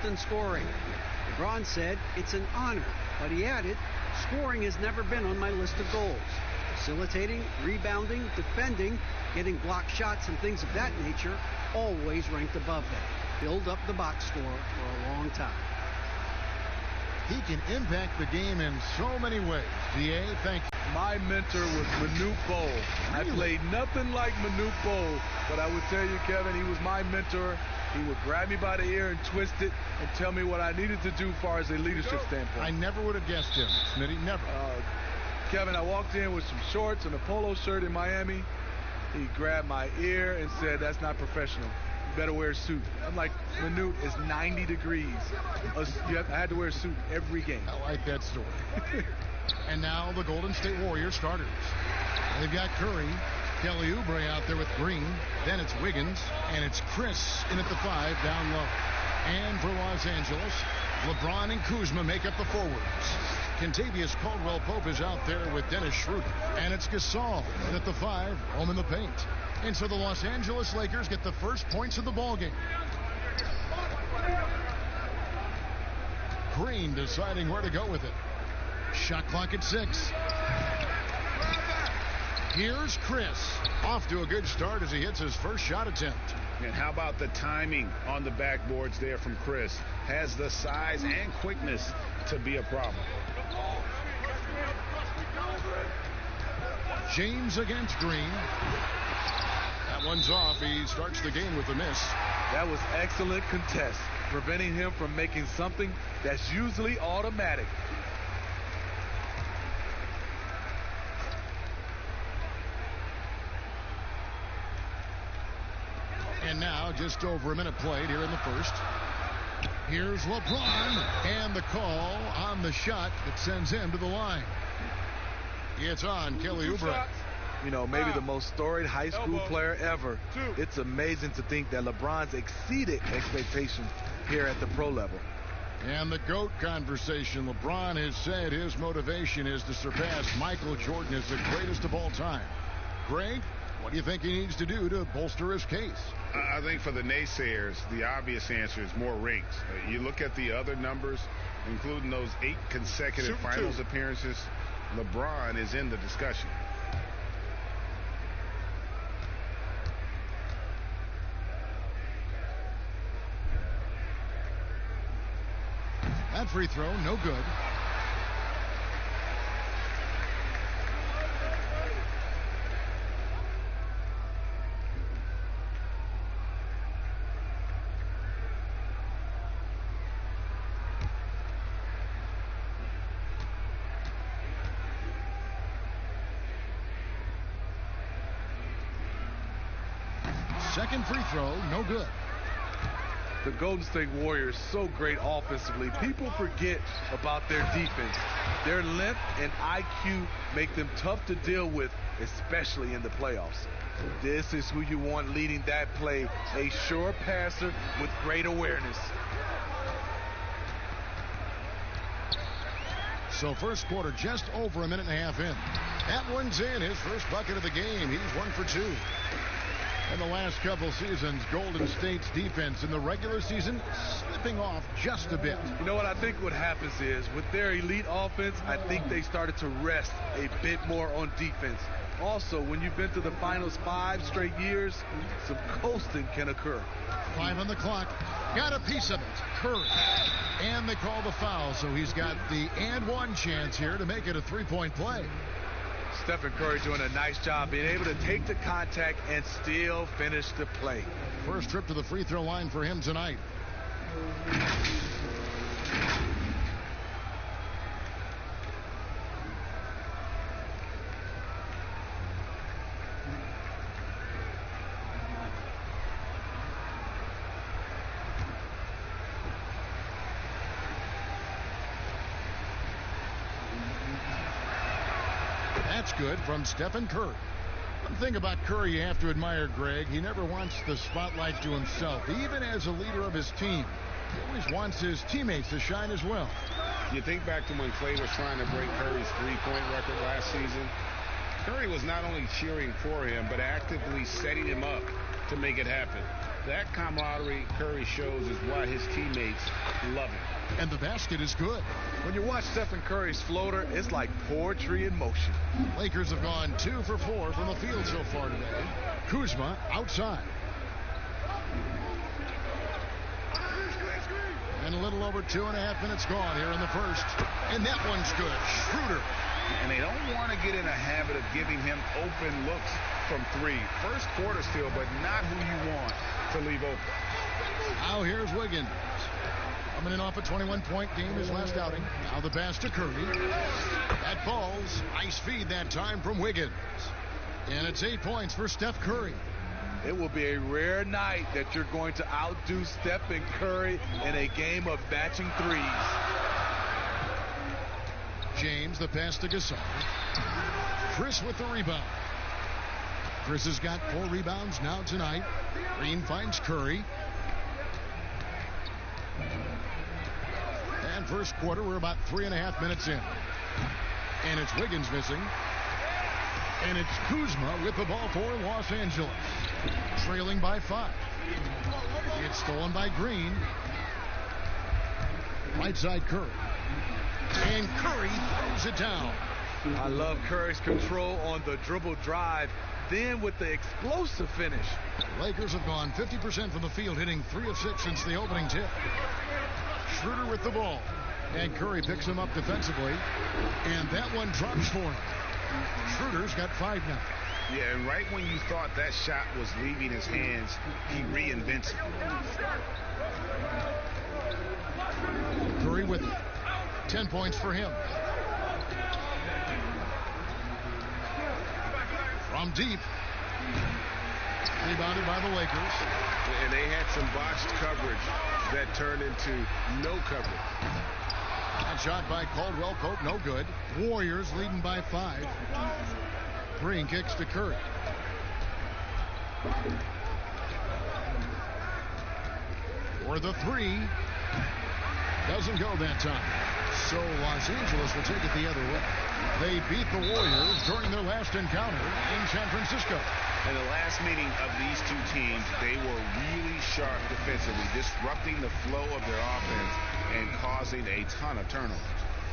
than scoring. LeBron said it's an honor, but he added, scoring has never been on my list of goals. Facilitating, rebounding, defending, getting blocked shots and things of that nature always ranked above that. Build up the box score for a long time. He can impact the game in so many ways. DA, thank you. My mentor was Manute Bol. I played nothing like Manute Bol, but I would tell you, Kevin, he was my mentor. He would grab me by the ear and twist it and tell me what I needed to do as far as a leadership standpoint. I never would have guessed him, Smitty, never. Kevin, I walked in with some shorts and a polo shirt in Miami. He grabbed my ear and said, that's not professional. You better wear a suit. I'm like, Manute, it's 90 degrees. I had to wear a suit every game. I like that story. And now the Golden State Warriors starters. They've got Curry, Kelly Oubre out there with Green. Then it's Wiggins, and it's Chris in at the 5 down low. And for Los Angeles, LeBron and Kuzma make up the forwards. Kentavious Caldwell-Pope is out there with Dennis Schroeder. And it's Gasol in at the 5, home in the paint. And so the Los Angeles Lakers get the first points of the ballgame. Green deciding where to go with it. Shot clock at 6. Here's Chris. Off to a good start as he hits his first shot attempt. And how about the timing on the backboards there from Chris? Has the size and quickness to be a problem. James against Green. That one's off. He starts the game with a miss. That was excellent contest, preventing him from making something that's usually automatic. And now just over a minute played here in the first. Here's LeBron, and the call on the shot that sends him to the line. It's on Kelly Oubre. You know, maybe the most storied high school player ever. It's amazing to think that LeBron's exceeded expectations here at the pro level. And the GOAT conversation. LeBron has said his motivation is to surpass Michael Jordan as the greatest of all time. Greg, what do you think he needs to do to bolster his case? I think for the naysayers, the obvious answer is more rings. You look at the other numbers, including those 8 consecutive finals appearances, LeBron is in the discussion. That free throw, no good. Second free throw, no good. The Golden State Warriors so great offensively. People forget about their defense. Their length and IQ make them tough to deal with, especially in the playoffs. This is who you want leading that play, a sure passer with great awareness. So first quarter just over a minute and a half in. That one's in, his first bucket of the game. He's 1 for 2. In the last couple seasons, Golden State's defense in the regular season slipping off just a bit. You know what I think what happens is with their elite offense, I think they started to rest a bit more on defense. Also, when you've been to the finals 5 straight years, some coasting can occur. 5 on the clock. Got a piece of it. Curry. And they call the foul, so he's got the and one chance here to make it a 3-point play. Stephen Curry doing a nice job being able to take the contact and still finish the play. First trip to the free throw line for him tonight. That's good from Stephen Curry. One thing about Curry you have to admire, Greg, he never wants the spotlight to himself, even as a leader of his team. He always wants his teammates to shine as well. You think back to when Clay was trying to break Curry's 3-point record last season. Curry was not only cheering for him, but actively setting him up to make it happen. That camaraderie Curry shows is why his teammates love him. And the basket is good. When you watch Stephen Curry's floater, it's like poetry in motion. Lakers have gone 2 for 4 from the field so far today. Kuzma outside. And a little over 2.5 minutes gone here in the first. And that one's good. Schroeder. And they don't want to get in a habit of giving him open looks from 3. First quarter still, but not who you want to leave open. Now here's Wiggins. Coming in off a 21-point game his last outing. Now the pass to Curry. That falls. Nice feed that time from Wiggins. And it's 8 points for Steph Curry. It will be a rare night that you're going to outdo Stephen Curry in a game of matching threes. James, the pass to Gasol. Chris with the rebound. Chris has got 4 rebounds now tonight. Green finds Curry. And first quarter, we're about 3.5 minutes in. And it's Wiggins missing. And it's Kuzma with the ball for Los Angeles. Trailing by 5. It's stolen by Green. Right side Curry. And Curry throws it down. I love Curry's control on the dribble drive, then with the explosive finish. Lakers have gone 50% from the field, hitting 3 of 6 since the opening tip. Schroeder with the ball. And Curry picks him up defensively. And that one drops for him. Schroeder's got 5 now. Yeah, and right when you thought that shot was leaving his hands, he reinvents it. Curry with 10 points for him. From deep. Rebounded by the Lakers. And they had some botched coverage that turned into no coverage. That shot by Caldwell Pope, no good. Warriors leading by 5. Green kicks to Curry. For the 3. Doesn't go that time. So Los Angeles will take it the other way. They beat the Warriors during their last encounter in San Francisco. In the last meeting of these two teams, they were really sharp defensively, disrupting the flow of their offense and causing a ton of turnovers.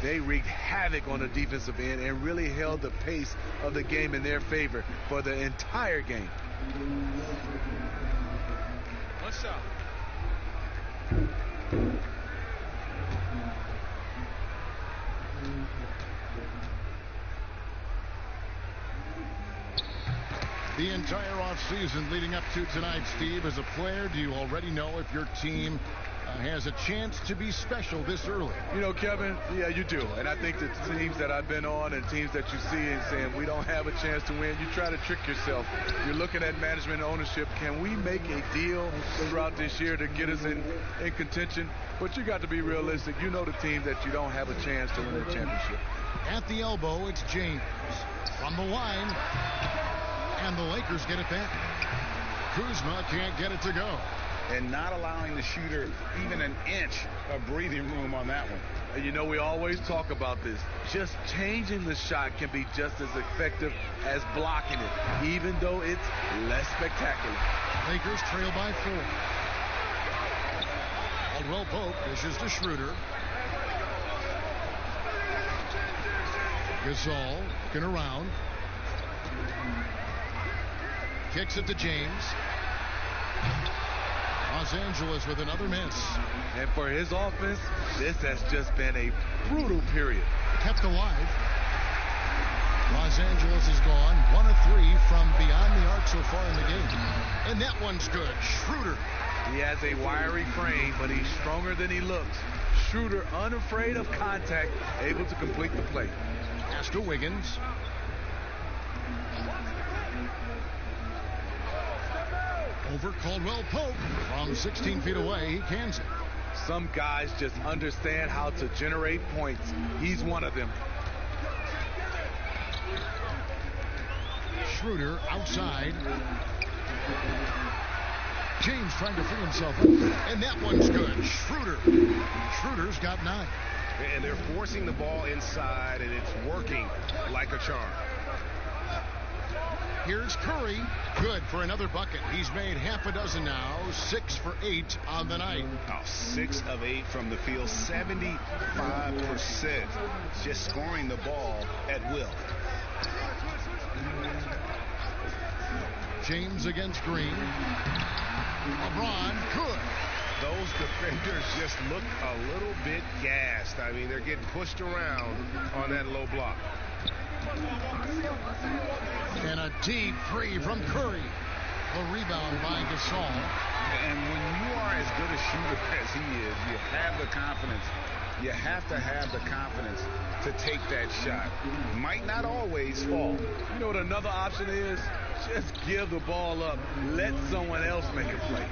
They wreaked havoc on the defensive end and really held the pace of the game in their favor for the entire game. What's up? The entire offseason leading up to tonight, Steve, as a player, do you already know if your team has a chance to be special this early? You know, Kevin, yeah, you do. And I think the teams that I've been on and teams that you see and saying we don't have a chance to win, you try to trick yourself. You're looking at management and ownership. Can we make a deal throughout this year to get us in contention? But you got to be realistic. You know the team that you don't have a chance to win a championship. At the elbow, it's James. From the line. And the Lakers get it back. Kuzma can't get it to go. And not allowing the shooter even an inch of breathing room on that one. And you know, we always talk about this. Just changing the shot can be just as effective as blocking it, even though it's less spectacular. Lakers trail by 4. Caldwell Pope dishes to Schroeder. Gasol looking around. Kicks it to James. Los Angeles with another miss. And for his offense, this has just been a brutal period. Kept alive. Los Angeles is gone 1 of 3 from beyond the arc so far in the game. And that one's good. Schroeder. He has a wiry frame, but he's stronger than he looks. Schroeder, unafraid of contact, able to complete the play. Pass to Wiggins. Over Caldwell Pope from 16 feet away. He cans it. Some guys just understand how to generate points. He's one of them. Schroeder outside. James trying to free himself up. And that one's good. Schroeder's got 9. And they're forcing the ball inside, and it's working like a charm. Here's Curry. Good for another bucket. He's made half a dozen now. 6 for 8 on the night. 6 of 8 from the field. 75%. Just scoring the ball at will. James against Green. LeBron, good. Those defenders just look a little bit gassed. I mean, they're getting pushed around on that low block. And a deep three from Curry. The rebound by Gasol. And when you are as good a shooter as he is, you have the confidence. You have to have the confidence to take that shot. Might not always fall. You know what another option is? Just give the ball up. Let someone else make a play.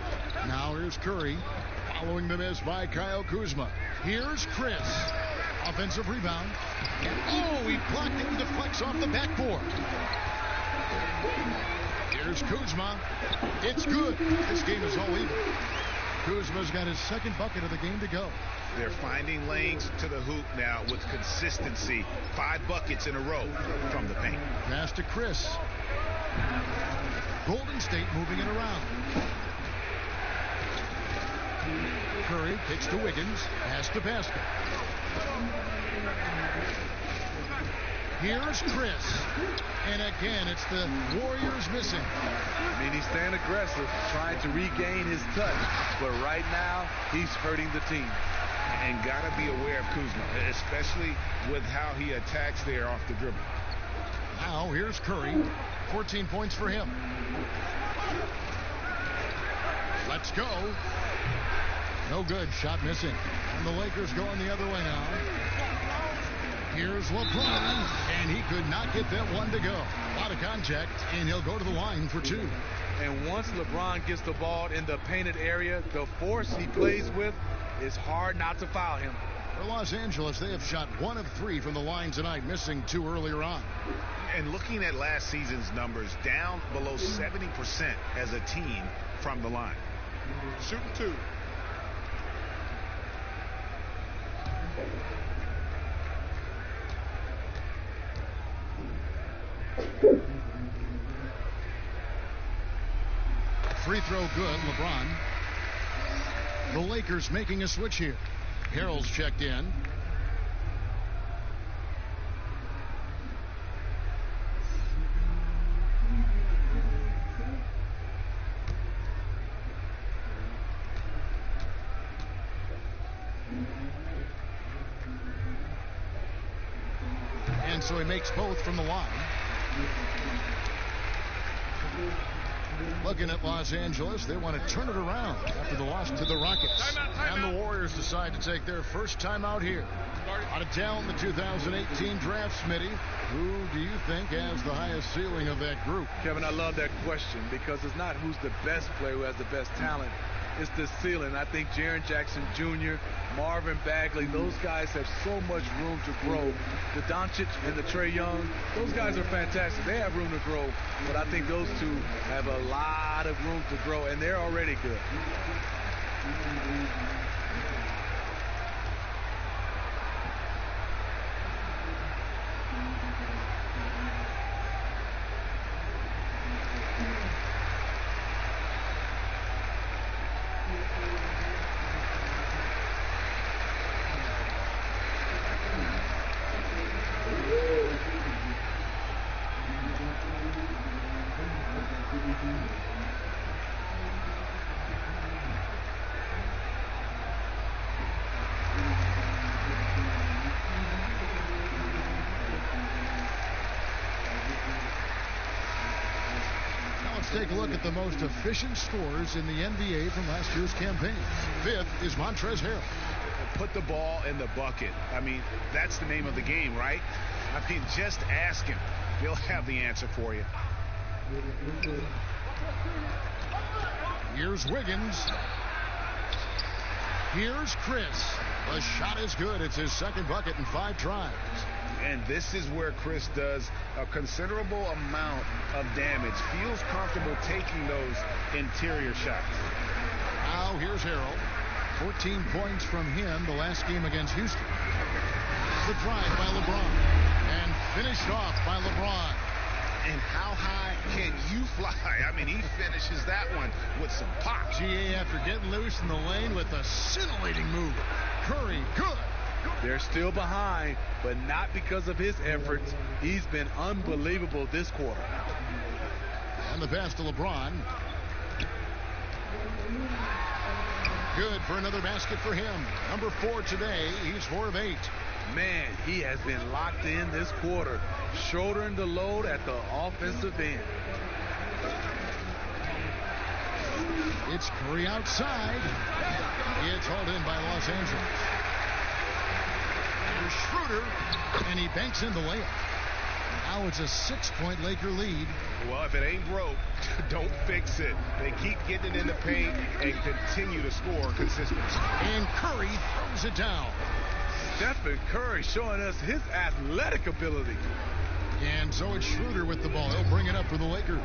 Now here's Curry. Following the miss by Kyle Kuzma. Here's Chris. Offensive rebound. Oh, he blocked it and deflects off the backboard. Here's Kuzma. It's good. This game is all even. Kuzma's got his second bucket of the game to go. They're finding lanes to the hoop now with consistency. 5 buckets in a row from the paint. Pass to Chris. Golden State moving it around. Curry kicks to Wiggins. Pass to basket. Here's Chris. And again, it's the Warriors missing. I mean, he's staying aggressive, trying to regain his touch. But right now, he's hurting the team. And got to be aware of Kuzma, especially with how he attacks there off the dribble. Now, here's Curry. 14 points for him. Let's go. No good. Shot missing. And the Lakers going the other way now. Here's LeBron. And he could not get that one to go. A lot of contact, and he'll go to the line for 2. And once LeBron gets the ball in the painted area, the force he plays with, it's hard not to foul him. For Los Angeles, they have shot 1 of 3 from the line tonight, missing 2 earlier on. And looking at last season's numbers, down below 70% as a team from the line. Shooting 2. Free throw good, LeBron. The Lakers making a switch here. Harrell's checked in. And so he makes both from the line. Looking at Los Angeles, they want to turn it around after the loss to the Rockets. And the Warriors decide to take their first time out here. Out of town, the 2018 draft, Smitty. Who do you think has the highest ceiling of that group? Kevin, I love that question because it's not who's the best player who has the best talent. It's the ceiling. I think Jaren Jackson Jr., Marvin Bagley, those guys have so much room to grow. The Doncic and the Trae Young, those guys are fantastic. They have room to grow, but I think those two have a lot of room to grow, and they're already good. Take a look at the most efficient scores in the NBA from last year's campaign. 5th is Montrezl Harrell. Put the ball in the bucket. I mean, that's the name of the game, right? I mean, just ask him. He'll have the answer for you. Here's Wiggins. Here's Chris. The shot is good. It's his second bucket in 5 tries. And this is where Chris does a considerable amount of damage. Feels comfortable taking those interior shots. Now here's Harrell. 14 points from him the last game against Houston. The drive by LeBron. And finished off by LeBron. And how high can you fly? I mean, he finishes that one with some pop. GA after getting loose in the lane with a scintillating move. Curry, good. They're still behind, but not because of his efforts. He's been unbelievable this quarter. And the pass to LeBron. Good for another basket for him. Number 4 today. He's 4 of 8. Man, he has been locked in this quarter, shouldering the load at the offensive end. It's Curry outside. It's hauled in by Los Angeles. Here's Schroeder, and he banks in the layup. Now it's a 6-point Laker lead. Well, if it ain't broke, don't fix it. They keep getting it in the paint and continue to score consistently. And Curry throws it down. Stephen Curry showing us his athletic ability. And so it's Schroeder with the ball. He'll bring it up for the Lakers.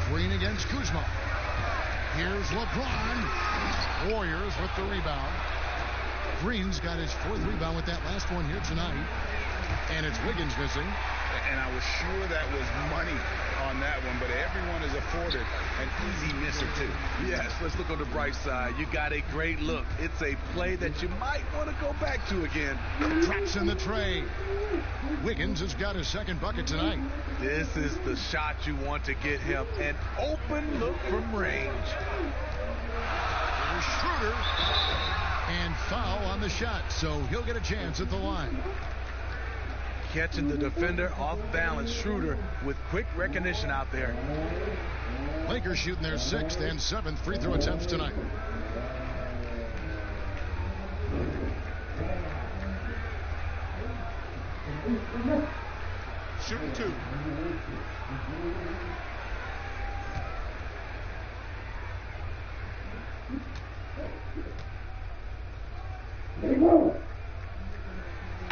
Green against Kuzma. Here's LeBron. Warriors with the rebound. Green's got his 4th rebound with that last one here tonight. And it's Wiggins missing. And I was sure that was money on that one, but everyone is afforded an easy misser too. Yes, let's look on the bright side. You got a great look. It's a play that you might want to go back to again. Drops in the tray. Wiggins has got his 2nd bucket tonight. This is the shot you want to get him. An open look from range. Here's Schroeder. And foul on the shot, so he'll get a chance at the line. Catching the defender off balance. Schroeder with quick recognition out there. Lakers shooting their 6th and 7th free throw attempts tonight. Shooting 2.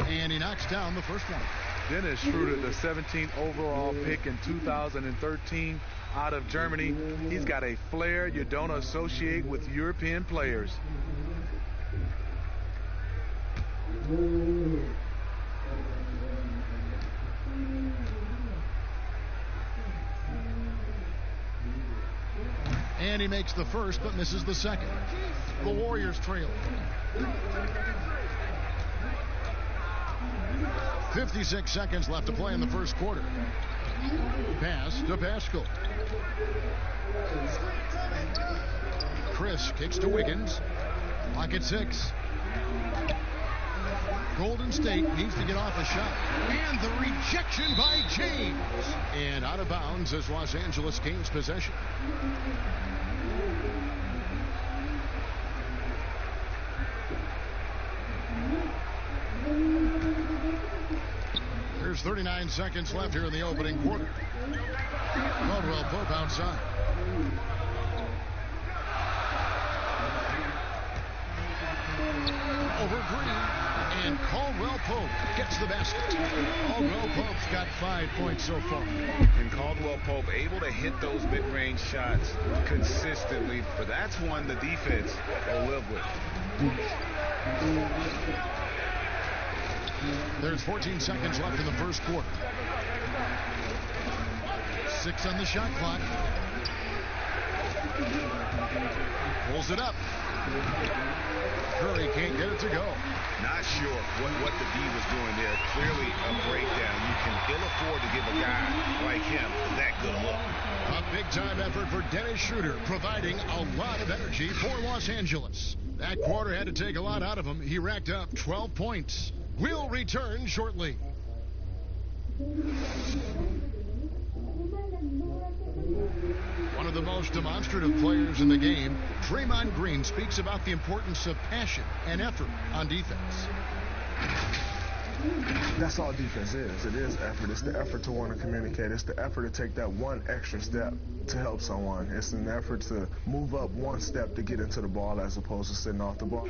And he knocks down the first one. Dennis Schroeder, the 17th overall pick in 2013 out of Germany. He's got a flair you don't associate with European players. And he makes the first but misses the second. The Warriors trail. 56 seconds left to play in the first quarter. Pass to Pascal. Chris kicks to Wiggins. Clock at 6. Golden State needs to get off a shot. And the rejection by James. And out of bounds as Los Angeles gains possession. There's 39 seconds left here in the opening quarter. Caldwell Pope outside. Over Green. And Caldwell Pope gets the basket. Caldwell Pope's got 5 points so far. And Caldwell Pope able to hit those mid-range shots consistently. But that's one the defense will live with. There's 14 seconds left in the first quarter. 6 on the shot clock. Pulls it up. Curry can't get it to go. Not sure what the D was doing there. Clearly a breakdown. You can ill afford to give a guy like him that good look. A big-time effort for Dennis Schroeder, providing a lot of energy for Los Angeles. That quarter had to take a lot out of him. He racked up 12 points. We'll return shortly. One of the most demonstrative players in the game, Draymond Green, speaks about the importance of passion and effort on defense. That's all defense is. It is effort. It's the effort to want to communicate. It's the effort to take that one extra step to help someone. It's an effort to move up one step to get into the ball as opposed to sitting off the ball.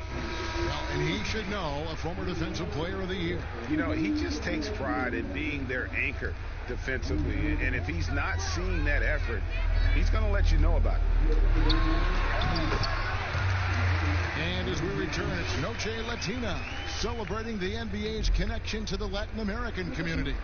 Well, and he should know, a former defensive player of the year. You know, he just takes pride in being their anchor defensively. And if he's not seeing that effort, he's going to let you know about it. And as we winter, and it's Noche Latina, celebrating the NBA's connection to the Latin American community.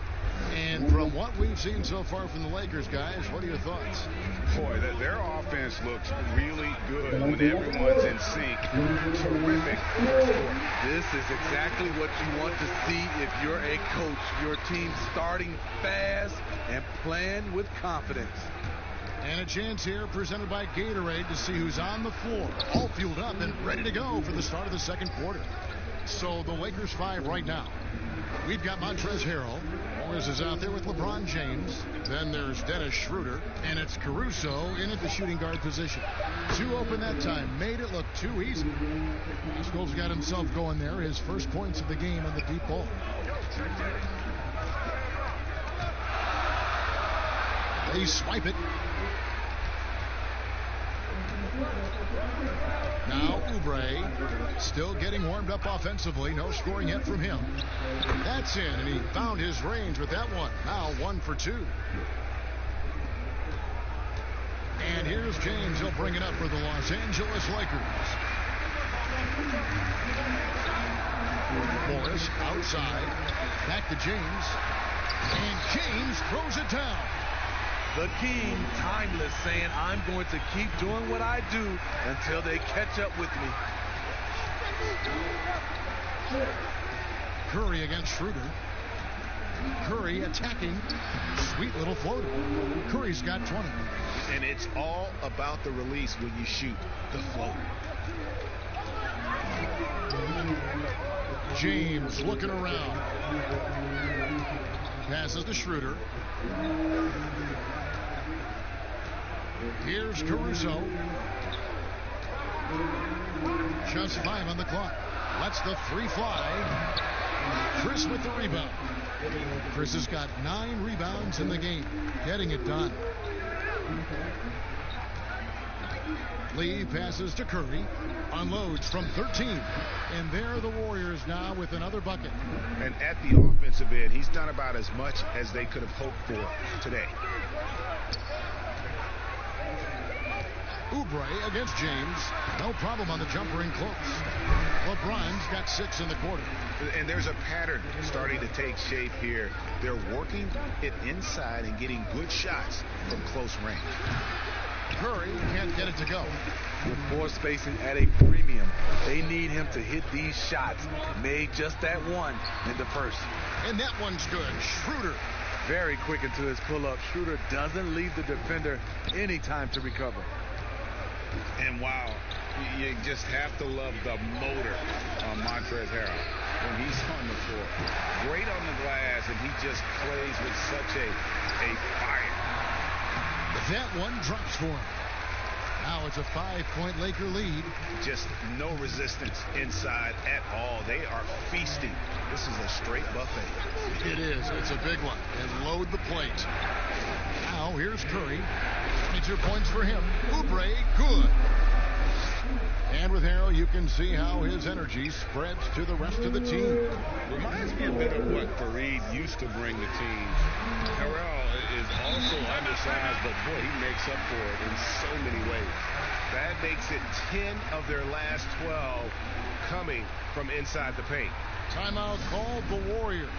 And from what we've seen so far from the Lakers, guys, what are your thoughts? Boy, their offense looks really good when everyone's in sync. Terrific first quarter. This is exactly what you want to see if you're a coach. Your team starting fast and playing with confidence. And a chance here presented by Gatorade to see who's on the floor, all fueled up and ready to go for the start of the second quarter. So the Lakers 5 right now. We've got Montrezl Harrell. Morris is out there with LeBron James. Then there's Dennis Schroeder. And it's Caruso in at the shooting guard position. 2 open that time. Made it look too easy. Scholes got himself going there. His first points of the game on the deep ball. They swipe it. Now Oubre still getting warmed up offensively. No scoring yet from him. That's in, and he found his range with that one. Now 1 for 2. And here's James. He'll bring it up for the Los Angeles Lakers. Morris outside. Back to James. And James throws it down. The King, timeless, saying, I'm going to keep doing what I do until they catch up with me. Curry against Schroeder. Curry attacking. Sweet little floater. Curry's got 20. And it's all about the release when you shoot the floater. James looking around. Passes to Schroeder. Here's Caruso. Just 5 on the clock. Lets the 3 fly. Chris with the rebound. Chris has got 9 rebounds in the game. Getting it done. Lee passes to Curry. Unloads from 13. And there are the Warriors now with another bucket. And at the offensive end, he's done about as much as they could have hoped for today. Oubre against James. No problem on the jumper in close. LeBron's got 6 in the quarter. And there's a pattern starting to take shape here. They're working it inside and getting good shots from close range. Curry can't get it to go. With floor spacing at a premium, they need him to hit these shots. Made just that one in the first. And that one's good. Schroeder. Very quick into his pull-up. Schroeder doesn't leave the defender any time to recover. And wow, you just have to love the motor on Montrezl Harrell when he's on the floor. Great on the glass, and he just plays with such a fire. That one drops for him. Now it's a 5-point Laker lead. Just no resistance inside at all. They are feasting. This is a straight buffet. It is. It's a big one. And load the plate. Now here's Curry. 22 points for him. Oubre, good. And with Harrell, you can see how his energy spreads to the rest of the team. Reminds me a bit of what Fareed used to bring the team. Harrell is also undersized, but boy, he makes up for it in so many ways. That makes it 10 of their last 12 coming from inside the paint. Timeout called the Warriors.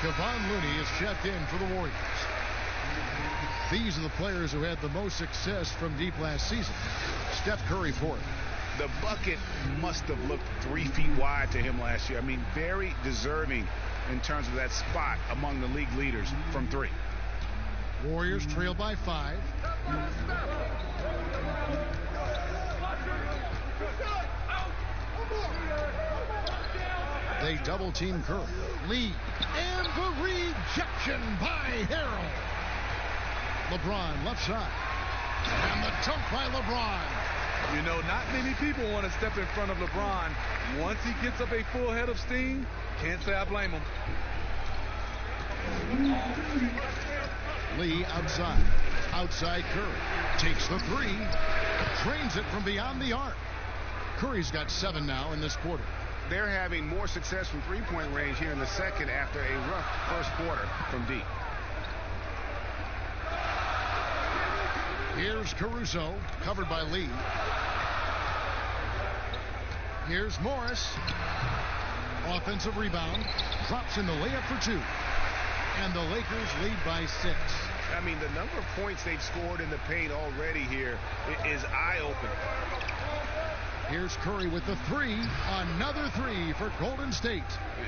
Kevon Looney is checked in for the Warriors. These are the players who had the most success from deep last season. Steph Curry fourth. The bucket must have looked 3 feet wide to him last year. I mean, very deserving in terms of that spot among the league leaders from 3. Warriors trail by 5. They double team Curry. Lee. And the rejection by Harrell. LeBron left side. And the dunk by LeBron. You know, not many people want to step in front of LeBron. Once he gets up a full head of steam, can't say I blame him. Lee outside. Outside Curry. Takes the 3. Drains it from beyond the arc. Curry's got 7 now in this quarter. They're having more success from three-point range here in the second after a rough first quarter from deep. Here's Caruso, covered by Lee. Here's Morris. Offensive rebound. Drops in the layup for 2. And the Lakers lead by 6. I mean, the number of points they've scored in the paint already here is eye-opening. Here's Curry with the 3. Another 3 for Golden State.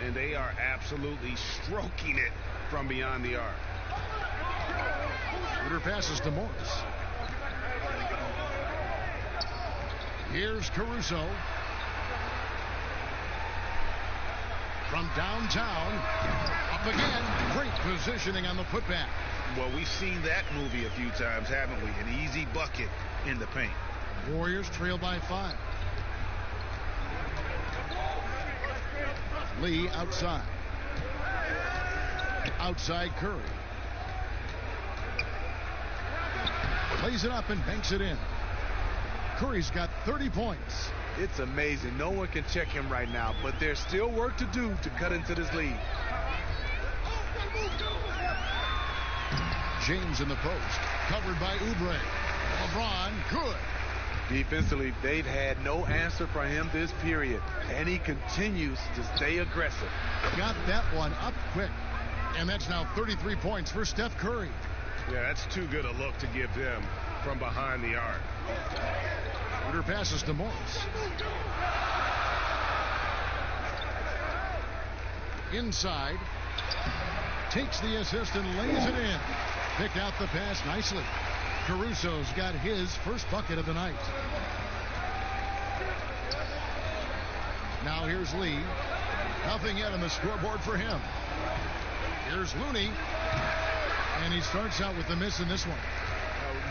And they are absolutely stroking it from beyond the arc. Schroeder passes to Morris. Here's Caruso. From downtown. Up again. Great positioning on the putback. Well, we've seen that movie a few times, haven't we? An easy bucket in the paint. Warriors trail by 5. Lee outside. Outside Curry. Plays it up and banks it in. Curry's got 30 points. It's amazing. No one can check him right now, but there's still work to do to cut into this lead. James in the post. Covered by Oubre. LeBron, good. Defensively, they've had no answer for him this period, and he continues to stay aggressive. Got that one up quick. And that's now 33 points for Steph Curry. Yeah, that's too good a look to give them from behind the arc. Schroeder passes to Morris. Inside. Takes the assist and lays it in. Picked out the pass nicely. Caruso's got his first bucket of the night. Now here's Lee. Nothing yet on the scoreboard for him. Here's Looney. And he starts out with the miss in this one.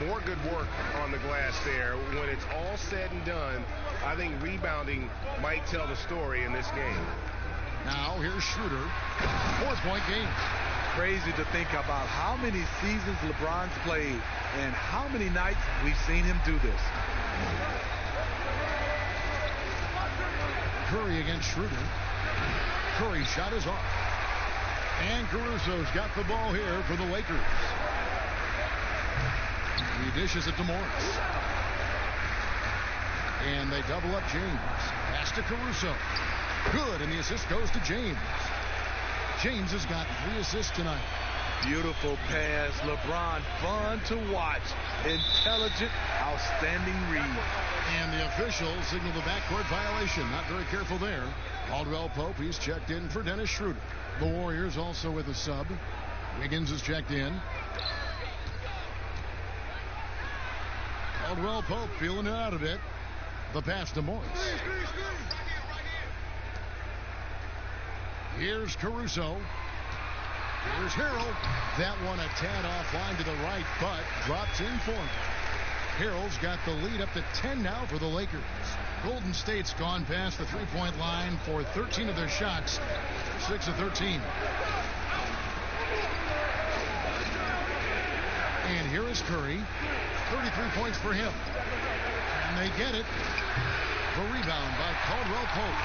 More good work on the glass there. When it's all said and done, I think rebounding might tell the story in this game. Now here's Schroeder. 4-point game. Crazy to think about how many seasons LeBron's played and how many nights we've seen him do this. Curry against Schroeder. Curry's shot is off. And Caruso's got the ball here for the Lakers. He dishes it to Morris. And they double up James. Pass to Caruso. Good, and the assist goes to James. James has got 3 assists tonight. Beautiful pass. LeBron, fun to watch. Intelligent, outstanding read. And the officials signal the backcourt violation. Not very careful there. Caldwell Pope, he's checked in for Dennis Schroeder. The Warriors also with a sub. Wiggins is checked in. Caldwell Pope feeling it out a bit. The pass to Morris. Here's Caruso. Here's Harrell. That one a tad offline to the right, but drops in for him. Harrell's got the lead up to 10 now for the Lakers. Golden State's gone past the three-point line for 13 of their shots. 6 of 13. And here is Curry. 33 points for him. And they get it. The rebound by Caldwell Pope.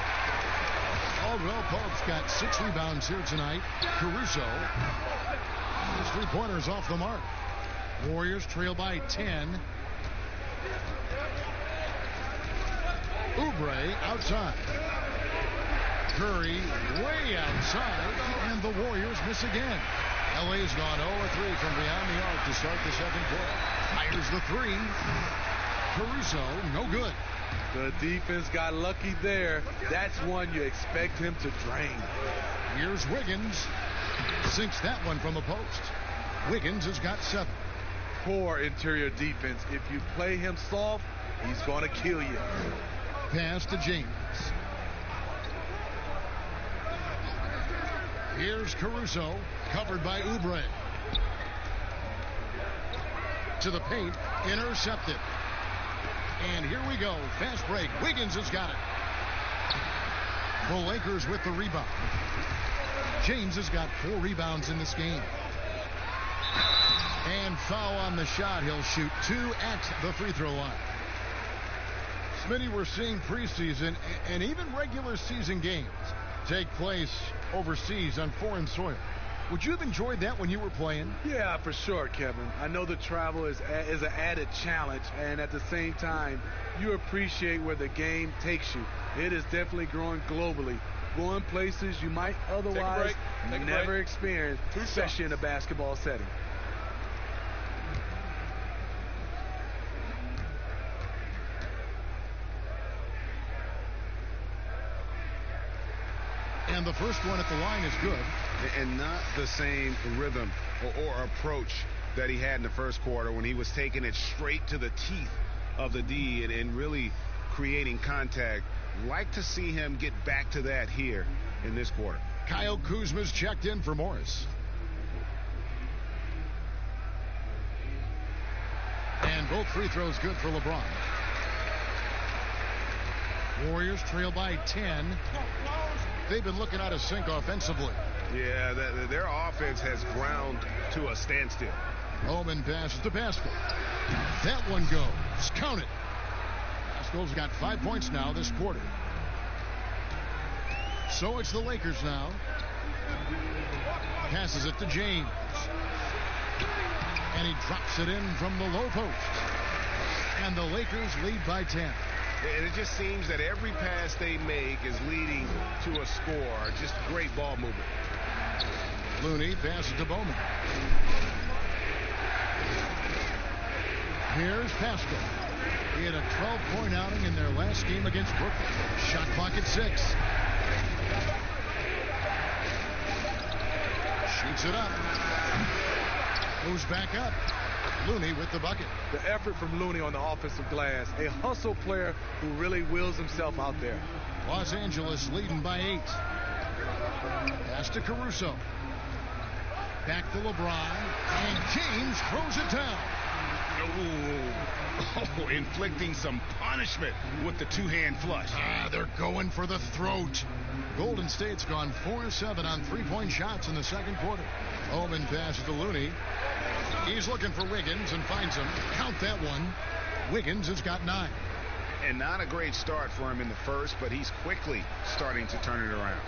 Caldwell Pope's got 6 rebounds here tonight. Caruso. His three-pointers off the mark. Warriors trail by 10. Oubre outside. Curry way outside. And the Warriors miss again. LA's gone 0-3 from beyond the arc to start the second quarter. Fires the 3. Caruso, no good. The defense got lucky there. That's one you expect him to drain. Here's Wiggins. Sinks that one from the post. Wiggins has got 7. Poor interior defense. If you play him soft, he's going to kill you. Pass to James. Here's Caruso, covered by Oubre. To the paint, intercepted. And here we go, fast break. Wiggins has got it. The Lakers with the rebound. James has got 4 rebounds in this game. And foul on the shot. He'll shoot 2 at the free throw line. Smitty, we're seeing preseason and even regular season games take place overseas on foreign soil. Would you have enjoyed that when you were playing? Yeah, for sure, Kevin. I know the travel is an added challenge, and at the same time, you appreciate where the game takes you. It is definitely growing globally, going places you might otherwise never experience, especially in a basketball setting. And the first one at the line is good. And not the same rhythm or approach that he had in the first quarter when he was taking it straight to the teeth of the D and really creating contact. Like to see him get back to that here in this quarter. Kyle Kuzma's checked in for Morris. And both free throws good for LeBron. Warriors trail by 10. They've been looking out of sync offensively. Yeah, their offense has ground to a standstill. Bowman passes to Pascal. That one goes. Count it. Pascal's got 5 points now this quarter. So it's the Lakers now. Passes it to James. And he drops it in from the low post. And the Lakers lead by 10. And it just seems that every pass they make is leading to a score. Just great ball movement. Looney passes to Bowman. Here's Pascal. He had a 12-point outing in their last game against Brooklyn. Shot clock at 6. Shoots it up. Moves back up. Looney with the bucket. The effort from Looney on the offensive glass. A hustle player who really wills himself out there. Los Angeles leading by 8. Pass to Caruso. Back to LeBron. And James throws it down. Oh, inflicting some punishment with the two-hand flush. They're going for the throat. Golden State's gone 4-7 on three-point shots in the second quarter. Bowman passes to Looney. He's looking for Wiggins and finds him. Count that one. Wiggins has got 9. And not a great start for him in the first, but he's quickly starting to turn it around.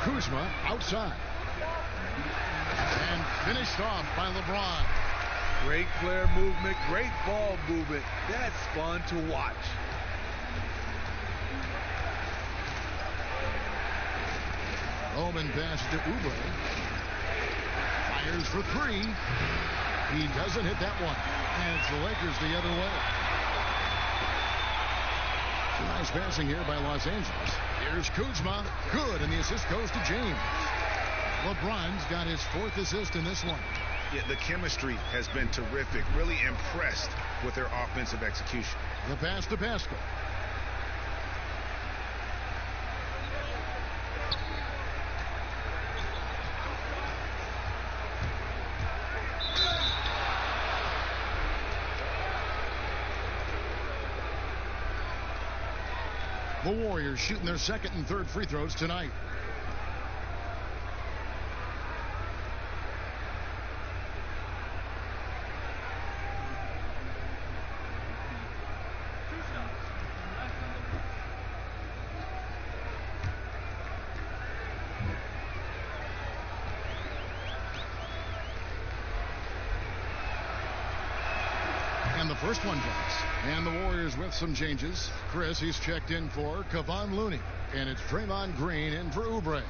Kuzma outside. And finished off by LeBron. Great player movement, great ball movement. That's fun to watch. Bowman passes to Oubre. Fires for 3. He doesn't hit that one. And it's the Lakers the other way. Nice passing here by Los Angeles. Here's Kuzma. Good, and the assist goes to James. LeBron's got his 4th assist in this one. Yeah, the chemistry has been terrific. Really impressed with their offensive execution. The pass to Pascal. The Warriors shooting their second and third free throws tonight. And the first one drops. And the Warriors with some changes. Chris, he's checked in for Kevon Looney. And it's Draymond Green in for Oubre.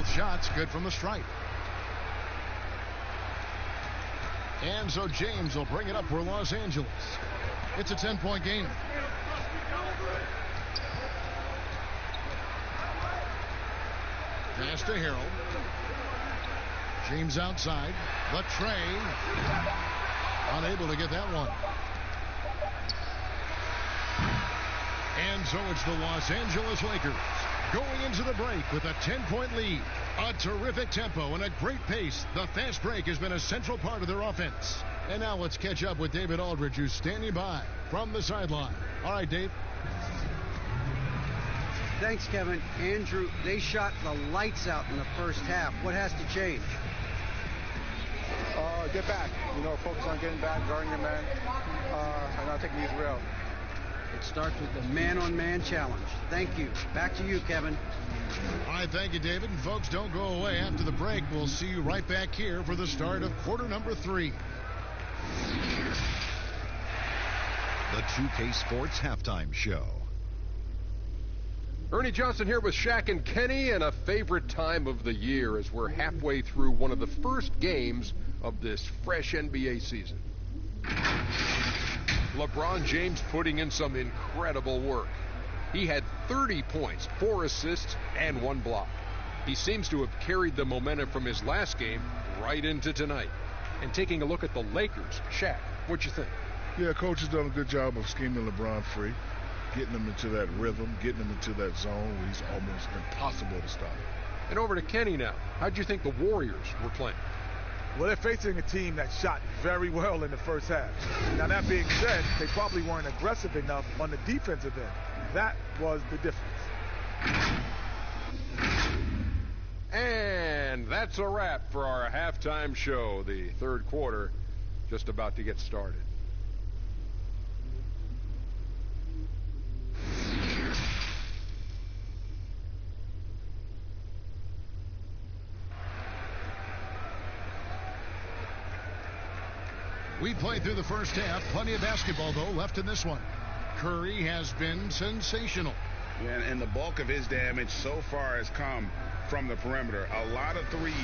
Both shots good from the stripe. And so James will bring it up for Los Angeles. It's a 10-point game. Pass to Harold. James outside. The tray. Unable to get that one. And so it's the Los Angeles Lakers going into the break with a 10-point lead. A terrific tempo and a great pace. The fast break has been a central part of their offense. And now let's catch up with David Aldridge, who's standing by from the sideline. All right, Dave. Thanks, Kevin. Andrew, they shot the lights out in the first half. What has to change? Get back. Focus on getting back, guarding your man, and not taking these real. It starts with the man-on-man challenge. Thank you. Back to you, Kevin. All right, thank you, David. And folks, don't go away. After the break, we'll see you right back here for the start of quarter number 3. The 2K Sports Halftime Show. Ernie Johnson here with Shaq and Kenny, and a favorite time of the year as we're halfway through one of the first games of this fresh NBA season. LeBron James putting in some incredible work. He had 30 points, 4 assists, and 1 block. He seems to have carried the momentum from his last game right into tonight. And taking a look at the Lakers, Shaq, what you think? Yeah, coach has done a good job of scheming LeBron free, getting him into that rhythm, getting him into that zone where he's almost impossible to stop. And over to Kenny now. How'd you think the Warriors were playing? Well, they're facing a team that shot very well in the first half. Now, that being said, they probably weren't aggressive enough on the defensive end. That was the difference. And that's a wrap for our halftime show. The third quarter just about to get started. We played through the first half. Plenty of basketball, though, left in this one. Curry has been sensational. Yeah, and the bulk of his damage so far has come from the perimeter. A lot of threes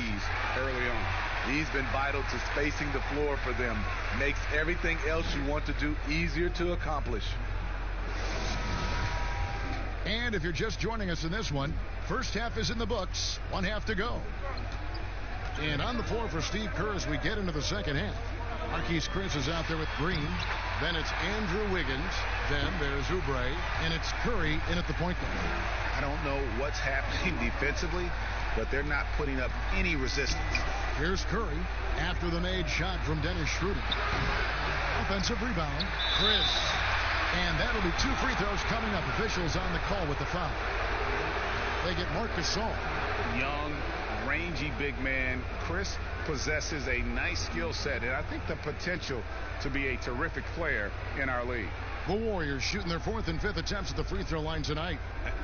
early on. He's been vital to spacing the floor for them. Makes everything else you want to do easier to accomplish. And if you're just joining us in this one, first half is in the books. 1 half to go. And on the floor for Steve Kerr as we get into the second half. Marquise Chris is out there with Green. Then it's Andrew Wiggins. Then there's Oubre. And it's Curry in at the point guard. I don't know what's happening defensively, but they're not putting up any resistance. Here's Curry after the made shot from Dennis Schroeder. Offensive rebound. Chris. And that'll be 2 free throws coming up. Officials on the call with the foul. They get Marc Gasol. Young, rangy big man. Chris possesses a nice skill set, and I think the potential to be a terrific player in our league. The Warriors shooting their 4th and 5th attempts at the free throw line tonight.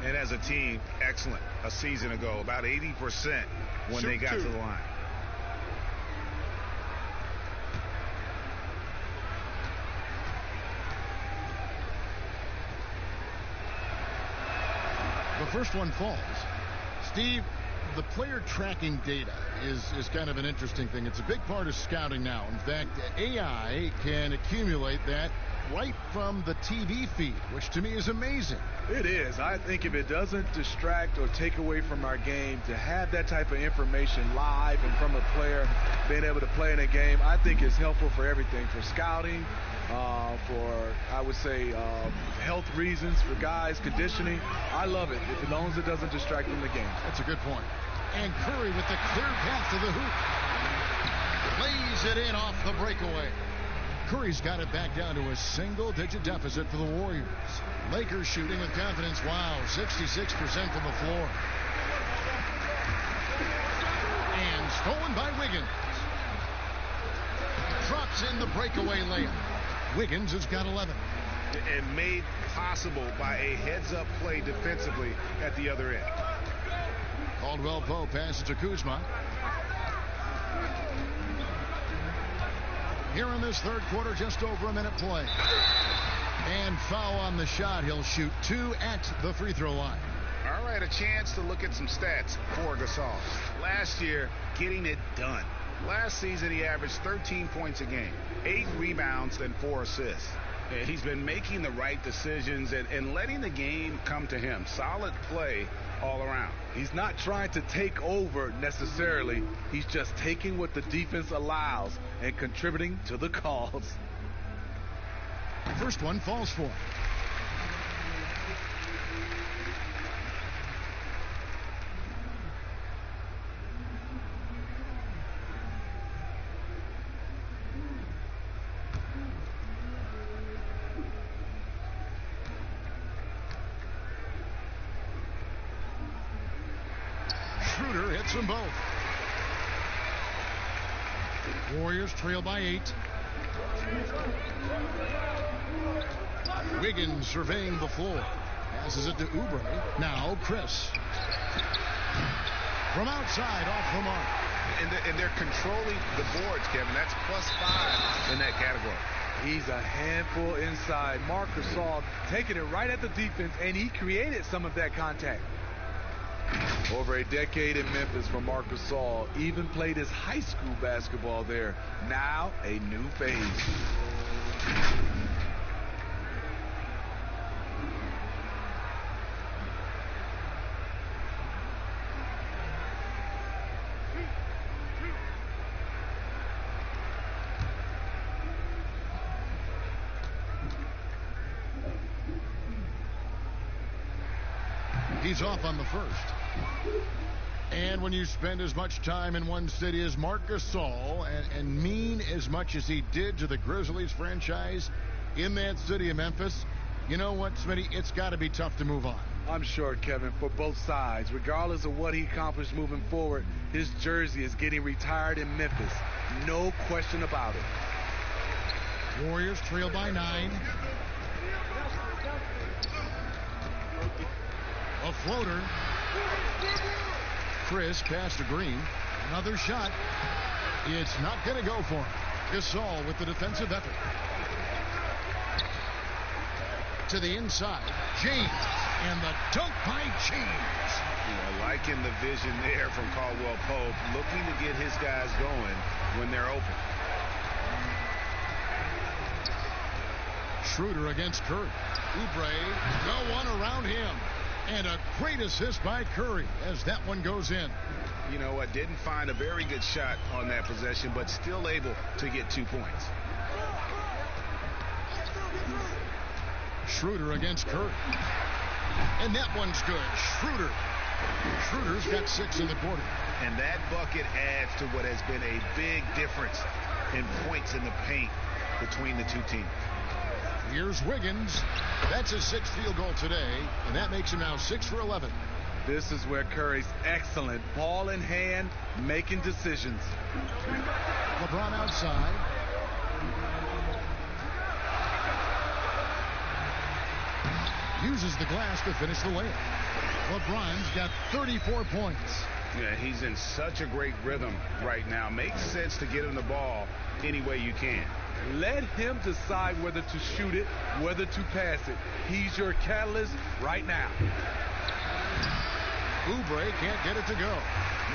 And as a team, excellent. A season ago, about 80% when they got to the line. The first one falls. Steve, the player tracking data is kind of an interesting thing. It's a big part of scouting now. In fact, AI can accumulate that right from the TV feed, which to me is amazing. It is. I think if it doesn't distract or take away from our game, to have that type of information live and from a player being able to play in a game, I think is helpful for everything, for scouting, for, I would say, health reasons, for guys, conditioning. I love it, as long as it doesn't distract from the game. That's a good point. And Curry with the clear path to the hoop. Lays it in off the breakaway. Curry's got it back down to a single-digit deficit for the Warriors. Lakers shooting with confidence. Wow, 66% from the floor. And stolen by Wiggins. Drops in the breakaway layup. Wiggins has got 11. And made possible by a heads-up play defensively at the other end. Caldwell Pope passes to Kuzma. Here in this third quarter, just over a minute play. And foul on the shot. He'll shoot 2 at the free throw line. All right, a chance to look at some stats for Gasol. Last year, getting it done. Last season, he averaged 13 points a game, 8 rebounds, and 4 assists. He's been making the right decisions and letting the game come to him. Solid play all around. He's not trying to take over necessarily. He's just taking what the defense allows and contributing to the cause. First one falls for him. Schroeder hits them both. Warriors trail by 8. Wiggins surveying the floor. Passes it to Oubre. Now Chris. From outside, off the mark. And they're controlling the boards, Kevin. That's +5 in that category. He's a handful inside. Marc Gasol taking it right at the defense, and he created some of that contact. Over a decade in Memphis for Marc Gasol. Even played his high school basketball there. Now a new phase. He's off on the first. And when you spend as much time in one city as Marc Gasol and mean as much as he did to the Grizzlies franchise in that city of Memphis, you know what, Smitty? It's got to be tough to move on. I'm sure, Kevin, for both sides. Regardless of what he accomplished moving forward, his jersey is getting retired in Memphis. No question about it. Warriors trail by 9. A floater. Chris pass to Green. Another shot. It's not going to go for him. Gasol with the defensive effort. To the inside. James. And the dunk by James. Yeah, liking the vision there from Caldwell Pope. Looking to get his guys going when they're open. Schroeder against Curry. Oubre. No one around him. And a great assist by Curry as that one goes in. You know what? Didn't find a very good shot on that possession, but still able to get 2 points. Schroeder against Curry. And that one's good. Schroeder's got 6 in the quarter. And that bucket adds to what has been a big difference in points in the paint between the two teams. Here's Wiggins. That's his 6th field goal today, and that makes him now 6 for 11. This is where Curry's excellent, ball in hand, making decisions. LeBron outside. Uses the glass to finish the layup. LeBron's got 34 points. Yeah, he's in such a great rhythm right now. Makes sense to get him the ball any way you can. Let him decide whether to shoot it, whether to pass it. He's your catalyst right now. Oubre can't get it to go.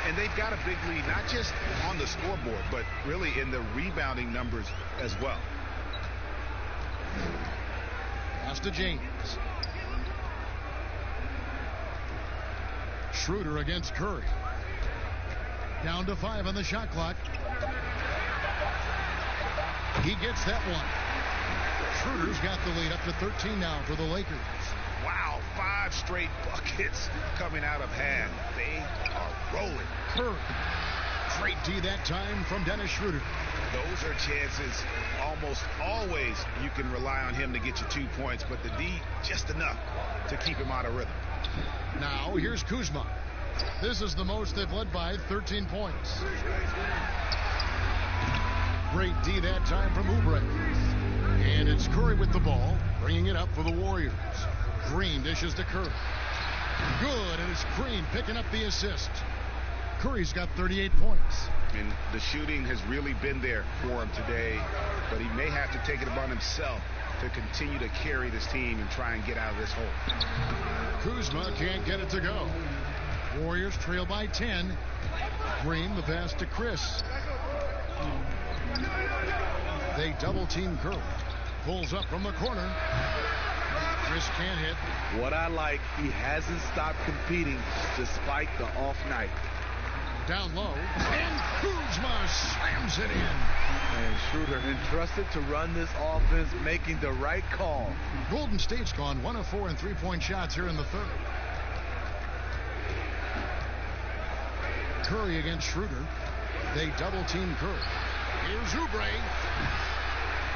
And they've got a big lead, not just on the scoreboard, but really in the rebounding numbers as well. Pass to James. Schroeder against Curry. Down to 5 on the shot clock. He gets that one. Schroeder's got the lead up to 13 now for the Lakers. Wow, 5 straight buckets coming out of hand. They are rolling. Curry. Great D that time from Dennis Schroeder. Those are chances almost always you can rely on him to get you 2 points, but the D just enough to keep him out of rhythm. Now here's Kuzma. This is the most they've led by, 13 points. Great D that time from Oubre. And it's Curry with the ball, bringing it up for the Warriors. Green dishes to Curry. Good, and it's Green picking up the assist. Curry's got 38 points. And the shooting has really been there for him today, but he may have to take it upon himself to continue to carry this team and try and get out of this hole. Kuzma can't get it to go. Warriors trail by 10. Green, the pass to Chris. They double team Curry. Pulls up from the corner. Chris can't hit. What I like, he hasn't stopped competing despite the off night. Down low, and Kuzma slams it in. And Schroeder entrusted to run this offense, making the right call. Golden State's gone 1 of 4 in three-point shots here in the third. Curry against Schroeder. They double team Curry. Here's Oubre.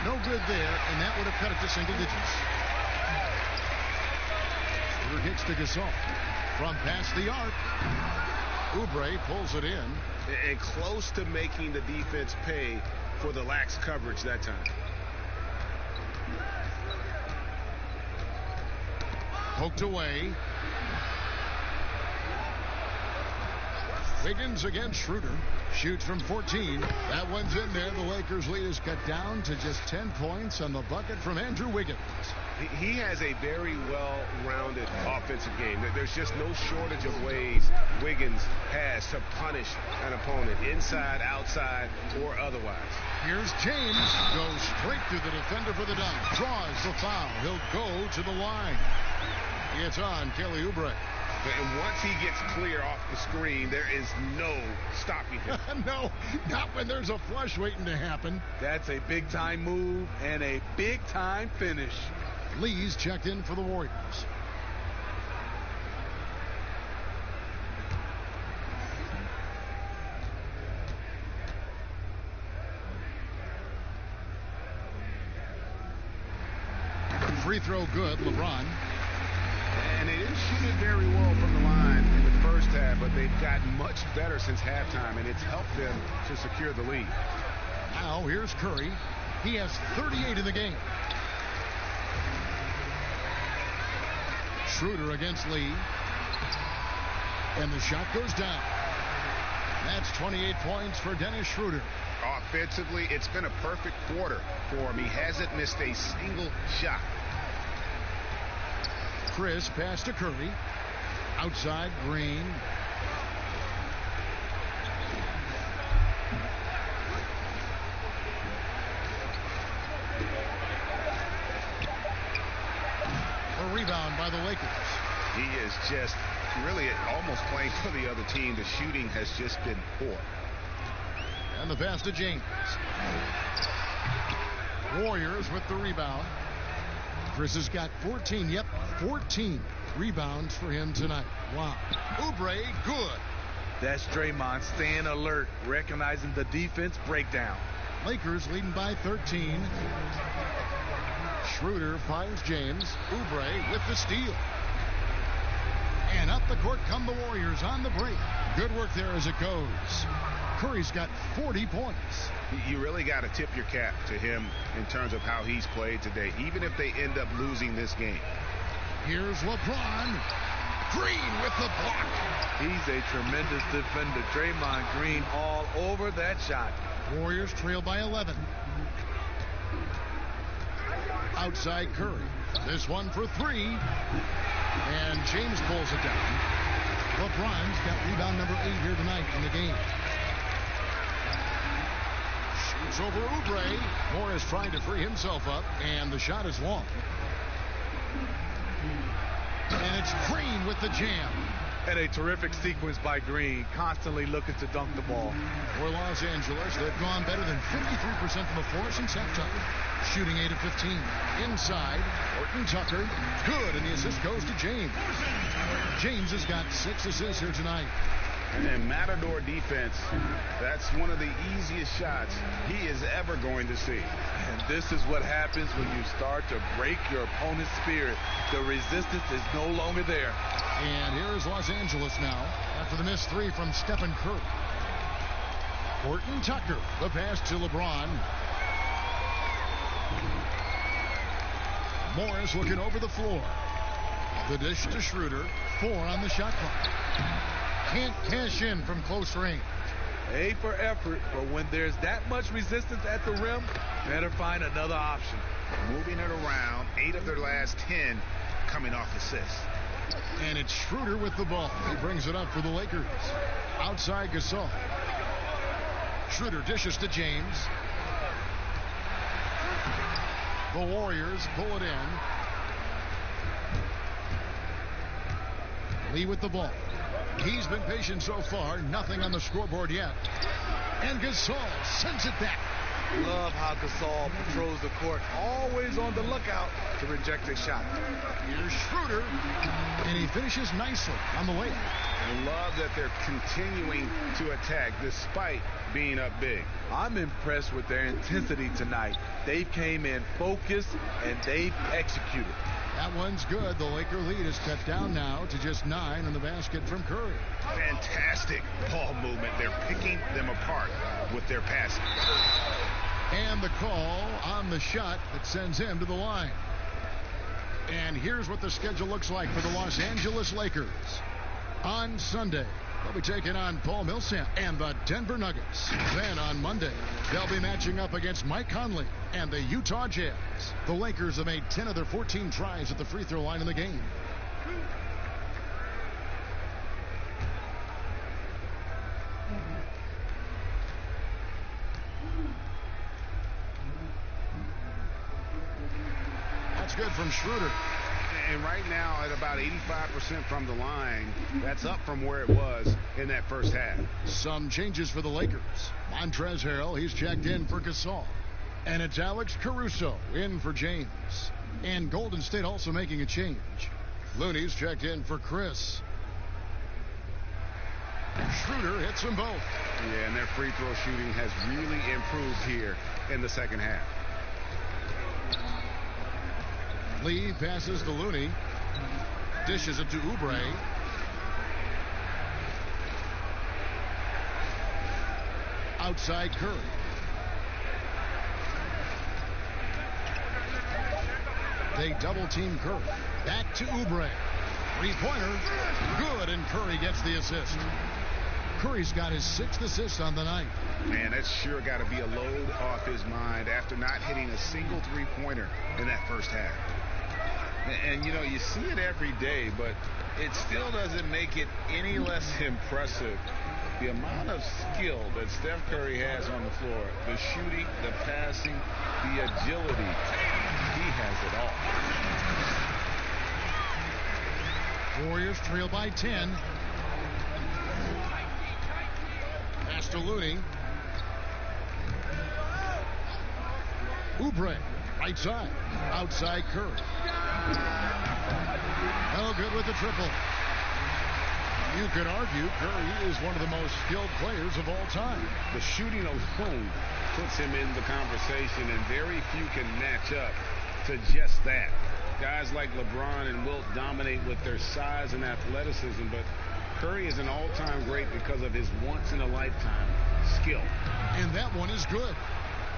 No good there, and that would have cut it to single digits. Schroeder gets to Gasol. From past the arc. Oubre pulls it in. And close to making the defense pay for the lax coverage that time. Poked away. Wiggins against Schroeder. Shoots from 14. That one's in there. The Lakers lead is cut down to just 10 points on the bucket from Andrew Wiggins. He has a very well-rounded offensive game. There's just no shortage of ways Wiggins has to punish an opponent, inside, outside, or otherwise. Here's James. Goes straight through the defender for the dunk. Draws the foul. He'll go to the line. It's on Kelly Oubre. And once he gets clear off the screen, there is no stopping him. No, not when there's a flush waiting to happen. That's a big-time move and a big-time finish. Lee's checked in for the Warriors. Free throw good, LeBron. And they didn't shoot it very well from the line in the first half, but they've gotten much better since halftime, and it's helped them to secure the lead. Now here's Curry. He has 38 in the game. Schroeder against Lee. And the shot goes down. That's 28 points for Dennis Schroeder. Offensively, it's been a perfect quarter for him. He hasn't missed a single shot. Chris pass to Curry. Outside, Green. A rebound by the Lakers. He is just really almost playing for the other team. The shooting has just been poor. And the pass to James. Warriors with the rebound. Chris has got 14. Yep, 14 rebounds for him tonight. Wow. Oubre, good. That's Draymond staying alert, recognizing the defense breakdown. Lakers leading by 13. Schroeder finds James. Oubre with the steal. And up the court come the Warriors on the break. Good work there as it goes. Curry's got 40 points. You really got to tip your cap to him in terms of how he's played today, even if they end up losing this game. Here's LeBron. Green with the block. He's a tremendous defender. Draymond Green all over that shot. Warriors trail by 11. Outside Curry. This one for three. And James pulls it down. LeBron's got rebound number 8 here tonight in the game. Shoots over Oubre. Morris trying to free himself up, and the shot is long. And it's Green with the jam. And a terrific sequence by Green, constantly looking to dunk the ball. For Los Angeles, they've gone better than 53% from the floor since halftime. Shooting 8 of 15. Inside, Horton Tucker. Good, and the assist goes to James. James has got 6 assists here tonight. And then Matador defense, that's one of the easiest shots he is ever going to see. And this is what happens when you start to break your opponent's spirit. The resistance is no longer there. And here is Los Angeles now after the missed 3 from Stephen Curry. Horton Tucker, the pass to LeBron. Morris looking over the floor. The dish to Schroeder. 4 on the shot clock. Can't cash in from close range. A for effort, but when there's that much resistance at the rim, better find another option. moving it around. 8 of their last 10 coming off assists. And it's Schroeder with the ball. He brings it up for the Lakers. Outside Gasol. Schroeder dishes to James. The Warriors pull it in. Lee with the ball. He's been patient so far. Nothing on the scoreboard yet. And Gasol sends it back. Love how Gasol patrols the court, always on the lookout to reject a shot. Here's Schroeder, and he finishes nicely on the layup. I love that they're continuing to attack despite being up big. I'm impressed with their intensity tonight. They came in focused, and they've executed. That one's good. The Laker lead is cut down now to just 9 in the basket from Curry. Fantastic ball movement. They're picking them apart with their passing. And the call on the shot that sends him to the line. And here's what the schedule looks like for the Los Angeles Lakers. On Sunday, they'll be taking on Paul Millsap and the Denver Nuggets. Then on Monday, they'll be matching up against Mike Conley and the Utah Jazz. The Lakers have made 10 of their 14 tries at the free throw line in the game. That's good from Schroeder. And right now at about 85% from the line, that's up from where it was in that first half. Some changes for the Lakers. Montrezl Harrell, he's checked in for Gasol. And it's Alex Caruso in for James. And Golden State also making a change. Looney's checked in for Chris. Schroeder hits them both. Yeah, and their free throw shooting has really improved here in the second half. Lee passes to Looney. Dishes it to Oubre. Outside Curry. They double team Curry. Back to Oubre. Three-pointer. Good, and Curry gets the assist. Curry's got his 6th assist on the night. Man, that's sure got to be a load off his mind after not hitting a single three-pointer in that first half. And, you know, you see it every day, but it still doesn't make it any less impressive. The amount of skill that Steph Curry has on the floor, the shooting, the passing, the agility, he has it all. Warriors trail by 10. Pass to Looney. Oubre, right side. Outside Curry. No good with the triple. You could argue Curry is one of the most skilled players of all time. The shooting alone puts him in the conversation, and very few can match up to just that. Guys like LeBron and Wilt dominate with their size and athleticism, but Curry is an all-time great because of his once-in-a-lifetime skill. And that one is good.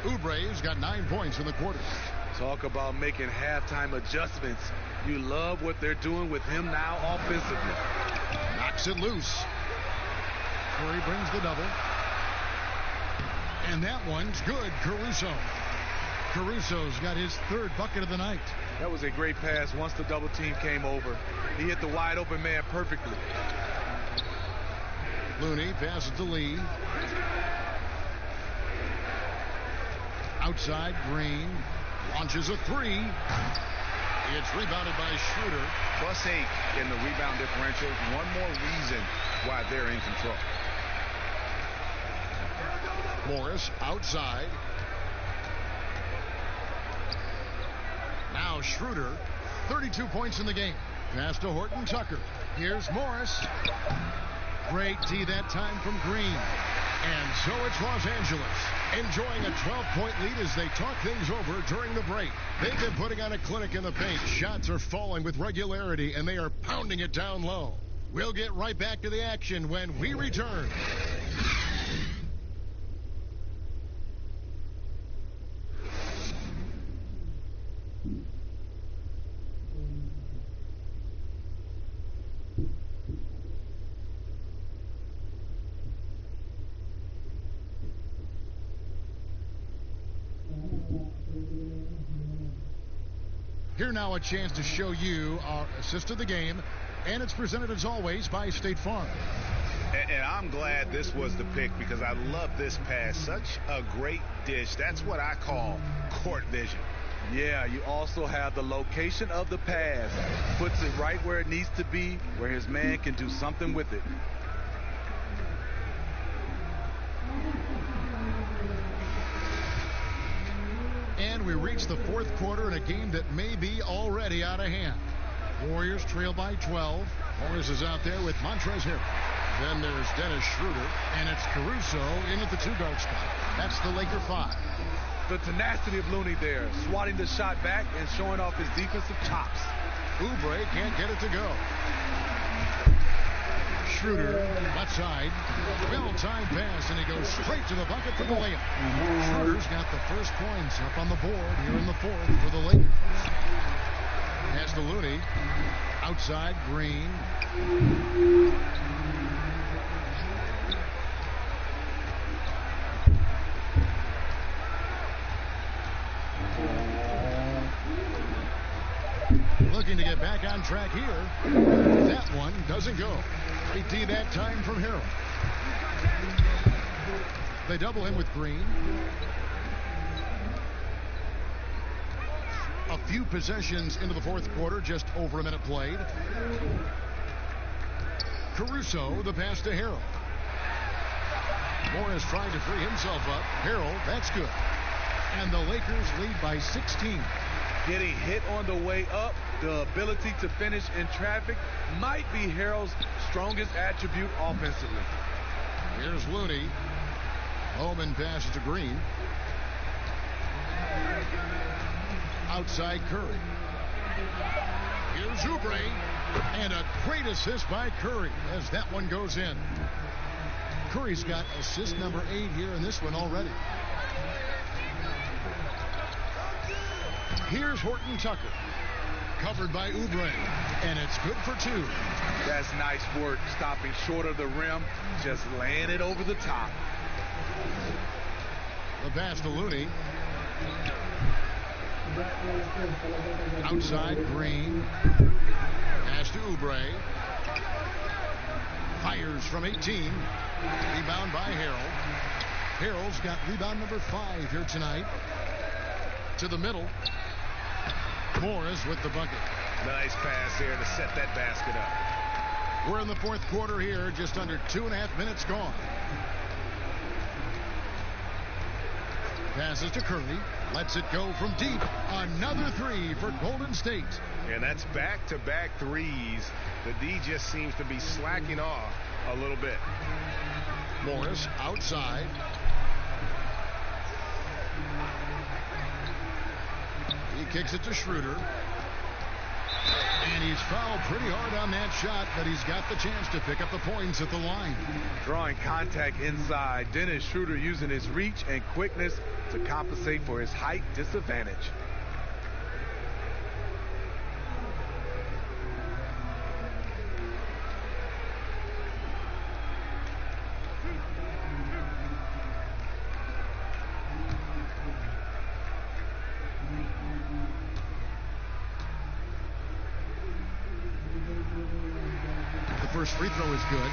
Oubre's got 9 points in the quarter. Talk about making halftime adjustments. You love what they're doing with him now offensively. Knocks it loose. Curry brings the double. And that one's good. Caruso's got his 3rd bucket of the night. That was a great pass once the double team came over. He hit the wide open man perfectly. Looney passes to Lee. Outside Green. Launches a 3. It's rebounded by Schroeder. +8 in the rebound differential. One more reason why they're in control. Morris outside. Now Schroeder, 32 points in the game. Pass to Horton Tucker. Here's Morris. Great D that time from Green. And so it's Los Angeles enjoying a 12-point lead as they talk things over during the break. They've been putting on a clinic in the paint. Shots are falling with regularity, and they are pounding it down low. We'll get right back to the action when we return. Here now a chance to show you our assist of the game, and it's presented as always by State Farm. And I'm glad this was the pick because I love this pass. Such a great dish. That's what I call court vision. Yeah, you also have the location of the pass. Puts it right where it needs to be, where his man can do something with it. And we reach the fourth quarter in a game that may be already out of hand. Warriors trail by 12. Morris is out there with Montrezl Harrell. Then there's Dennis Schroeder, and it's Caruso in at the 2-guard spot. That's the Laker 5. The tenacity of Looney there, swatting the shot back and showing off his defensive chops. Oubre can't get it to go. Schroeder, left side, well-timed pass, and he goes straight to the bucket for the layup. Schroeder's got the first points up on the board here in the fourth for the Lakers. Pass to Looney, outside, Green. Looking to get back on track here. That one doesn't go. 3D that time from Harrell. They double him with Green. A few possessions into the fourth quarter, just over a minute played. Caruso, the pass to Harrell. Morris trying to free himself up. Harrell, that's good. And the Lakers lead by 16. Getting hit on the way up, the ability to finish in traffic might be Harrell's strongest attribute offensively. Here's Looney. Bowman passes to Green. Outside Curry. Here's Oubre. And a great assist by Curry as that one goes in. Curry's got assist number 8 here in this one already. Here's Horton Tucker. Covered by Oubre. And it's good for 2. That's nice work. Stopping short of the rim. Just laying it over the top. The pass to Looney. Outside Green. Pass to Oubre. Fires from 18. Rebound by Harrell. Harrell's got rebound number 5 here tonight. To the middle. Morris with the bucket. Nice pass here to set that basket up. We're in the fourth quarter here, just under 2.5 minutes gone. Passes to Curry. Lets it go from deep. Another 3 for Golden State. And that's back-to-back threes. The D just seems to be slacking off a little bit. Morris outside. He kicks it to Schroeder. And he's fouled pretty hard on that shot, but he's got the chance to pick up the points at the line. Drawing contact inside. Dennis Schroeder using his reach and quickness to compensate for his height disadvantage. First free throw is good.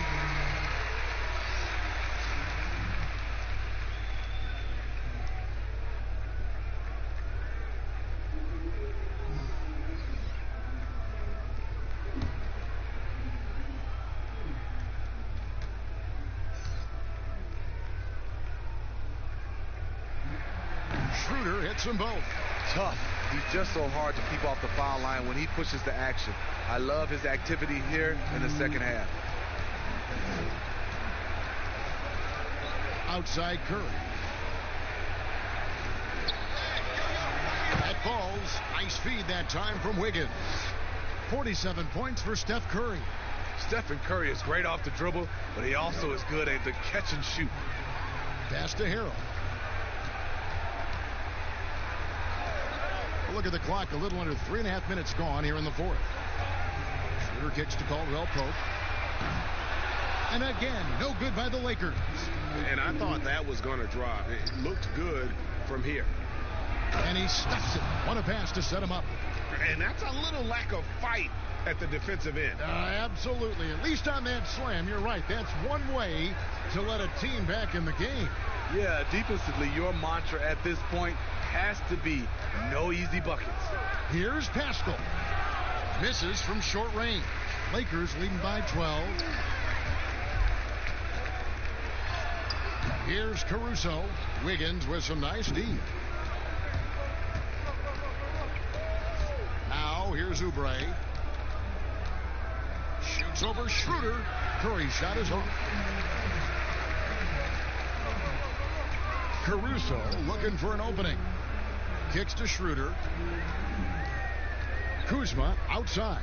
Schroeder hits them both. Tough. He's just so hard to keep off the foul line when he pushes the action. I love his activity here in the second half. Outside Curry. That falls. Nice feed that time from Wiggins. 47 points for Steph Curry. Stephen Curry is great off the dribble, but he also is good at the catch and shoot. Pass to Harrell. Look at the clock, a little under 3.5 minutes gone here in the fourth. Schroeder kicks to Caldwell Pope. And again, no good by the Lakers. And I thought that was going to drop. It looked good from here. And he stuffs it. What a pass to set him up. And that's a little lack of fight at the defensive end. Absolutely. At least on that slam, you're right. That's one way to let a team back in the game. Yeah, defensively, your mantra at this point has to be no easy buckets. Here's Pascal. Misses from short range. Lakers leading by 12. Here's Caruso. Wiggins with some nice D. Now here's Oubre. Shoots over Schroeder. Curry's shot is off. Caruso looking for an opening. Kicks to Schroeder. Kuzma outside.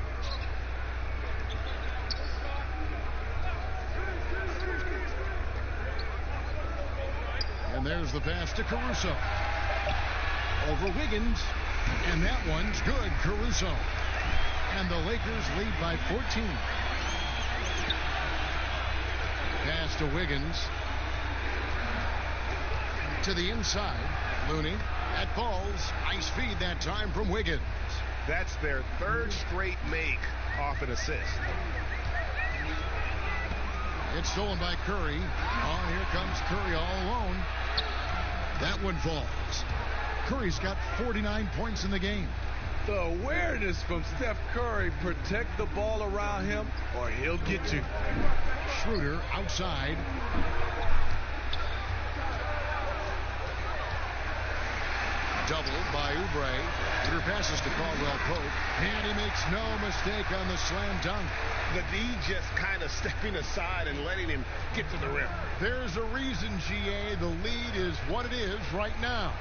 And there's the pass to Caruso. Over Wiggins. And that one's good. Caruso. And the Lakers lead by 14. Pass to Wiggins. To the inside. Looney. That falls. Nice feed that time from Wiggins. That's their third straight make off an assist. It's stolen by Curry. Oh, here comes Curry all alone. That one falls. Curry's got 49 points in the game. The awareness from Steph Curry. Protect the ball around him or he'll get you. Schroeder outside. Doubled by Oubre. Oubre passes to Caldwell Pope. And he makes no mistake on the slam dunk. The D just kind of stepping aside and letting him get to the rim. There's a reason, GA. The lead is what it is right now.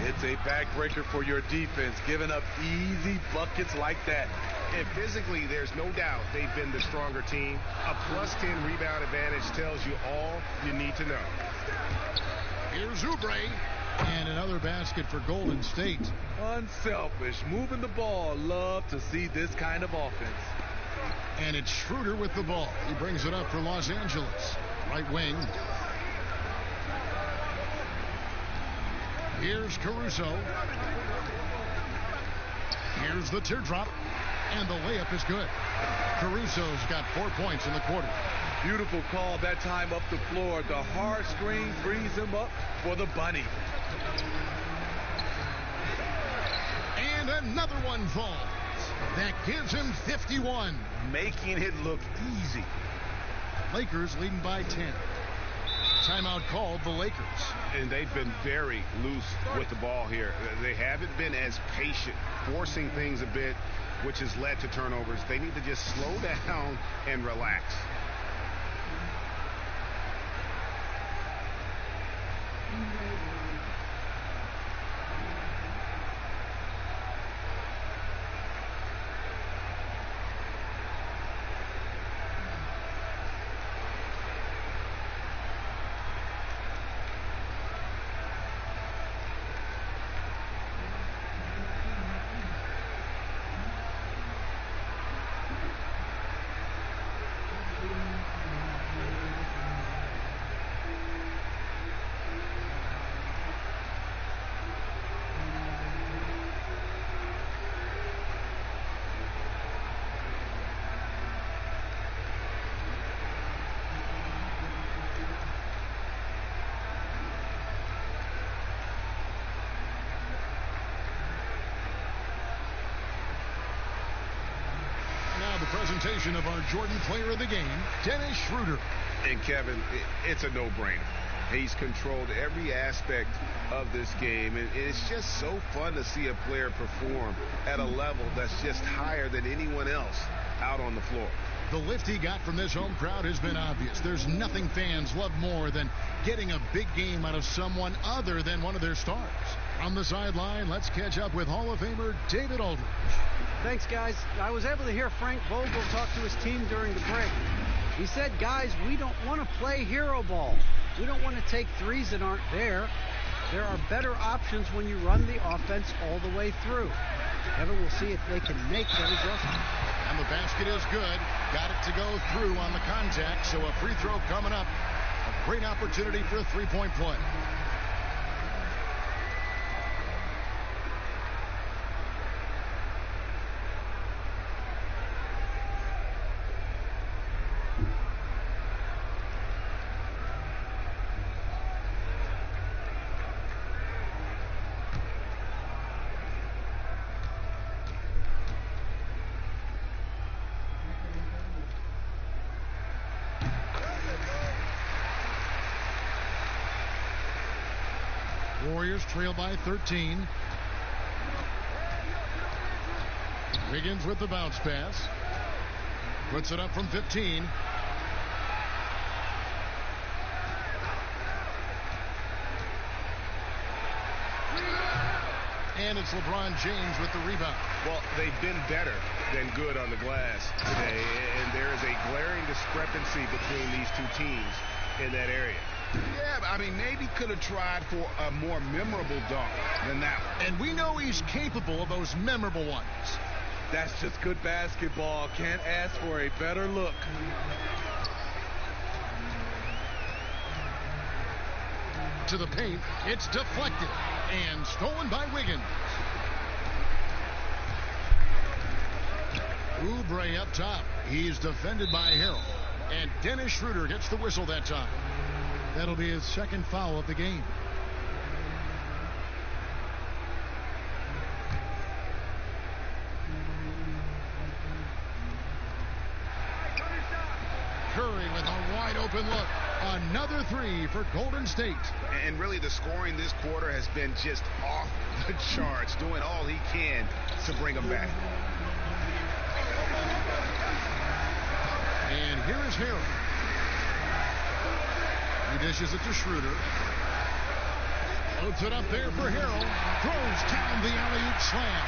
It's a backbreaker for your defense, giving up easy buckets like that. And physically, there's no doubt they've been the stronger team. A plus 10 rebound advantage tells you all you need to know. Here's Oubre. And another basket for Golden State. Unselfish, moving the ball. Love to see this kind of offense. And it's Schroeder with the ball. He brings it up for Los Angeles. Right wing. Here's Caruso. Here's the teardrop. And the layup is good. Caruso's got 4 points in the quarter. Beautiful call that time up the floor. The hard screen frees him up for the bunny. And another one falls. That gives him 51. Making it look easy. Lakers leading by 10. Timeout called the Lakers. And they've been very loose with the ball here. They haven't been as patient, forcing things a bit, which has led to turnovers. They need to just slow down and relax. The presentation of our Jordan Player of the Game, Dennis Schroeder. And Kevin, it's a no-brainer. He's controlled every aspect of this game, and it's just so fun to see a player perform at a level that's just higher than anyone else out on the floor. The lift he got from this home crowd has been obvious. There's nothing fans love more than getting a big game out of someone other than one of their stars. On the sideline, let's catch up with Hall of Famer David Aldridge. Thanks, guys. I was able to hear Frank Vogel talk to his team during the break. He said, guys, we don't want to play hero ball. We don't want to take threes that aren't there. There are better options when you run the offense all the way through. Kevin, we'll see if they can make that adjustment. And the basket is good. Got it to go through on the contact, so a free throw coming up. A great opportunity for a three-point play. Warriors trail by 13. Wiggins with the bounce pass. Puts it up from 15. And it's LeBron James with the rebound. Well, they've been better than good on the glass today, and there is a glaring discrepancy between these two teams in that area. Yeah, I mean, maybe could have tried for a more memorable dunk than that one. And we know he's capable of those memorable ones. That's just good basketball. Can't ask for a better look. To the paint, it's deflected and stolen by Wiggins. Oubre up top. He's defended by Harrell. And Dennis Schroeder gets the whistle that time. That'll be his second foul of the game. Curry with a wide open look. Another three for Golden State. And really the scoring this quarter has been just off the charts, doing all he can to bring them back. And here is Harrell. He dishes it to Schroeder. Loads it up there for Harrell. Throws down the alley-oop slam.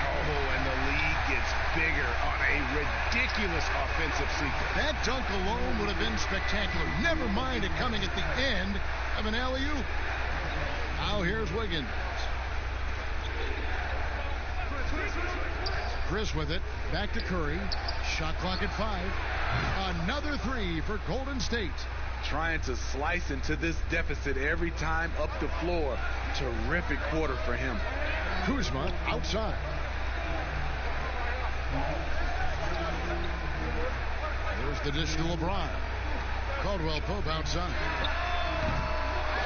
Oh, and the lead gets bigger on a ridiculous offensive sequence. That dunk alone would have been spectacular. Never mind it coming at the end of an alley-oop. Now here's Wiggins. Chris with it. Back to Curry. Shot clock at 5. Another three for Golden State. Trying to slice into this deficit every time up the floor. Terrific quarter for him. Kuzma outside. There's the dish to LeBron. Caldwell Pope outside.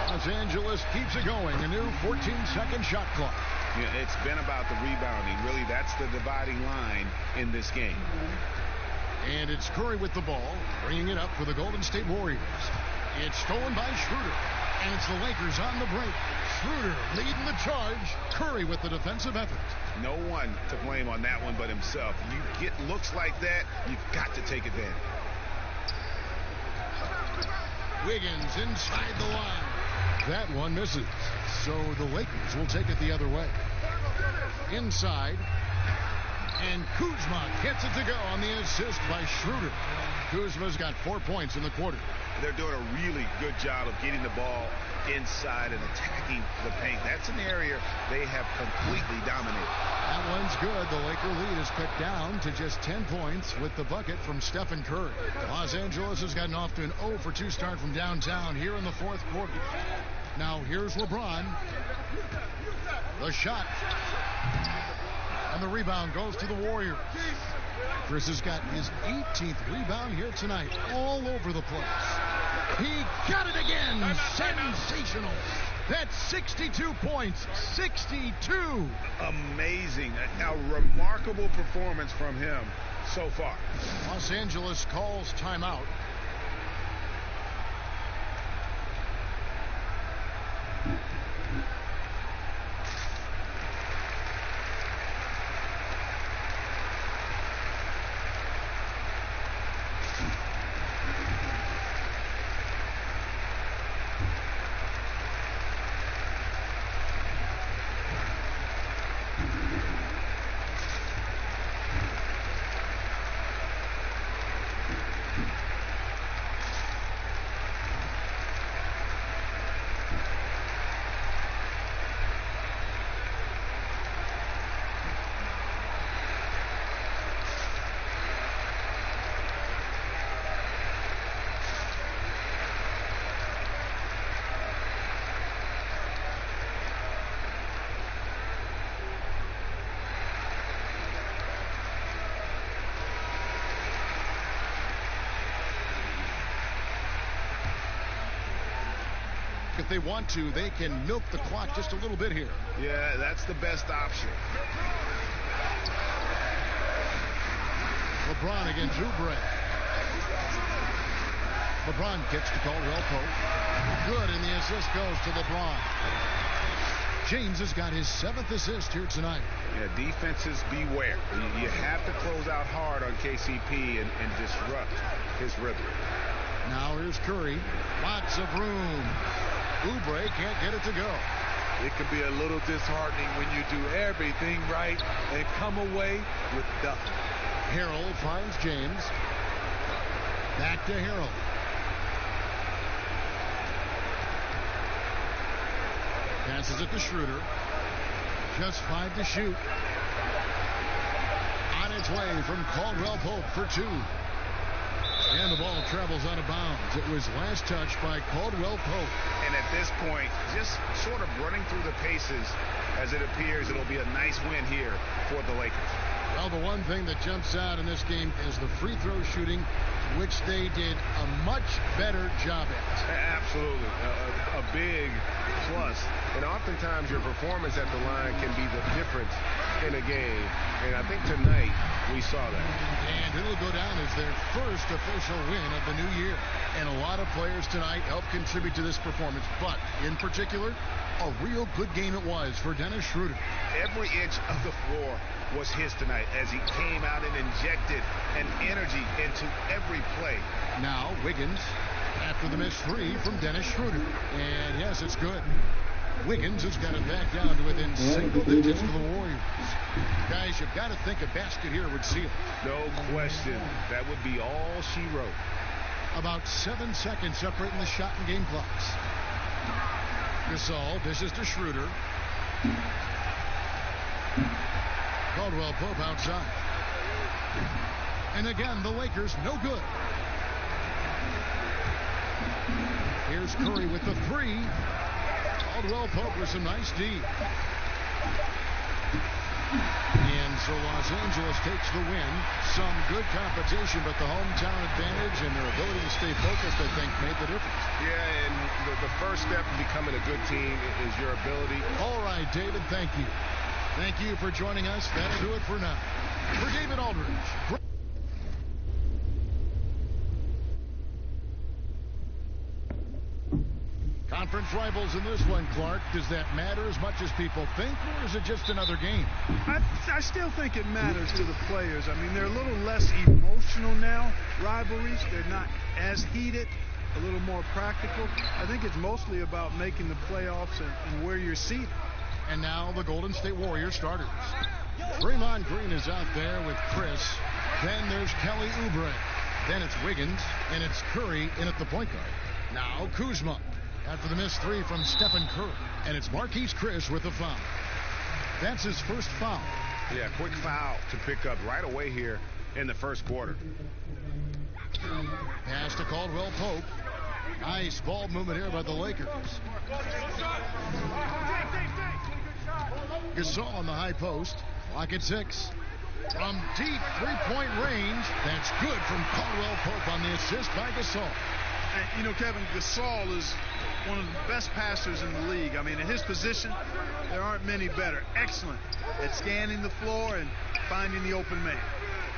Los Angeles keeps it going. A new 14-second shot clock. Yeah, it's been about the rebounding. Really, that's the dividing line in this game. And it's Curry with the ball, bringing it up for the Golden State Warriors. It's stolen by Schroeder, and it's the Lakers on the break. Schroeder leading the charge. Curry with the defensive effort. No one to blame on that one but himself. You get looks like that, you've got to take advantage. Wiggins inside the line. That one misses. So the Lakers will take it the other way. Inside. And Kuzma gets it to go on the assist by Schroeder. Kuzma's got 4 points in the quarter. They're doing a really good job of getting the ball inside and attacking the paint. That's an area they have completely dominated. That one's good. The Laker lead is cut down to just 10 points with the bucket from Stephen Curry. Los Angeles has gotten off to an 0-for-2 start from downtown here in the fourth quarter. Now here's LeBron. The shot. And the rebound goes to the Warriors. Chris has got his 18th rebound here tonight, all over the place. He got it again. Sensational. That's 62 points. 62. Amazing. A remarkable performance from him so far. Los Angeles calls timeout. If they want to, they can milk the clock just a little bit here. Yeah, that's the best option. LeBron against Oubre. LeBron kicks to Caldwell Pope. Good, and the assist goes to LeBron. James has got his 7th assist here tonight. Yeah, defenses beware. You have to close out hard on KCP and disrupt his rhythm. Now here's Curry. Lots of room. Oubre can't get it to go. It can be a little disheartening when you do everything right and come away with nothing. Harrell finds James. Back to Harrell. Passes it to Schroeder. Just 5 to shoot. On its way from Caldwell Pope for 2. And the ball travels out of bounds. It was last touched by Caldwell Pope. And at this point, just sort of running through the paces, as it appears it'll be a nice win here for the Lakers. Well, the one thing that jumps out in this game is the free throw shooting, which they did a much better job at. Absolutely. A big plus. And oftentimes your performance at the line can be the difference in a game. And I think tonight we saw that. And it'll go down as their first official win of the new year. And a lot of players tonight helped contribute to this performance. But in particular, a real good game it was for Dennis Schroeder. Every inch of the floor was his tonight as he came out and injected an energy into every play. Now Wiggins after the missed 3 from Dennis Schroeder. And yes, it's good. Wiggins has got it back down to within single digits for the Warriors. Guys, you've got to think a basket here would seal it. No question. That would be all she wrote. About 7 seconds separating the shot and game clocks. Gasol dishes to Schroeder. Caldwell Pope outside. And again, the Lakers no good. Here's Curry with the 3. Caldwell Pope with some nice D. And so Los Angeles takes the win. Some good competition, but the hometown advantage and their ability to stay focused, I think, made the difference. Yeah, and the first step in becoming a good team is your ability. All right, David, thank you. Thank you for joining us. That'll do it for now. For David Aldridge. Conference rivals in this one, Clark. Does that matter as much as people think, or is it just another game? I still think it matters to the players. I mean, they're a little less emotional now, rivalries. They're not as heated, a little more practical. I think it's mostly about making the playoffs and where you're seated. And now the Golden State Warriors starters. Draymond Green is out there with Chris. Then there's Kelly Oubre. Then it's Wiggins, and it's Curry in at the point guard. Now Kuzma. After the missed 3 from Stephen Curry. And it's Marquise Chris with the foul. That's his first foul. Yeah, quick foul to pick up right away here in the first quarter. Pass to Caldwell Pope. Nice ball movement here by the Lakers. Gasol on the high post. Clock at 6. From deep three-point range. That's good from Caldwell Pope on the assist by Gasol. And, you know, Kevin, Gasol is one of the best passers in the league. I mean, in his position, there aren't many better. Excellent at scanning the floor and finding the open man.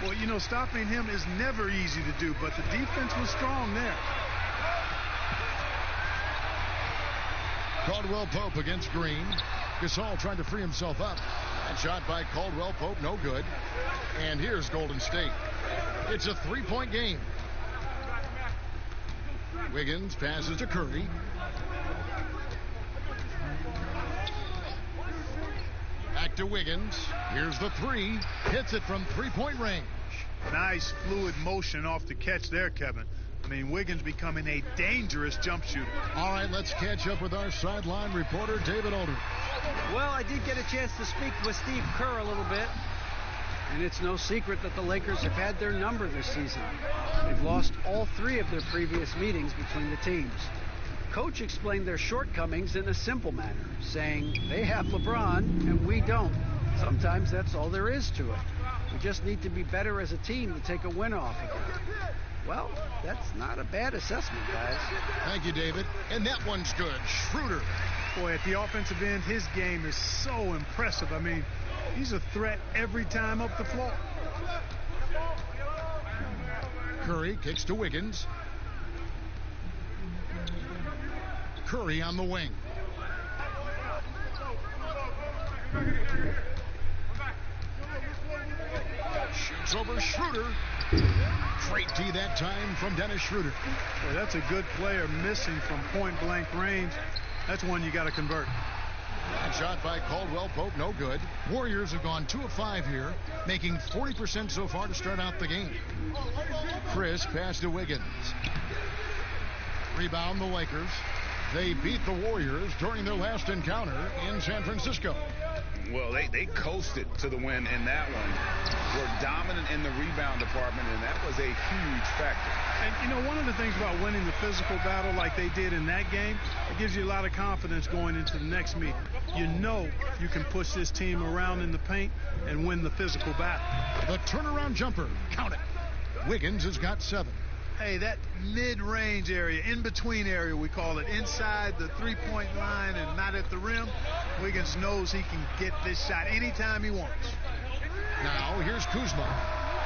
Well, you know, stopping him is never easy to do, but the defense was strong there. Caldwell Pope against Green. Gasol trying to free himself up. And shot by Caldwell Pope, no good. And here's Golden State. It's a three-point game. Wiggins passes to Curry. Back to Wiggins. Here's the 3. Hits it from three-point range. Nice fluid motion off the catch there, Kevin. I mean, Wiggins becoming a dangerous jump shooter. All right, let's catch up with our sideline reporter, David Aldridge. Well, I did get a chance to speak with Steve Kerr a little bit. And it's no secret that the Lakers have had their number this season. They've lost all 3 of their previous meetings between the teams. Coach explained their shortcomings in a simple manner, saying they have LeBron and we don't. Sometimes that's all there is to it. We just need to be better as a team to take a win off of them. Well, that's not a bad assessment, guys. Thank you, David. And that one's good. Schroeder. Boy, at the offensive end, his game is so impressive. I mean, he's a threat every time up the floor. Curry kicks to Wiggins. Curry on the wing. Shoots over Schroeder. Great D that time from Dennis Schroeder. Boy, that's a good player missing from point-blank range. That's one you got to convert. That shot by Caldwell Pope, no good. Warriors have gone 2 of 5 here, making 40% so far to start out the game. Chris pass to Wiggins. Rebound the Lakers. They beat the Warriors during their last encounter in San Francisco. Well, they coasted to the win in that one. Were dominant in the rebound department, and that was a huge factor. And, you know, one of the things about winning the physical battle like they did in that game, it gives you a lot of confidence going into the next meeting. You know you can push this team around in the paint and win the physical battle. The turnaround jumper. Count it. Wiggins has got 7. Hey, that mid-range area, in-between area, we call it, inside the three-point line and not at the rim, Wiggins knows he can get this shot anytime he wants. Now, here's Kuzma.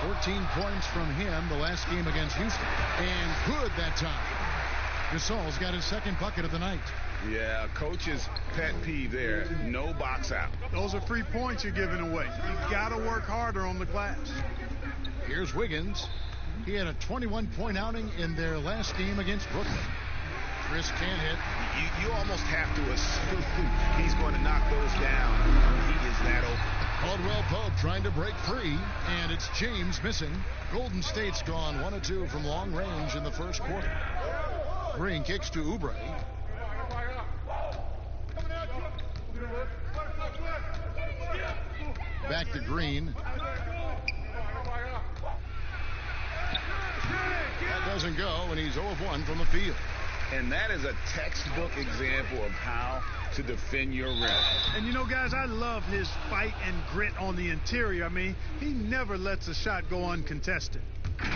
14 points from him the last game against Houston. And good that time. Gasol's got his second bucket of the night. Yeah, coach's pet peeve there. No box out. Those are free points you're giving away. You got to work harder on the glass. Here's Wiggins. He had a 21-point outing in their last game against Brooklyn. Chris can't hit. You almost have to assume he's going to knock those down. He is that open. Caldwell Pope trying to break free, and it's James missing. Golden State's gone 1 of 2 from long range in the first quarter. Green kicks to Oubre. Back to Green. That doesn't go, and he's 0 of 1 from the field. And that is a textbook example of how to defend your rim. And, you know, guys, I love his fight and grit on the interior. I mean, he never lets a shot go uncontested.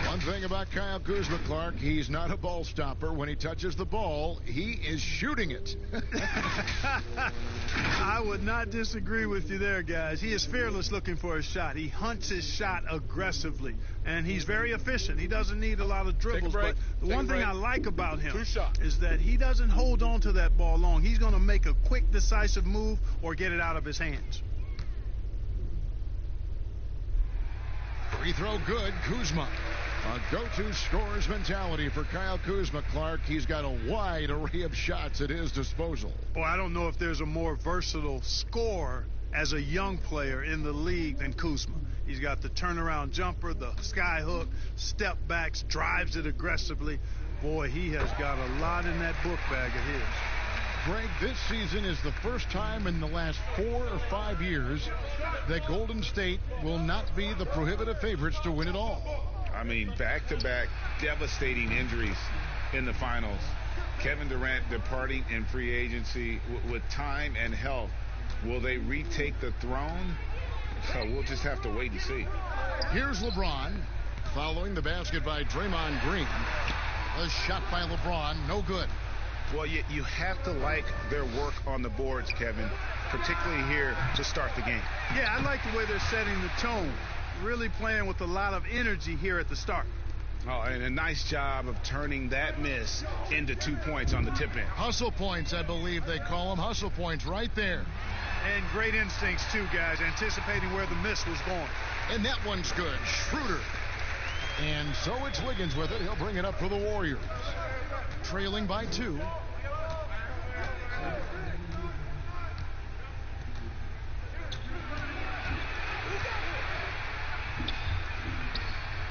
One thing about Kyle Kuzma, Clark, he's not a ball stopper. When he touches the ball, he is shooting it. I would not disagree with you there, guys. He is fearless looking for a shot. He hunts his shot aggressively, and he's very efficient. He doesn't need a lot of dribbles, but the one thing I like about him is that he doesn't hold on to that ball long. He's going to make a quick, decisive move or get it out of his hands. Free throw good, Kuzma. A go-to scorer's mentality for Kyle Kuzma, Clark. He's got a wide array of shots at his disposal. Boy, I don't know if there's a more versatile scorer as a young player in the league than Kuzma. He's got the turnaround jumper, the sky hook, step backs, drives it aggressively. Boy, he has got a lot in that book bag of his. Greg, this season is the first time in the last 4 or 5 years that Golden State will not be the prohibitive favorites to win it all. I mean, back-to-back devastating injuries in the finals. Kevin Durant departing in free agency with time and health. Will they retake the throne? So we'll just have to wait and see. Here's LeBron following the basket by Draymond Green. A shot by LeBron, no good. Well, you have to like their work on the boards, Kevin, particularly here to start the game. Yeah, I like the way they're setting the tone. Really playing with a lot of energy here at the start. Oh, and a nice job of turning that miss into 2 points on the tip end. Hustle points, I believe they call them. Hustle points right there. And great instincts, too, guys, anticipating where the miss was going. And that one's good. Schroeder. And so it's Wiggins with it. He'll bring it up for the Warriors. Trailing by 2.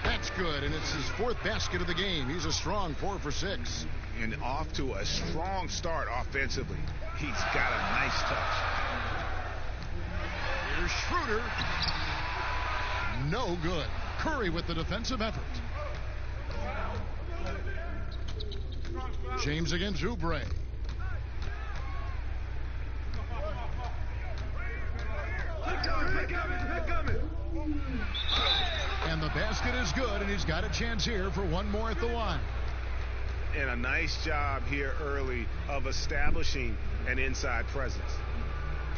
That's good, and it's his 4th basket of the game. He's a strong 4 for 6. And off to a strong start offensively. He's got a nice touch. Here's Schroeder. No good. Curry with the defensive effort. James against Oubre. And the basket is good, and he's got a chance here for one more at the line. And a nice job here early of establishing an inside presence.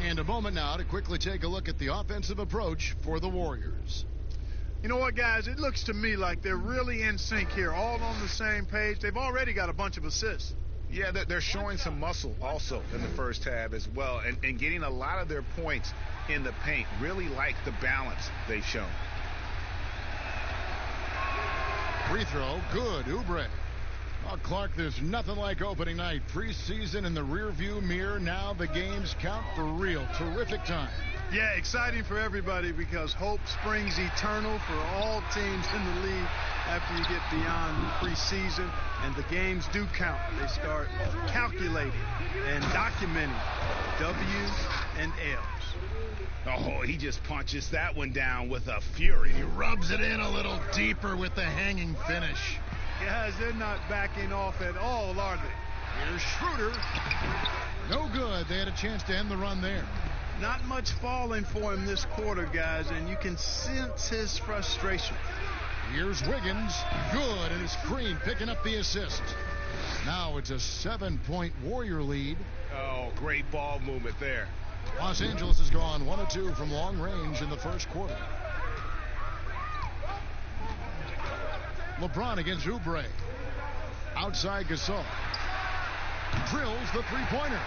And a moment now to quickly take a look at the offensive approach for the Warriors. You know what, guys? It looks to me like they're really in sync here, all on the same page. They've already got a bunch of assists. Yeah, they're showing some muscle also in the first half as well, and getting a lot of their points in the paint. Really like the balance they've shown. Free throw, good. Oubre. Well, Clark, there's nothing like opening night. Preseason in the rearview mirror. Now the games count for real. Terrific time. Yeah, exciting for everybody because hope springs eternal for all teams in the league after you get beyond preseason, and the games do count. They start calculating and documenting W's and L's. Oh, he just punches that one down with a fury. He rubs it in a little deeper with the hanging finish. Guys, they're not backing off at all, are they? Here's Schroeder. No good. They had a chance to end the run there. Not much falling for him this quarter, guys, and you can sense his frustration. Here's Wiggins. Good, and it's Green picking up the assist. Now it's a 7-point Warrior lead. Oh, great ball movement there. Los Angeles has gone 1 of 2 from long range in the first quarter. LeBron against Oubre. Outside Gasol. Drills the three-pointer.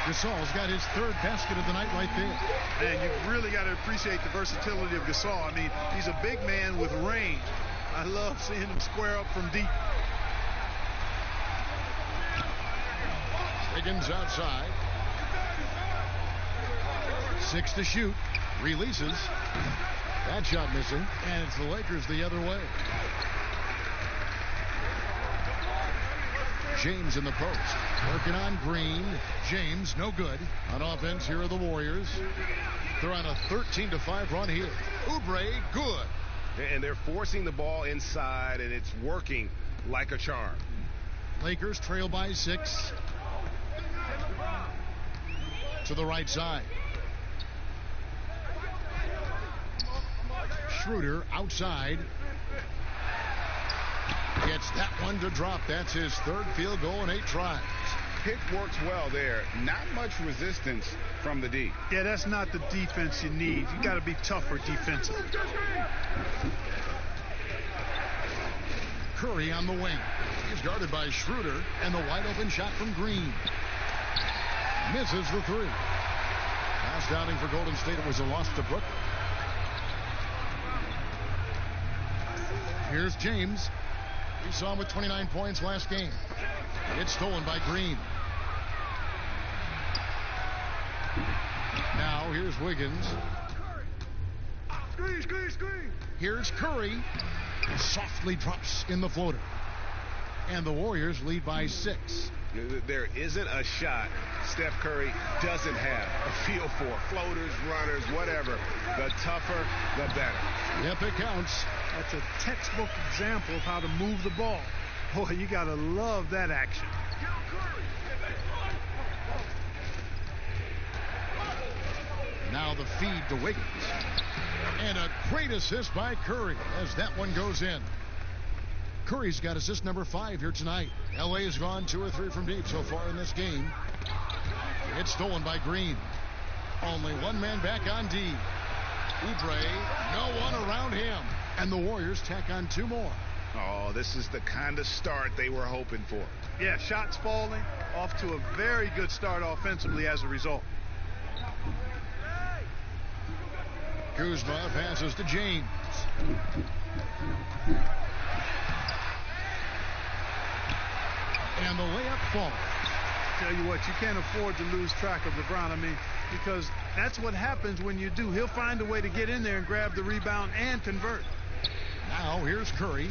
Gasol's got his third basket of the night right there. And you've really got to appreciate the versatility of Gasol. I mean, he's a big man with range. I love seeing him square up from deep. Wiggins outside. 6 to shoot. Releases. That shot missing. And it's the Lakers the other way. James in the post. Working on Green. James, no good. On offense, here are the Warriors. They're on a 13-5 run here. Oubre, good. And they're forcing the ball inside, and it's working like a charm. Lakers trail by 6. To the right side. Schroeder outside. Gets that one to drop. That's his third field goal in 8 tries. Pick works well there. Not much resistance from the D. Yeah, that's not the defense you need. You got to be tougher defensively. Curry on the wing. He's guarded by Schroeder, and the wide open shot from Green. Misses the 3. Pass downing for Golden State. It was a loss to Brooklyn. Here's James. We saw him with 29 points last game. It's stolen by Green. Now here's Wiggins. Screen. Here's Curry. Softly drops in the floater. And the Warriors lead by 6. There isn't a shot Steph Curry doesn't have a feel for. Floaters, runners, whatever. The tougher, the better. Yep, it counts. That's a textbook example of how to move the ball. Boy, you got to love that action. Now the feed to Wiggins. And a great assist by Curry as that one goes in. Curry's got assist number 5 here tonight. LA has gone 2 or 3 from deep so far in this game. It's stolen by Green. Only one man back on D. Oubre, no one around him. And the Warriors tack on 2 more. Oh, this is the kind of start they were hoping for. Yeah, shots falling. Off to a very good start offensively as a result. Kuzma passes to James. And the layup falls. Tell you what, you can't afford to lose track of LeBron. I mean, because that's what happens when you do. He'll find a way to get in there and grab the rebound and convert. Now here's Curry.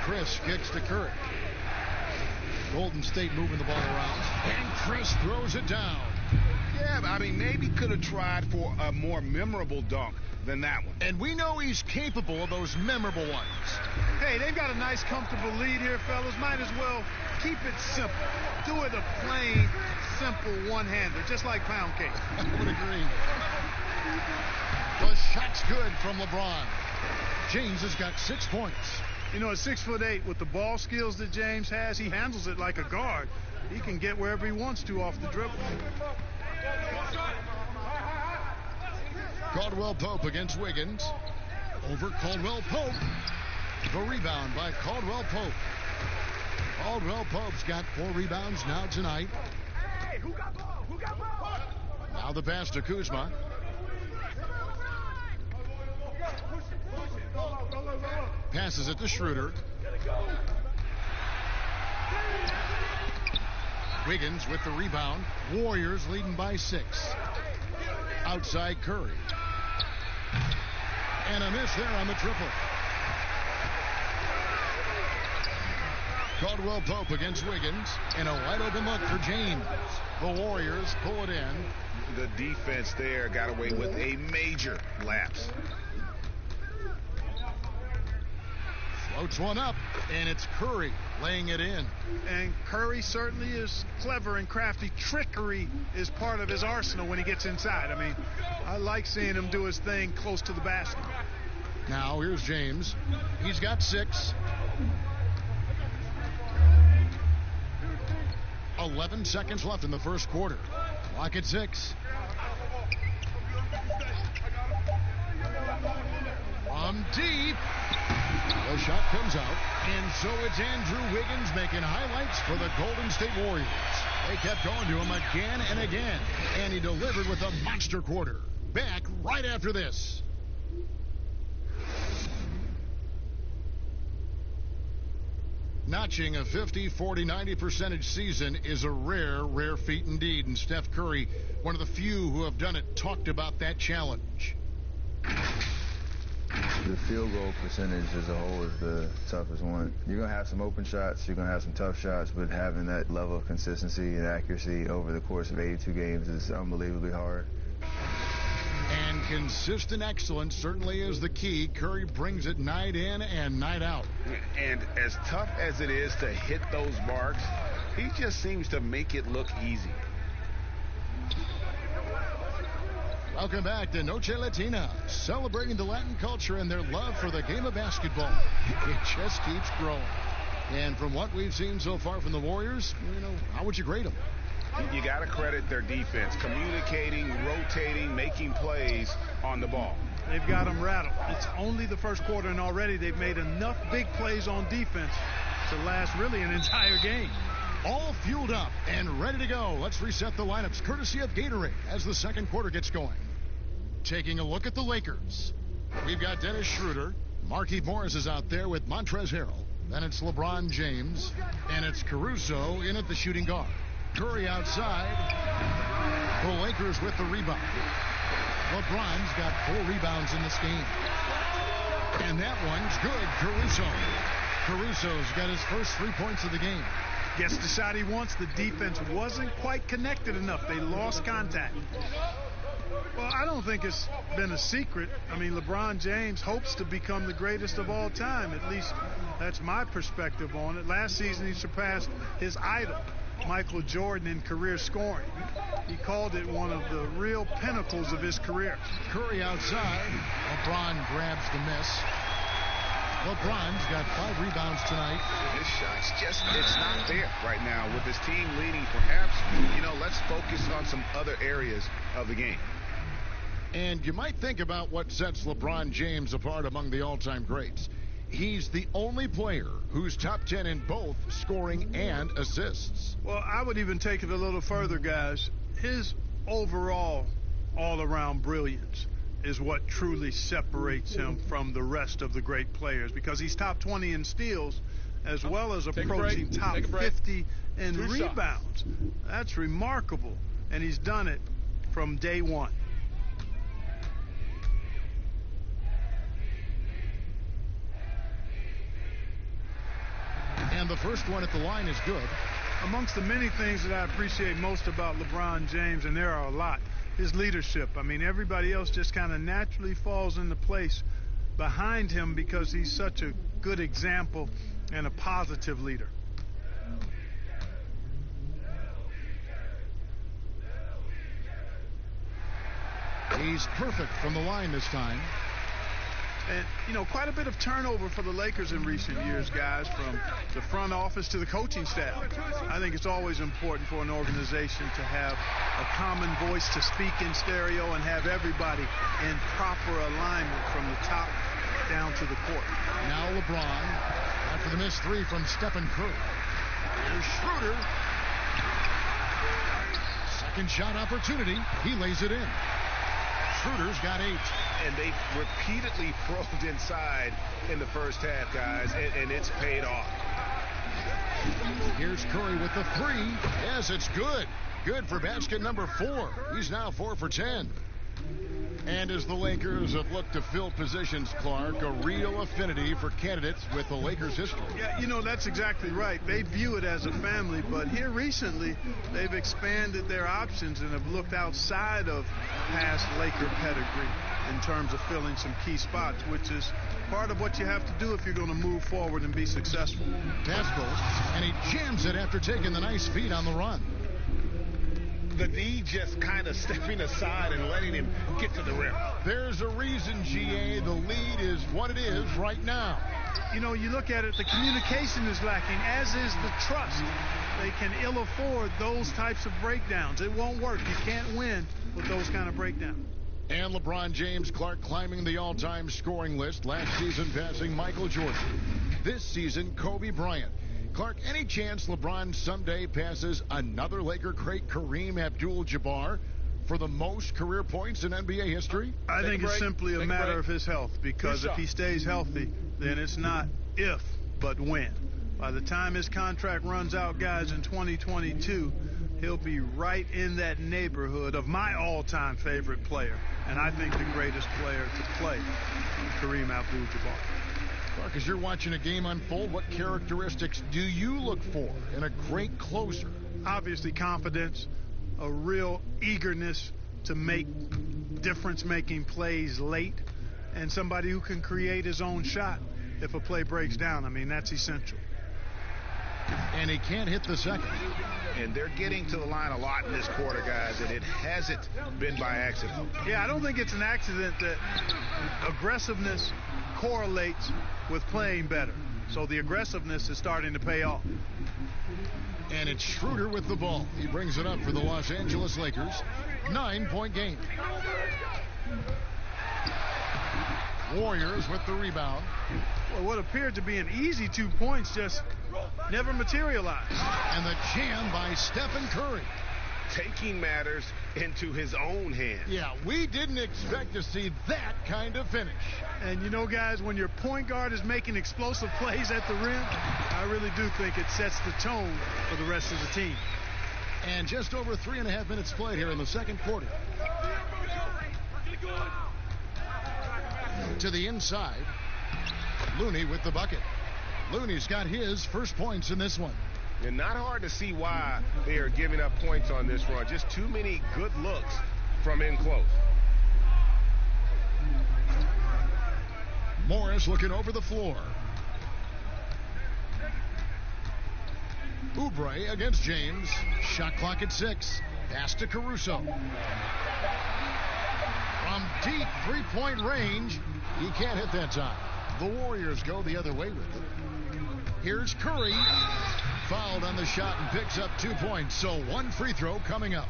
Chris kicks to Curry. Golden State moving the ball around. And Chris throws it down. Yeah, I mean, maybe could have tried for a more memorable dunk than that one. And we know he's capable of those memorable ones. Hey, they've got a nice, comfortable lead here, fellas. Might as well keep it simple. Do it a plain, simple one-hander, just like pound cake. I would agree. The shot's good from LeBron. James has got 6 points. You know, at 6'8", with the ball skills that James has, he handles it like a guard. He can get wherever he wants to off the dribble. Caldwell Pope against Wiggins. Over Caldwell Pope. The rebound by Caldwell Pope. Caldwell Pope's got 4 rebounds now tonight. Hey, who got ball? Who got ball? Now the pass to Kuzma. Passes it to Schroeder. Wiggins with the rebound. Warriors leading by 6. Outside Curry. And a miss there on the triple. Caldwell Pope against Wiggins. And a wide open look for James. The Warriors pull it in. The defense there got away with a major lapse. Floats one up, and it's Curry laying it in. And Curry certainly is clever and crafty. Trickery is part of his arsenal when he gets inside. I mean, I like seeing him do his thing close to the basket. Now here's James. He's got 6. 11 seconds left in the first quarter. Clock at 6. From deep. The shot comes out. And so it's Andrew Wiggins making highlights for the Golden State Warriors. They kept going to him again and again. And he delivered with a monster quarter. Back right after this. Notching a 50, 40, 90% season is a rare, rare feat indeed. And Steph Curry, one of the few who have done it, talked about that challenge. The field goal percentage as a whole is the toughest one. You're going to have some open shots, you're going to have some tough shots, but having that level of consistency and accuracy over the course of 82 games is unbelievably hard. And consistent excellence certainly is the key. Curry brings it night in and night out. And as tough as it is to hit those marks, he just seems to make it look easy. Welcome back to Noche Latina, celebrating the Latin culture and their love for the game of basketball. It just keeps growing. And from what we've seen so far from the Warriors, how would you grade them? You got to credit their defense, communicating, rotating, making plays on the ball. They've got them rattled. It's only the first quarter, and already they've made enough big plays on defense to last really an entire game. All fueled up and ready to go. Let's reset the lineups, courtesy of Gatorade, as the second quarter gets going. Taking a look at the Lakers. We've got Dennis Schroeder. Markieff Morris is out there with Montrezl Harrell. Then it's LeBron James. And it's Caruso in at the shooting guard. Curry outside. The Lakers with the rebound. LeBron's got 4 rebounds in this game. And that one's good. Caruso's got his first 3 points of the game. Gets the shot he wants. The defense wasn't quite connected enough. They lost contact. Well, I don't think it's been a secret. I mean, LeBron James hopes to become the greatest of all time. At least that's my perspective on it. Last season, he surpassed his idol, Michael Jordan, in career scoring. He called it one of the real pinnacles of his career. Curry outside. LeBron grabs the miss. LeBron's got 5 rebounds tonight. His shot's it's not there right now. With his team leading, perhaps, let's focus on some other areas of the game. And you might think about what sets LeBron James apart among the all-time greats. He's the only player who's top 10 in both scoring and assists. Well, I would even take it a little further, guys. His overall all-around brilliance is what truly separates him from the rest of the great players, because he's top 20 in steals as well as approaching top 50 in rebounds. That's remarkable, and he's done it from day one. And the first one at the line is good. Amongst the many things that I appreciate most about LeBron James, and there are a lot, his leadership. I mean, everybody else just kind of naturally falls into place behind him because he's such a good example and a positive leader. He's perfect from the line this time. And, quite a bit of turnover for the Lakers in recent years, guys, from the front office to the coaching staff. I think it's always important for an organization to have a common voice to speak in stereo and have everybody in proper alignment from the top down to the court. Now LeBron. for the missed three from Stephen Curry. Here's Schroeder. Second shot opportunity. He lays it in. Schroeder's got 8. And they repeatedly probed inside in the first half, guys, and it's paid off. Here's Curry with the 3. Yes, it's good. Good for basket number 4. He's now 4 for 10. And as the Lakers have looked to fill positions, Clark, a real affinity for candidates with the Lakers' history. Yeah, you know, that's exactly right. They view it as a family, but here recently, they've expanded their options and have looked outside of past Laker pedigree in terms of filling some key spots, which is part of what you have to do if you're going to move forward and be successful. Pass and he jams it after taking the nice feed on the run. The D just kind of stepping aside and letting him get to the rim. There's a reason, GA, the lead is what it is right now. You know, you look at it, the communication is lacking, as is the trust. They can ill afford those types of breakdowns. It won't work. You can't win with those kind of breakdowns. And LeBron James, Clark, climbing the all-time scoring list, last season passing Michael Jordan. This season, Kobe Bryant. Clark, any chance LeBron someday passes another Laker great, Kareem Abdul-Jabbar, for the most career points in NBA history? I think it's simply a matter of his health, because if he stays healthy, then it's not if, but when. By the time his contract runs out, guys, in 2022, he'll be right in that neighborhood of my all-time favorite player, and I think the greatest player to play, Kareem Abdul-Jabbar. Clark, as you're watching a game unfold, what characteristics do you look for in a great closer? Obviously, confidence, a real eagerness to make difference-making plays late, and somebody who can create his own shot if a play breaks down. I mean, that's essential. And he can't hit the second. And they're getting to the line a lot in this quarter, guys, and it hasn't been by accident. Yeah, I don't think it's an accident that aggressiveness correlates with playing better. So the aggressiveness is starting to pay off. And it's Schroeder with the ball. He brings it up for the Los Angeles Lakers. 9-point game. Warriors with the rebound. Well, what appeared to be an easy 2 points just never materialized. And the jam by Stephen Curry. Taking matters into his own hands. Yeah, we didn't expect to see that kind of finish. And you know, guys, when your point guard is making explosive plays at the rim, I really do think it sets the tone for the rest of the team. And just over 3.5 minutes played here in the second quarter. To the inside. Looney with the bucket. Looney's got his first points in this one. And not hard to see why they are giving up points on this run. Just too many good looks from in close. Morris looking over the floor. Oubre against James. Shot clock at 6. Pass to Caruso. From deep three-point range, he can't hit that time. The Warriors go the other way with it. Here's Curry. Fouled on the shot and picks up 2 points. So one free throw coming up.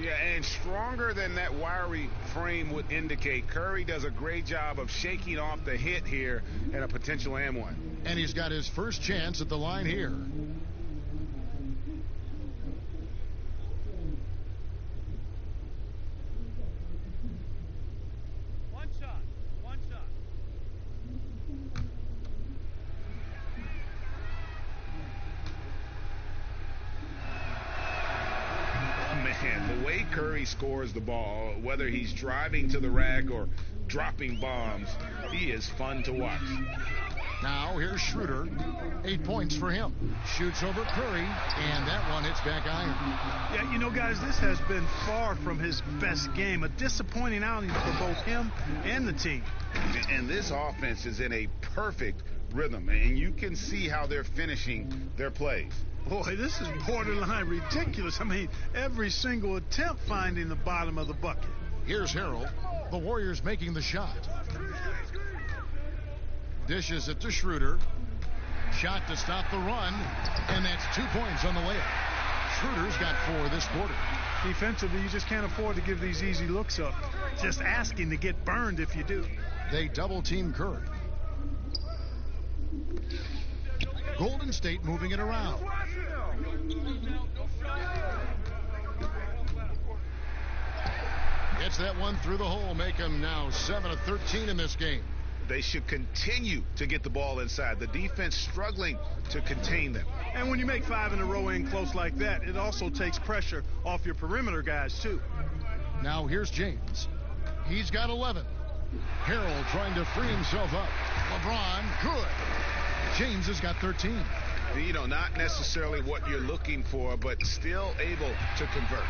Yeah, and stronger than that wiry frame would indicate, Curry does a great job of shaking off the hit here and a potential and one. And he's got his first chance at the line here. One shot. Man, the way Curry scores the ball, whether he's driving to the rack or dropping bombs, he is fun to watch. Now here's Schroeder. 8 points for him. Shoots over Curry, and that one hits back iron. Yeah, you know, guys, this has been far from his best game. A disappointing outing for both him and the team. And this offense is in a perfect rhythm, and you can see how they're finishing their plays. Boy, this is borderline ridiculous. I mean, every single attempt finding the bottom of the bucket. Here's Harold. The Warriors making the shot. Dishes it to Schroeder. Shot to stop the run, and that's 2 points on the layup. Schroeder's got 4 this quarter. Defensively, you just can't afford to give these easy looks up. Just asking to get burned if you do. They double-team Curry. Golden State moving it around. Gets that one through the hole, make him now 7 of 13 in this game. They should continue to get the ball inside. The defense struggling to contain them. And when you make 5 in a row in close like that, it also takes pressure off your perimeter guys, too. Now here's James. He's got 11. Harrell trying to free himself up. LeBron, good. James has got 13. You know, not necessarily what you're looking for, but still able to convert.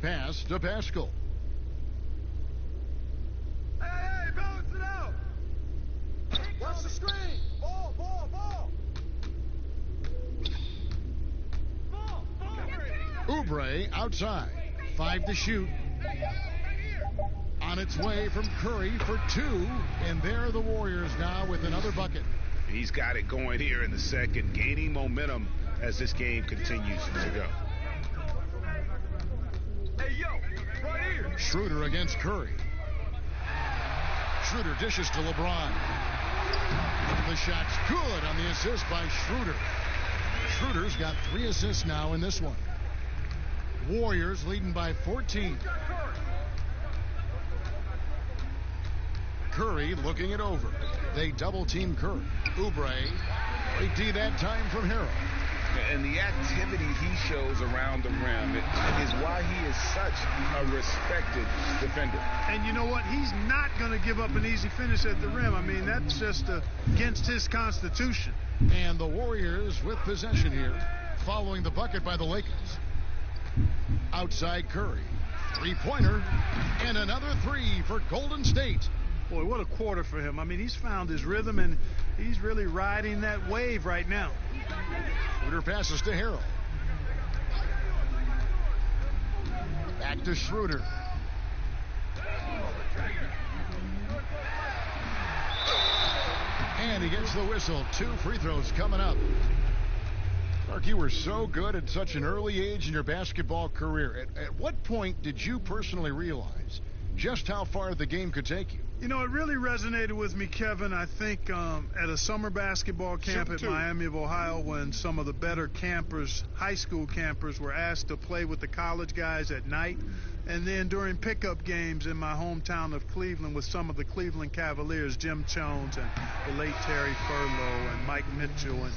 Pass to Pascal. Hey, balance it out. Watch the screen. Ball. Oubre outside. 5 to shoot. On its way from Curry for 2. And there are the Warriors now with another bucket. He's got it going here in the second, gaining momentum as this game continues to go. Hey, yo, right here. Schroeder against Curry. Schroeder dishes to LeBron. The shot's good on the assist by Schroeder. Schroeder's got 3 assists now in this one. Warriors leading by 14. Curry looking it over. They double team Curry. Oubre. Great D that time from Harrell. And the activity he shows around the rim is why he is such a respected defender. And you know what? He's not going to give up an easy finish at the rim. I mean, that's just against his constitution. And the Warriors with possession here, following the bucket by the Lakers. Outside Curry. 3-pointer. And another 3 for Golden State. Boy, what a quarter for him. I mean, he's found his rhythm, and he's really riding that wave right now. Schroeder passes to Harrell. Back to Schroeder. And he gets the whistle. 2 free throws coming up. Clark, you were so good at such an early age in your basketball career. At what point did you personally realize just how far the game could take you? You know, it really resonated with me, Kevin, I think at a summer basketball camp at Miami of Ohio, when some of the better campers, high school campers, were asked to play with the college guys at night. And then during pickup games in my hometown of Cleveland with some of the Cleveland Cavaliers, Jim Jones and the late Terry Furlow and Mike Mitchell, and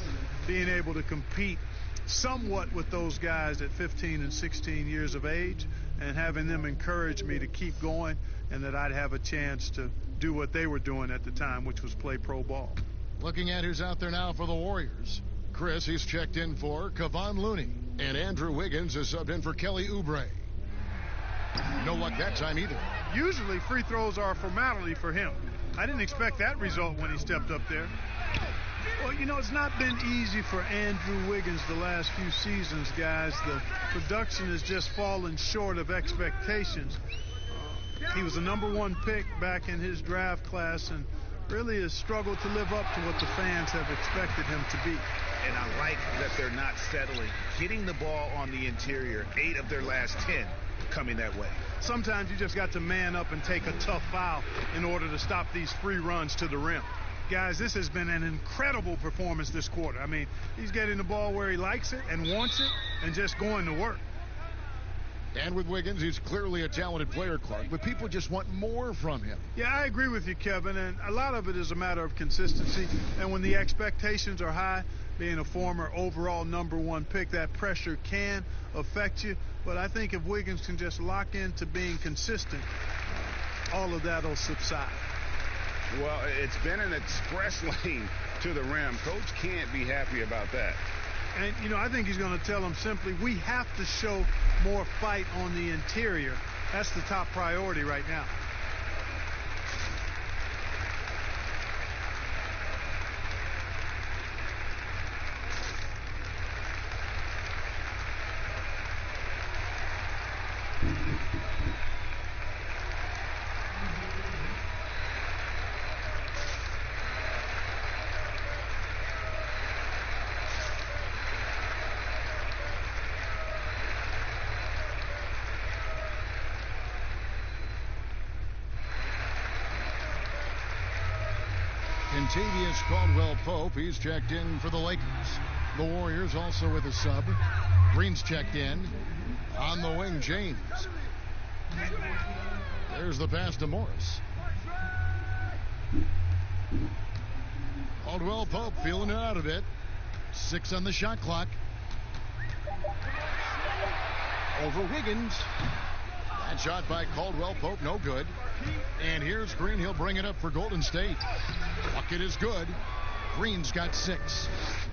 being able to compete somewhat with those guys at 15 and 16 years of age, and having them encourage me to keep going and that I'd have a chance to do what they were doing at the time, which was play pro ball. Looking at who's out there now for the Warriors. Chris, he's checked in for Kevon Looney. And Andrew Wiggins is subbed in for Kelly Oubre. No luck that time either. Usually free throws are a formality for him. I didn't expect that result when he stepped up there. Well, you know, it's not been easy for Andrew Wiggins the last few seasons, guys. The production has just fallen short of expectations. He was a #1 pick back in his draft class and really has struggled to live up to what the fans have expected him to be. And I like that they're not settling. Getting the ball on the interior, 8 of their last 10 coming that way. Sometimes you just got to man up and take a tough foul in order to stop these free runs to the rim. Guys, this has been an incredible performance this quarter. I mean, he's getting the ball where he likes it and wants it and just going to work. And with Wiggins, he's clearly a talented player, Clark, but people just want more from him. Yeah, I agree with you, Kevin, and a lot of it is a matter of consistency. And when the expectations are high, being a former overall #1 pick, that pressure can affect you. But I think if Wiggins can just lock into being consistent, all of that will subside. Well, it's been an express lane to the rim. Coach can't be happy about that. And, you know, I think he's going to tell them simply, we have to show more fight on the interior. That's the top priority right now. Kentavious Caldwell-Pope, he's checked in for the Lakers. The Warriors also with a sub. Green's checked in. On the wing, James. There's the pass to Morris. Caldwell-Pope feeling it out a bit. 6 on the shot clock. Over Wiggins. That shot by Caldwell-Pope, no good. And here's Green. He'll bring it up for Golden State. Bucket is good. Green's got 6.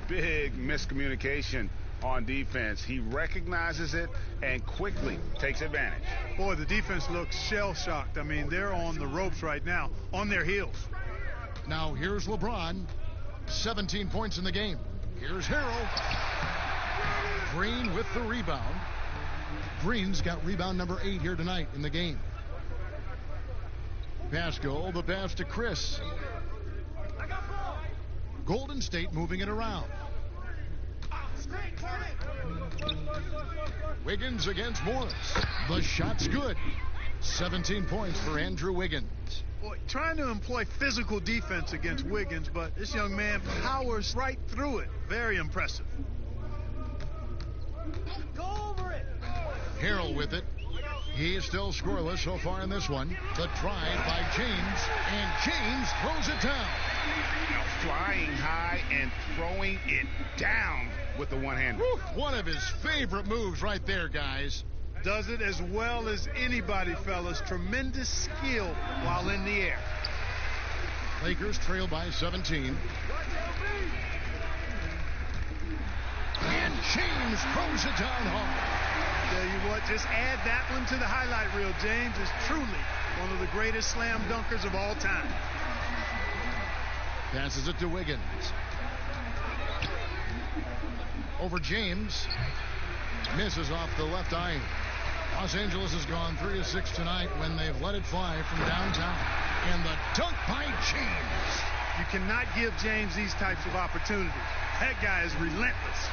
Big miscommunication on defense. He recognizes it and quickly takes advantage. Boy, the defense looks shell-shocked. I mean, they're on the ropes right now, on their heels. Now here's LeBron. 17 points in the game. Here's Harrell. Green with the rebound. Green's got rebound number 8 here tonight in the game. Pascal, the pass to Chris. Golden State moving it around. Wiggins against Morris. The shot's good. 17 points for Andrew Wiggins. Boy, trying to employ physical defense against Wiggins, but this young man powers right through it. Very impressive. Go over it. Harrell with it. He's still scoreless so far in this one. The drive by James, and James throws it down. Now flying high and throwing it down with the one-hander. One of his favorite moves right there, guys. Does it as well as anybody, fellas. Tremendous skill while in the air. Lakers trail by 17. And James throws it down hard. Tell you what, just add that one to the highlight reel. James is truly one of the greatest slam dunkers of all time. Passes it to Wiggins. Over James. Misses off the left eye. Los Angeles has gone 3 of 6 tonight when they've let it fly from downtown. And the dunk by James. You cannot give James these types of opportunities. That guy is relentless.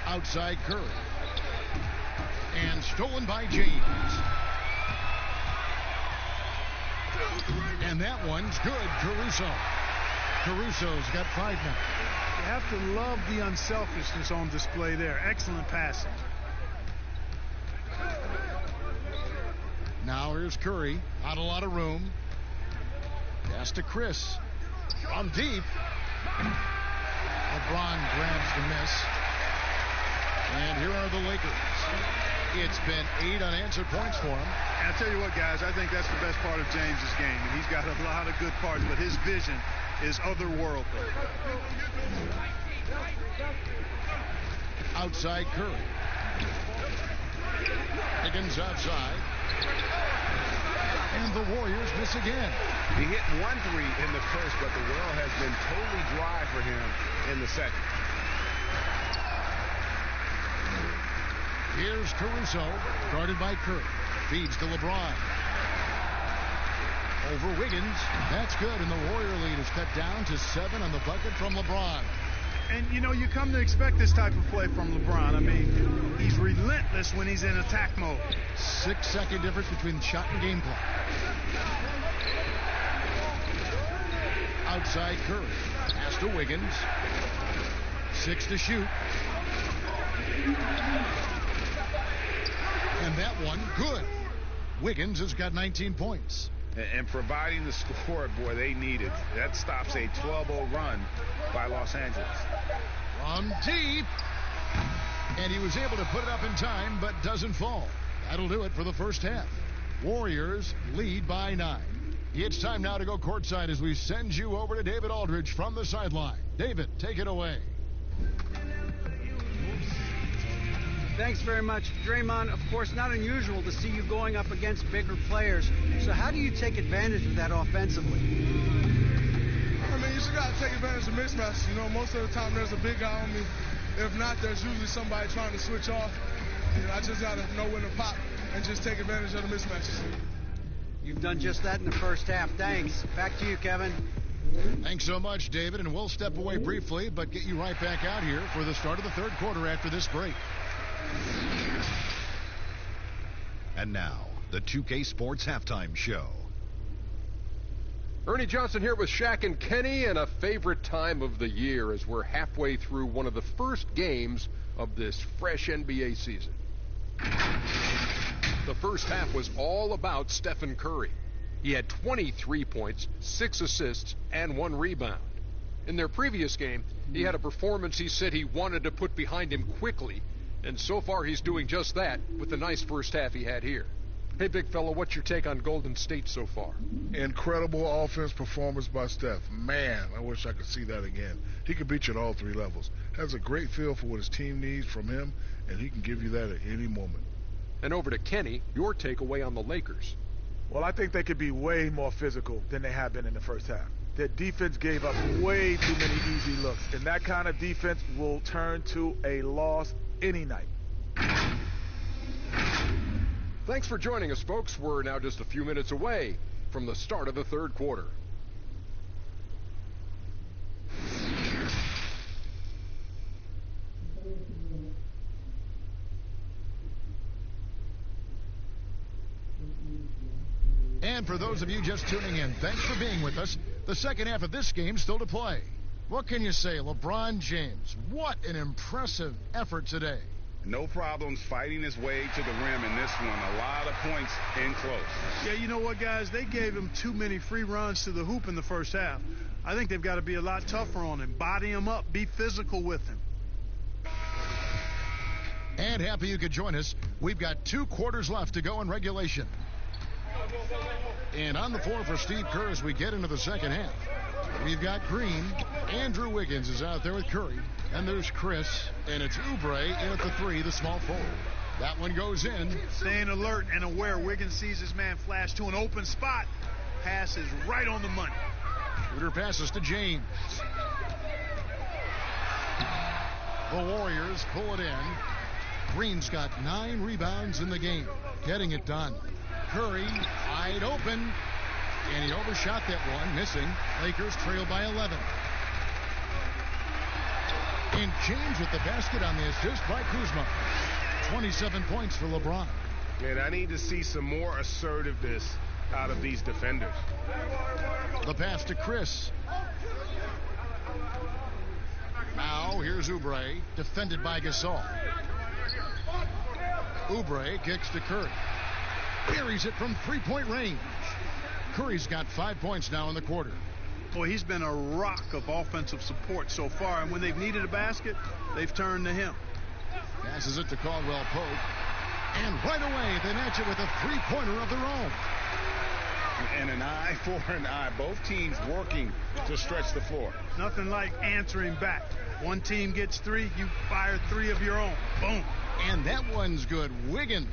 Outside Curry. And stolen by James. And that one's good. Caruso's got 5 now. You have to love the unselfishness on display there. Excellent passing. Now here's Curry. Not a lot of room. Pass to Chris. From deep. LeBron grabs the miss. And here are the Lakers. It's been 8 unanswered points for him. And I'll tell you what, guys, I think that's the best part of James's game. And he's got a lot of good parts, but his vision is otherworldly. Outside Curry. Higgins outside. And the Warriors miss again. He hit 1 3 in the first, but the well has been totally dry for him in the second. Here's Caruso, guarded by Curry. Feeds to LeBron. Over Wiggins. That's good, and the Warrior lead is cut down to 7 on the bucket from LeBron. And, you know, you come to expect this type of play from LeBron. I mean, he's relentless when he's in attack mode. 6-second difference between shot and game clock. Outside Curry. Pass to Wiggins. 6 to shoot. And that one, good. Wiggins has got 19 points. And providing the score, boy, they need it. That stops a 12-0 run by Los Angeles. From deep. And he was able to put it up in time, but doesn't fall. That'll do it for the first half. Warriors lead by 9. It's time now to go courtside as we send you over to David Aldridge from the sideline. David, take it away. Thanks very much, Draymond. Of course, not unusual to see you going up against bigger players. So how do you take advantage of that offensively? I mean, you just got to take advantage of mismatches. You know, most of the time there's a big guy on me. If not, there's usually somebody trying to switch off. You know, I just got to know when to pop and just take advantage of the mismatches. You've done just that in the first half. Thanks. Back to you, Kevin. Thanks so much, David. And we'll step away briefly, but get you right back out here for the start of the third quarter after this break. And now, the 2K Sports Halftime Show. Ernie Johnson here with Shaq and Kenny, and a favorite time of the year as we're halfway through one of the first games of this fresh NBA season. The first half was all about Stephen Curry. He had 23 points, 6 assists, and 1 rebound. In their previous game, he had a performance he said he wanted to put behind him quickly, and so far he's doing just that with the nice first half he had here. Hey, big fella, what's your take on Golden State so far? Incredible offense performance by Steph. Man, I wish I could see that again. He can beat you at all 3 levels. Has a great feel for what his team needs from him, and he can give you that at any moment. And over to Kenny, your takeaway on the Lakers. Well, I think they could be way more physical than they have been in the first half. Their defense gave up way too many easy looks, and that kind of defense will turn to a loss any night. Thanks for joining us, folks. We're now just a few minutes away from the start of the third quarter. And for those of you just tuning in, thanks for being with us. The second half of this game still to play. What can you say, LeBron James? What an impressive effort today. No problems fighting his way to the rim in this one. A lot of points in close. Yeah, you know what, guys? They gave him too many free runs to the hoop in the first half. I think they've got to be a lot tougher on him. Body him up. Be physical with him. And happy you could join us. We've got 2 quarters left to go in regulation. And on the floor for Steve Kerr as we get into the second half. We've got Green. Andrew Wiggins is out there with Curry. And there's Chris. And it's Oubre in at the 3, the small forward. That one goes in. Staying alert and aware. Wiggins sees his man flash to an open spot. Pass is right on the money. Shooter passes to James. The Warriors pull it in. Green's got 9 rebounds in the game. Getting it done. Curry wide open. And he overshot that one, missing. Lakers trail by 11. And James with the basket on the assist by Kuzma. 27 points for LeBron. And I need to see some more assertiveness out of these defenders. The pass to Chris. Now here's Oubre, defended by Gasol. Oubre kicks to Curry. Buries it from 3-point range. Curry's got 5 points now in the quarter. Boy, he's been a rock of offensive support so far, and when they've needed a basket, they've turned to him. Passes it to Caldwell Pope. And right away, they match it with a 3-pointer of their own. And an eye for an eye. Both teams working to stretch the floor. Nothing like answering back. One team gets 3, you fire 3 of your own. Boom. And that one's good. Wiggins.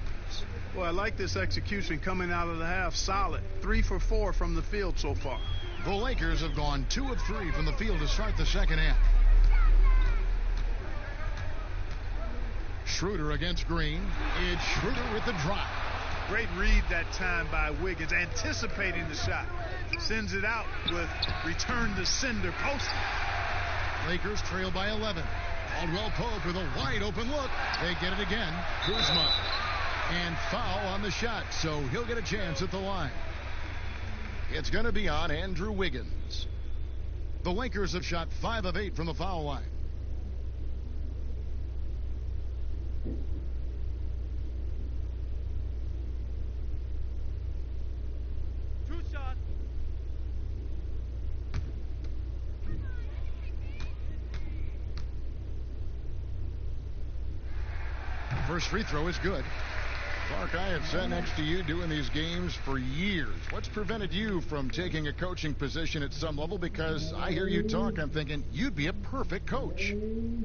Well, I like this execution coming out of the half. Solid. 3 for 4 from the field so far. The Lakers have gone 2 of 3 from the field to start the second half. Schroeder against Green. It's Schroeder with the drive. Great read that time by Wiggins, anticipating the shot. Sends it out with return to sender posted. Lakers trail by 11. Caldwell Pope with a wide open look. They get it again. Kuzma. And foul on the shot, so he'll get a chance at the line. It's going to be on Andrew Wiggins. The Lakers have shot 5 of 8 from the foul line. First free throw is good. Clark, I have sat next to you doing these games for years. What's prevented you from taking a coaching position at some level? Because I hear you talk, I'm thinking you'd be a perfect coach.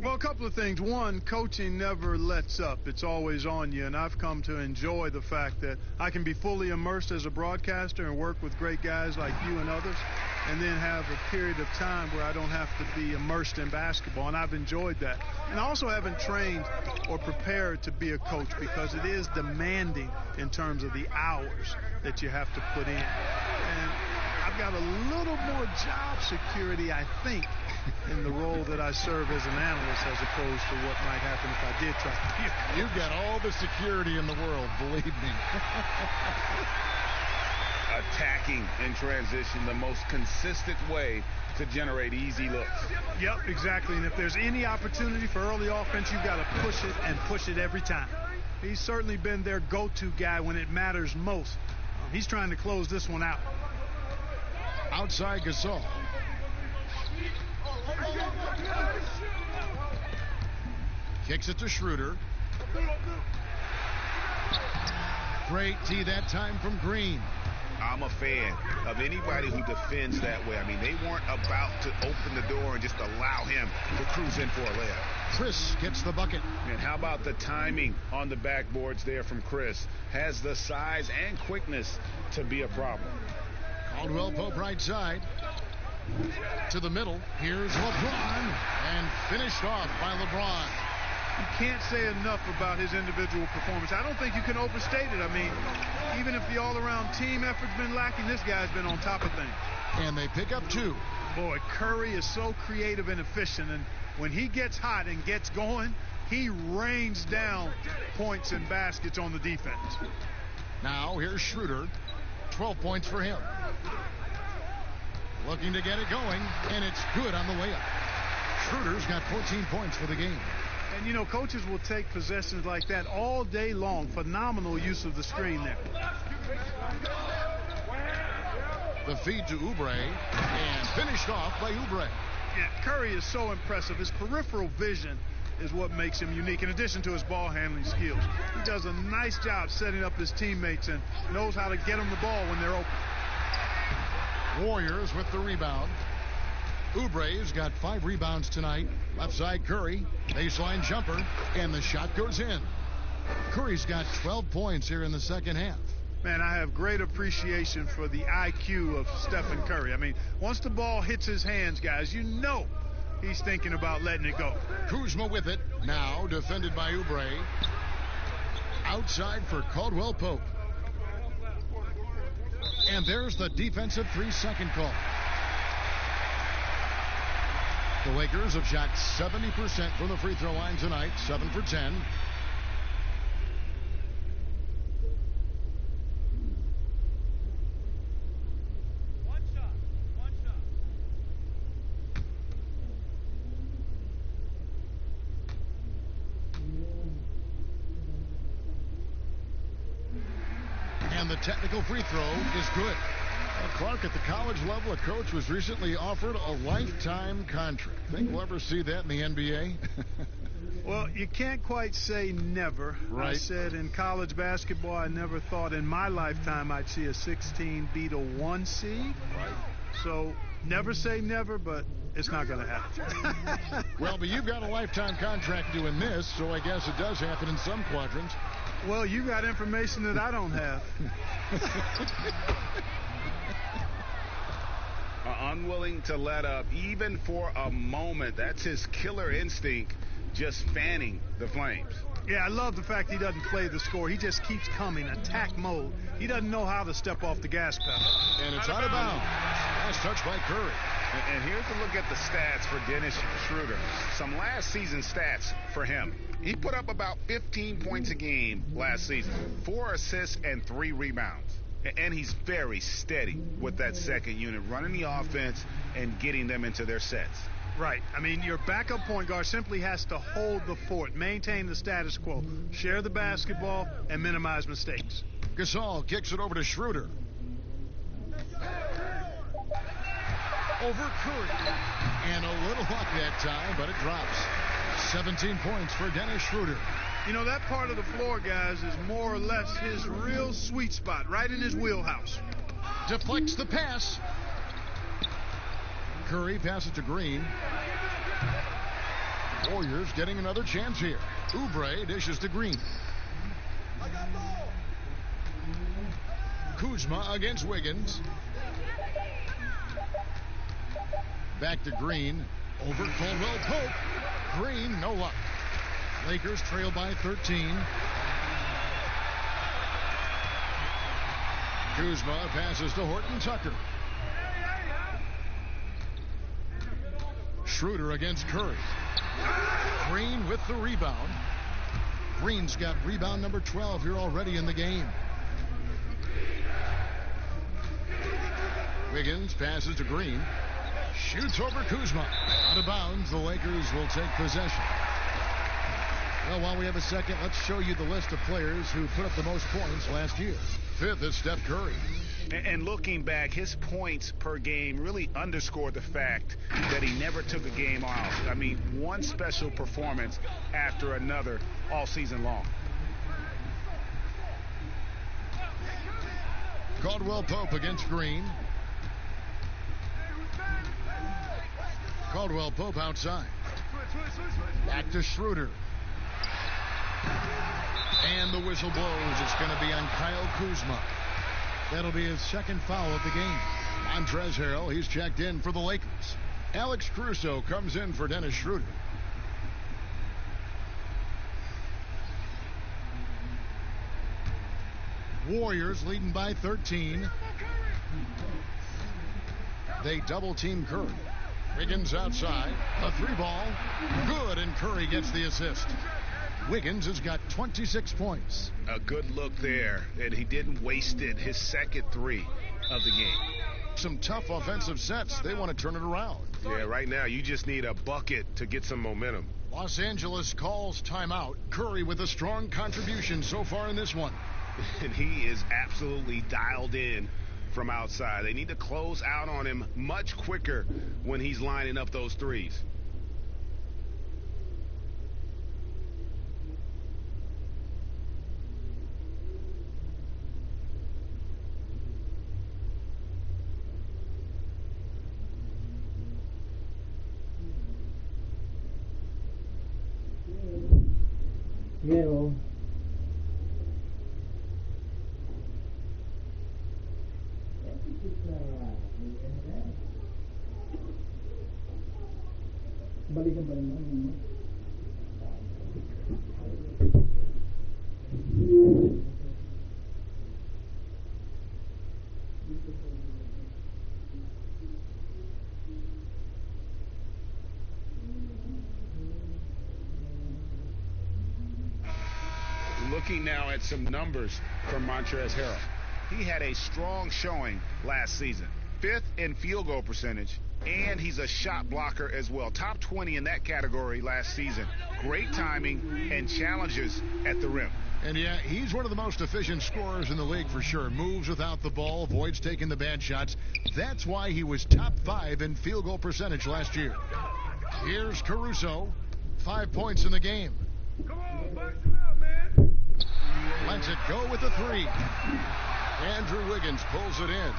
Well, a couple of things. One, coaching never lets up. It's always on you, and I've come to enjoy the fact that I can be fully immersed as a broadcaster and work with great guys like you and others, and then have a period of time where I don't have to be immersed in basketball, and I've enjoyed that. And I also haven't trained or prepared to be a coach because it is demanding in terms of the hours that you have to put in. And I've got a little more job security, I think, in the role that I serve as an analyst as opposed to what might happen if I did try to be a coach. You've got all the security in the world, believe me. attacking in transition, the most consistent way to generate easy looks. Yep, exactly. And if there's any opportunity for early offense, you've got to push it and push it every time. He's certainly been their go-to guy when it matters most. He's trying to close this one out. Outside Gasol. Kicks it to Schroeder. Great D that time from Green. I'm a fan of anybody who defends that way. I mean, they weren't about to open the door and just allow him to cruise in for a layup. Chris gets the bucket. And how about the timing on the backboards there from Chris? Has the size and quickness to be a problem. Caldwell Pope right side. To the middle. Here's LeBron. And finished off by LeBron. You can't say enough about his individual performance. I don't think you can overstate it. I mean, even if the all-around team effort's been lacking, this guy's been on top of things. And they pick up 2. Boy, Curry is so creative and efficient, and when he gets hot and gets going, he rains down points and baskets on the defense. Now here's Schroeder. 12 points for him. Looking to get it going, and it's good on the way up. Schroeder's got 14 points for the game. And, you know, coaches will take possessions like that all day long. Phenomenal use of the screen there. The feed to Oubre, and finished off by Oubre. Yeah, Curry is so impressive. His peripheral vision is what makes him unique, in addition to his ball handling skills. He does a nice job setting up his teammates and knows how to get them the ball when they're open. Warriors with the rebound. Oubre's got 5 rebounds tonight. Left side Curry. Baseline jumper. And the shot goes in. Curry's got 12 points here in the second half. Man, I have great appreciation for the IQ of Stephen Curry. I mean, once the ball hits his hands, guys, you know he's thinking about letting it go. Kuzma with it. Now defended by Oubre. Outside for Caldwell Pope. And there's the defensive 3-second call. The Lakers have shot 70% from the free throw line tonight, 7 for 10. One shot. And the technical free throw is good. Clark, at the college level, a coach was recently offered a lifetime contract. Think we'll ever see that in the NBA? Well, you can't quite say never. Right. I said in college basketball, I never thought in my lifetime I'd see a 16 beat a 1 seed. Right. So never say never, but it's not going to happen. Well, but you've got a lifetime contract doing this, so I guess it does happen in some quadrants. Well, you got information that I don't have. Unwilling to let up even for a moment. That's his killer instinct, just fanning the flames. Yeah, I love the fact he doesn't play the score. He just keeps coming, attack mode. He doesn't know how to step off the gas pedal. And it's out of bounds. Last touch by Curry. And here's a look at the stats for Dennis Schroeder. Some last season stats for him. He put up about 15 points a game last season, 4 assists and 3 rebounds. And he's very steady with that second unit, running the offense and getting them into their sets. Right. I mean, your backup point guard simply has to hold the fort, maintain the status quo, share the basketball, and minimize mistakes. Gasol kicks it over to Schroeder. Over Curry. And a little luck that time, but it drops. 17 points for Dennis Schroeder. You know, that part of the floor, guys, is more or less his real sweet spot, right in his wheelhouse. Deflects the pass. Curry passes to Green. Warriors getting another chance here. Oubre dishes to Green. Kuzma against Wiggins. Back to Green. Over Caldwell Pope. Green, no luck. Lakers trail by 13. Kuzma passes to Horton Tucker. Schroeder against Curry. Green with the rebound. Green's got rebound number 12 here already in the game. Wiggins passes to Green. Shoots over Kuzma. Out of bounds. The Lakers will take possession. Well, while we have a second, let's show you the list of players who put up the most points last year. Fifth is Steph Curry. And looking back, his points per game really underscored the fact that he never took a game off. I mean, one special performance after another all season long. Caldwell Pope against Green. Caldwell Pope outside. Back to Schroeder. And the whistle blows. It's going to be on Kyle Kuzma. That'll be his second foul of the game. Montrezl Harrell, he's checked in for the Lakers. Alex Caruso comes in for Dennis Schroeder. Warriors leading by 13. They double team Curry. Wiggins outside. A three ball. Good, and Curry gets the assist. Wiggins has got 26 points. A good look there, and he didn't waste it. His second three of the game. Some tough offensive sets. They want to turn it around. Yeah, right now you just need a bucket to get some momentum. Los Angeles calls timeout. Curry with a strong contribution so far in this one. And he is absolutely dialed in from outside. They need to close out on him much quicker when he's lining up those threes. Yeah. Balikan pa rin naman. Looking now at some numbers from Montrezl Harrell. He had a strong showing last season. 5th in field goal percentage, and he's a shot blocker as well. Top 20 in that category last season. Great timing and challenges at the rim. And yeah, he's one of the most efficient scorers in the league for sure. Moves without the ball, avoids taking the bad shots. That's why he was top 5 in field goal percentage last year. Here's Caruso. 5 points in the game. Come on, box him out, man. Lets it go with the three. Andrew Wiggins pulls it in.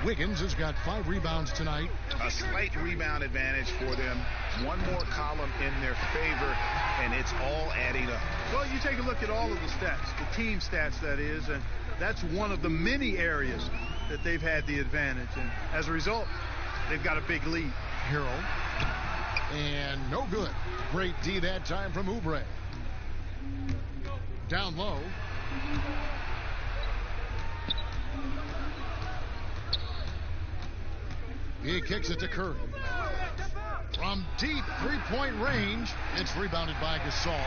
Wiggins has got 5 rebounds tonight. A slight rebound advantage for them. One more column in their favor, and it's all adding up. Well, you take a look at all of the stats, the team stats, that is, and that's one of the many areas that they've had the advantage. And as a result, they've got a big lead. Harrell. And no good. Great D that time from Oubre. Down low. He kicks it to Curry. From deep three-point range, it's rebounded by Gasol.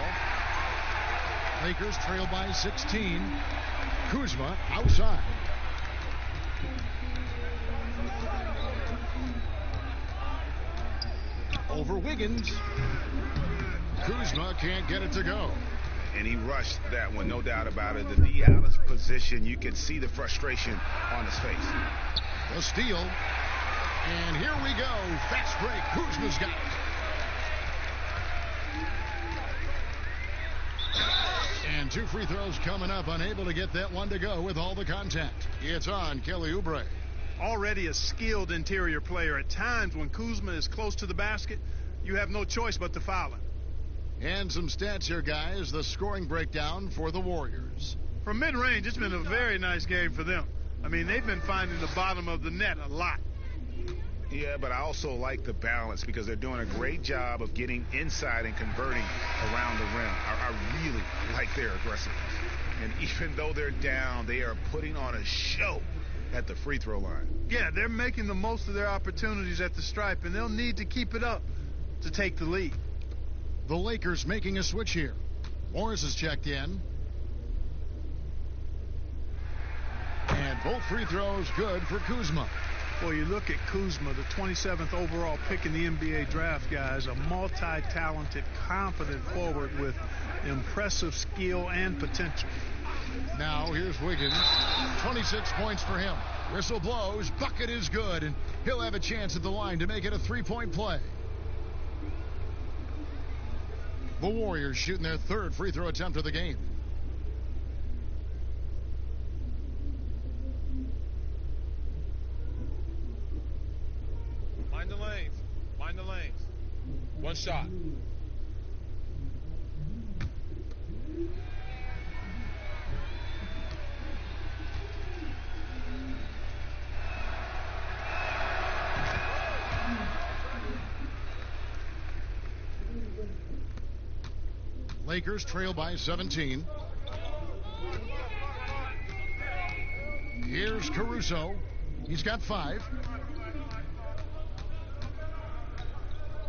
Lakers trail by 16. Kuzma outside. Over Wiggins. Kuzma can't get it to go. And he rushed that one, no doubt about it. The D out of position, you could see the frustration on his face. The steal. And here we go. Fast break. Kuzma's got it. And 2 free throws coming up. Unable to get that one to go with all the contact. It's on Kelly Oubre. Already a skilled interior player. At times when Kuzma is close to the basket, you have no choice but to foul him. And some stats here, guys. The scoring breakdown for the Warriors. From mid-range, it's been a very nice game for them. I mean, they've been finding the bottom of the net a lot. Yeah, but I also like the balance because they're doing a great job of getting inside and converting around the rim. I really like their aggressiveness. And even though they're down, they are putting on a show at the free throw line. Yeah, they're making the most of their opportunities at the stripe, and they'll need to keep it up to take the lead. The Lakers making a switch here. Morris is checked in. And Both free throws good for Kuzma. Well, you look at Kuzma, the 27th overall pick in the NBA draft, guys, a multi-talented, confident forward with impressive skill and potential. Now here's Wiggins. 26 points for him. Whistle blows. Bucket is good, and he'll have a chance at the line to make it a three-point play. The Warriors shooting their third free throw attempt of the game. Mind the lanes. Mind the lanes. One shot. Lakers trail by 17. Here's Caruso. He's got 5.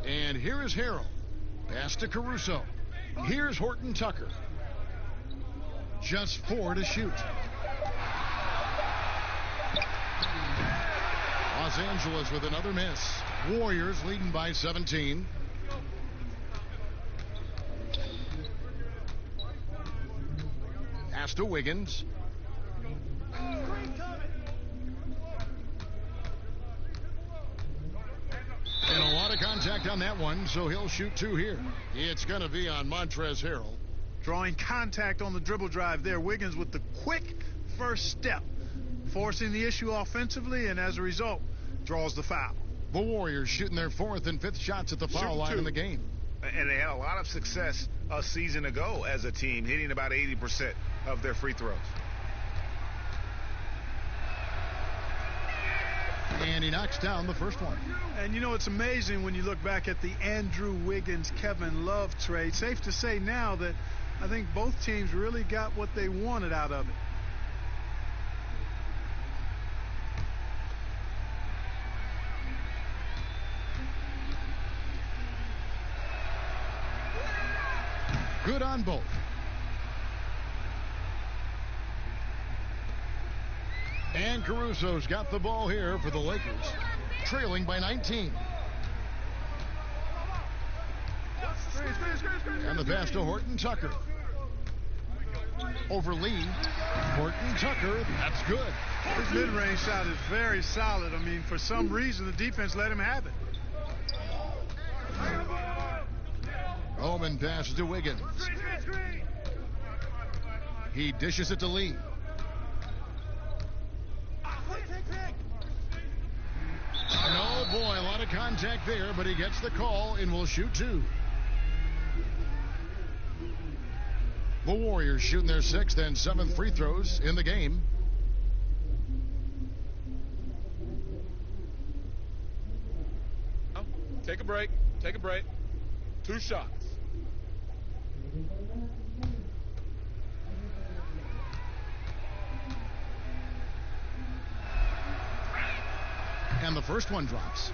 And here is Harrell. Pass to Caruso. Here's Horton Tucker. Just 4 to shoot. Los Angeles with another miss. Warriors leading by 17. Pass to Wiggins. And a lot of contact on that one, so he'll shoot 2 here. It's going to be on Montrezl Harrell. Drawing contact on the dribble drive there. Wiggins with the quick first step, forcing the issue offensively, and as a result, draws the foul. The Warriors shooting their 4th and 5th shots at the foul line in the game. And they had a lot of success a season ago as a team, hitting about 80% of their free throws. And he knocks down the first one. And you know, it's amazing when you look back at the Andrew Wiggins, Kevin Love trade. Safe to say now that I think both teams really got what they wanted out of it. Good on both. And Caruso's got the ball here for the Lakers, trailing by 19. And the pass to Horton Tucker. Over Lee. Horton Tucker, that's good. His mid-range shot is very solid. I mean, for some reason, the defense let him have it. Oman passes to Wiggins. He dishes it to Lee. Oh boy, a lot of contact there, but he gets the call and will shoot 2. The Warriors shooting their 6th and 7th free throws in the game. Take a break. Take a break. 2 shots. And the first one drops.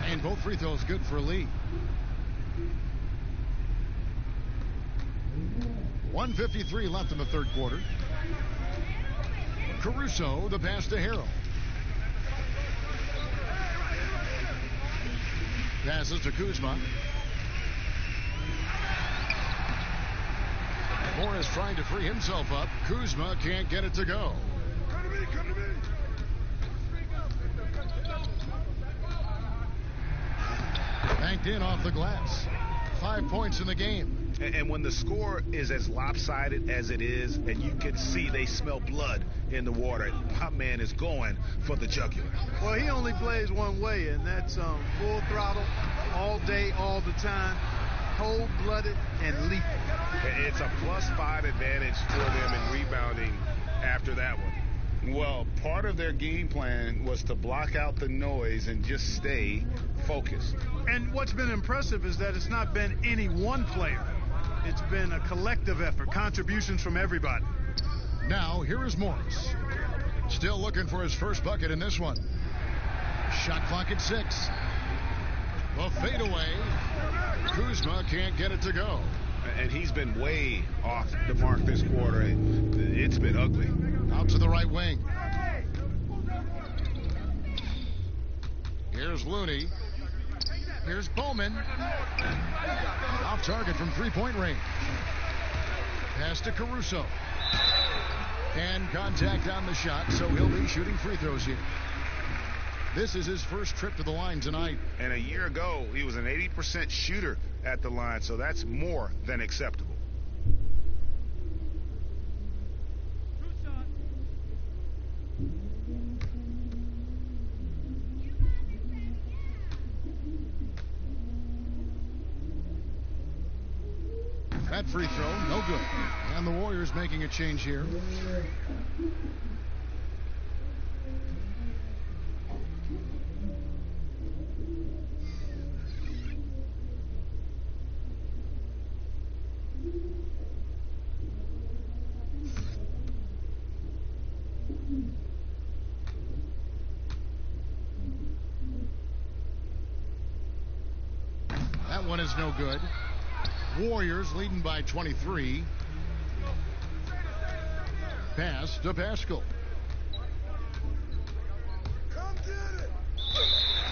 And both free throws good for Lee. 1:53 left in the third quarter. Caruso, the pass to Harrell. Passes to Kuzma. Morris trying to free himself up. Kuzma can't get it to go. Come to me, come to me. Banked in off the glass. 5 points in the game. And when the score is as lopsided as it is, and you can see they smell blood in the water, my man is going for the jugular. Well, he only plays one way, and that's full throttle, all day, all the time, cold-blooded and lethal. It's a +5 advantage for them in rebounding after that one. Well, part of their game plan was to block out the noise and just stay focused. And what's been impressive is that it's not been any one player. It's been a collective effort, contributions from everybody. Now, here is Morris. Still looking for his first bucket in this one. Shot clock at 6. The fadeaway. Kuzma can't get it to go. And he's been way off the mark this quarter. It's been ugly. Out to the right wing. Here's Looney. Here's Bowman. Off target from three-point range. Pass to Caruso. And contact on the shot, so he'll be shooting free throws here. This is his first trip to the line tonight. And a year ago, he was an 80% shooter at the line, so that's more than acceptable. That free throw, no good. And the Warriors making a change here. That one is no good. Warriors leading by 23. Pass to Pascal.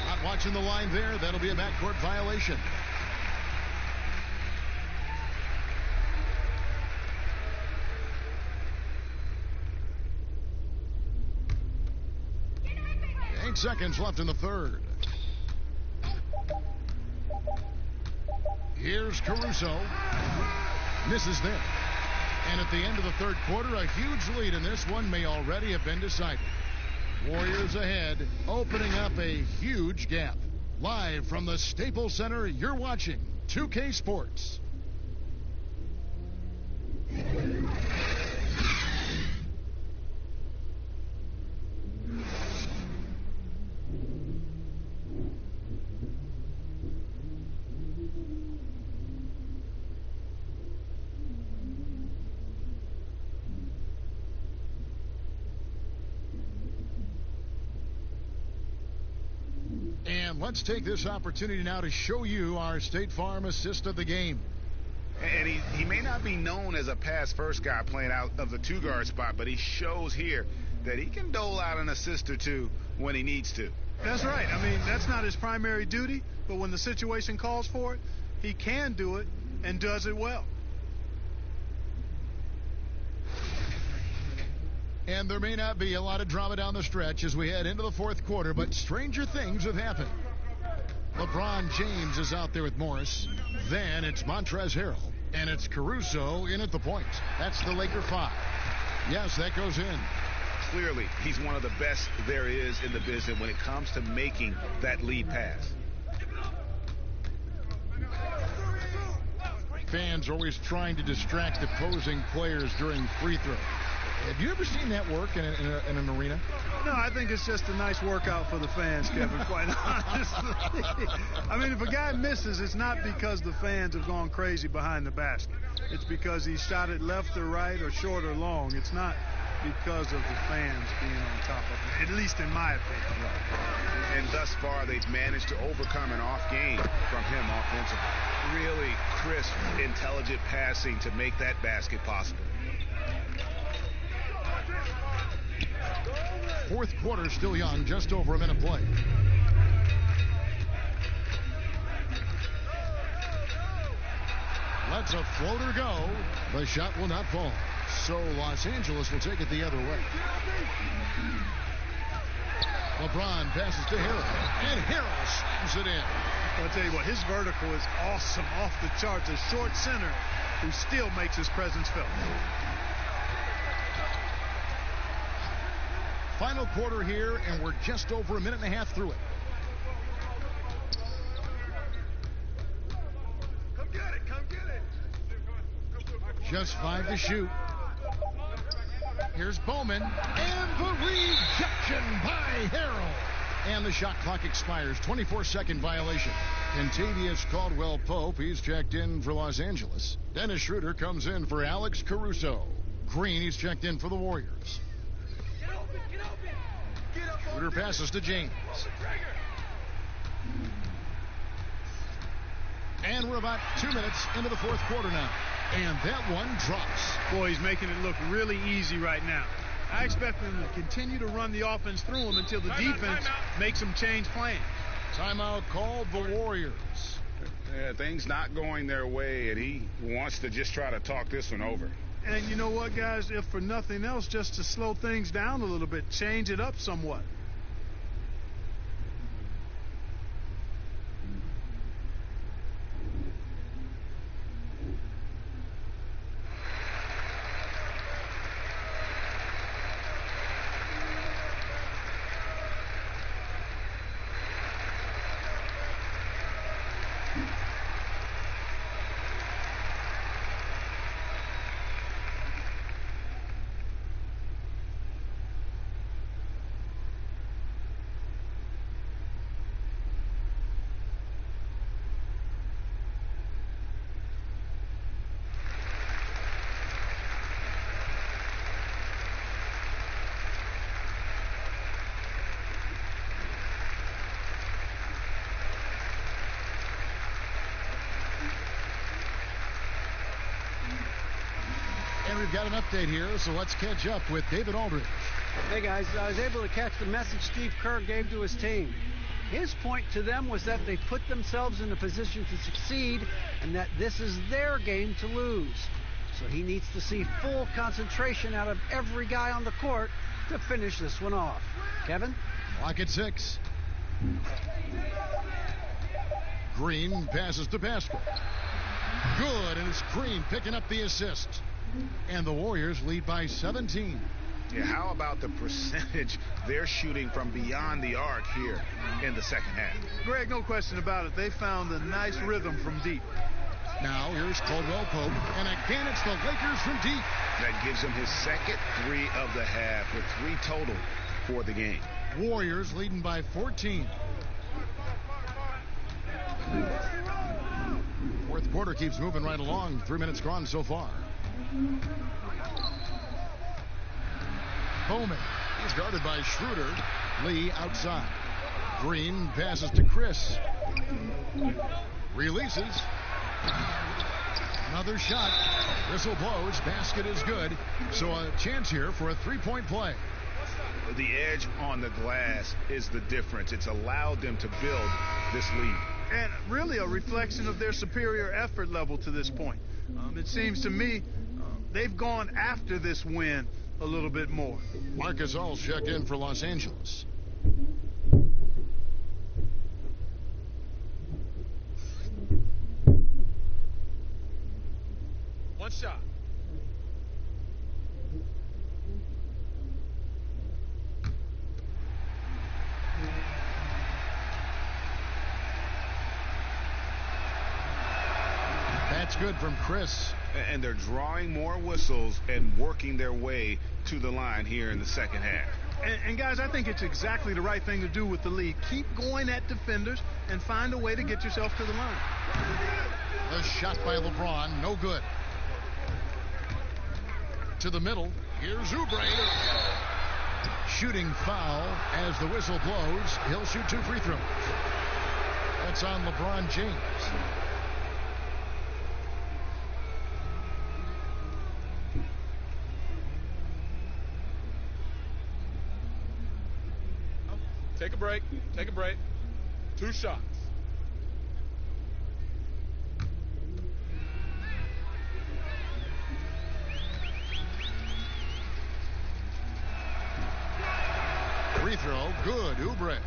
Not watching the line there. That'll be a backcourt violation. Eight seconds left in the third. Here's Caruso. Misses there. And at the end of the third quarter, a huge lead in this one may already have been decided. Warriors ahead, opening up a huge gap. Live from the Staples Center, you're watching 2K Sports. And let's take this opportunity now to show you our State Farm assist of the game. And he may not be known as a pass-first guy playing out of the two-guard spot, but he shows here that he can dole out an assist or two when he needs to. That's right. I mean, that's not his primary duty, but when the situation calls for it, he can do it and does it well. And there may not be a lot of drama down the stretch as we head into the fourth quarter, but stranger things have happened. LeBron James is out there with Morris. Then it's Montrezl Harrell. And it's Caruso in at the point. That's the Laker 5. Yes, that goes in. Clearly, he's one of the best there is in the business when it comes to making that lead pass. Fans are always trying to distract opposing players during free throws. Have you ever seen that work in an arena? No, I think it's just a nice workout for the fans, Kevin, quite honestly. I mean, if a guy misses, it's not because the fans have gone crazy behind the basket. It's because he shot it left or right or short or long. It's not because of the fans being on top of it, at least in my opinion. And thus far, they've managed to overcome an off game from him offensively. Really crisp, intelligent passing to make that basket possible. Fourth quarter still young, just over a minute play. Lets a floater go. The shot will not fall. So Los Angeles will take it the other way. LeBron passes to Harrell. And Harrell slams it in. I'll tell you what, his vertical is awesome, off the charts. A short center who still makes his presence felt. Final quarter here, and we're just over a minute and a half through it. Come get it, come get it. Just 5 to shoot. Here's Bowman, and the rejection by Harrell. And the shot clock expires. 24-second violation. Kentavious Caldwell-Pope, he's checked in for Los Angeles. Dennis Schroeder comes in for Alex Caruso. Green, he's checked in for the Warriors. Schroeder passes to James. And we're about 2 minutes into the fourth quarter now. And that one drops. Boy, he's making it look really easy right now. I expect them to continue to run the offense through him until the defense makes them change plans. Timeout called the Warriors. Yeah, things not going their way, and he wants to just try to talk this one over. And you know what, guys? If for nothing else, just to slow things down a little bit, change it up somewhat. We've got an update here, so let's catch up with David Aldridge. Hey, guys, I was able to catch the message Steve Kerr gave to his team. His point to them was that they put themselves in a position to succeed and that this is their game to lose. So he needs to see full concentration out of every guy on the court to finish this one off. Kevin? Clock at 6. Green passes to Pascal. Good, and it's Green picking up the assist. And the Warriors lead by 17. Yeah, how about the percentage they're shooting from beyond the arc here in the second half? Greg, no question about it. They found a nice rhythm from deep. Now here's Caldwell-Pope, and again it's the Lakers from deep. That gives him his second three of the half with 3 total for the game. Warriors leading by 14. Fourth quarter keeps moving right along. 3 minutes gone so far. Bowman is guarded by Schroeder. Lee outside. Green passes to Chris. Releases. Another shot. Whistle blows. Basket is good. So a chance here for a three-point play. The edge on the glass is the difference. It's allowed them to build this lead. And really a reflection of their superior effort level to this point. It seems to me they've gone after this win a little bit more. Marcus All's checked in for Los Angeles. One shot. That's good from Chris. And they're drawing more whistles and working their way to the line here in the second half. And guys, I think it's exactly the right thing to do with the lead. Keep going at defenders and find a way to get yourself to the line. The shot by LeBron, no good. To the middle, here's Oubre. Shooting foul as the whistle blows. He'll shoot 2 free throws. That's on LeBron James. Take a break. Take a break. 2 shots. Free throw, good. Oubre.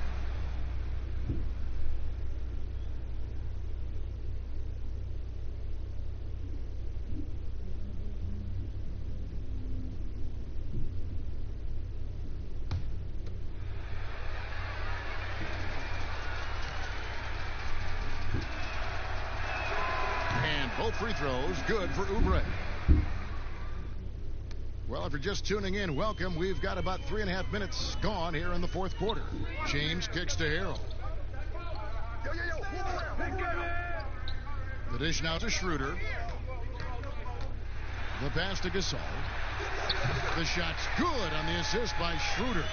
Both free throws good for Oubre. Well, if you're just tuning in, welcome. We've got about 3.5 minutes gone here in the fourth quarter. James kicks to Harrell. The dish now to Schroeder. The pass to Gasol. The shot's good on the assist by Schroeder.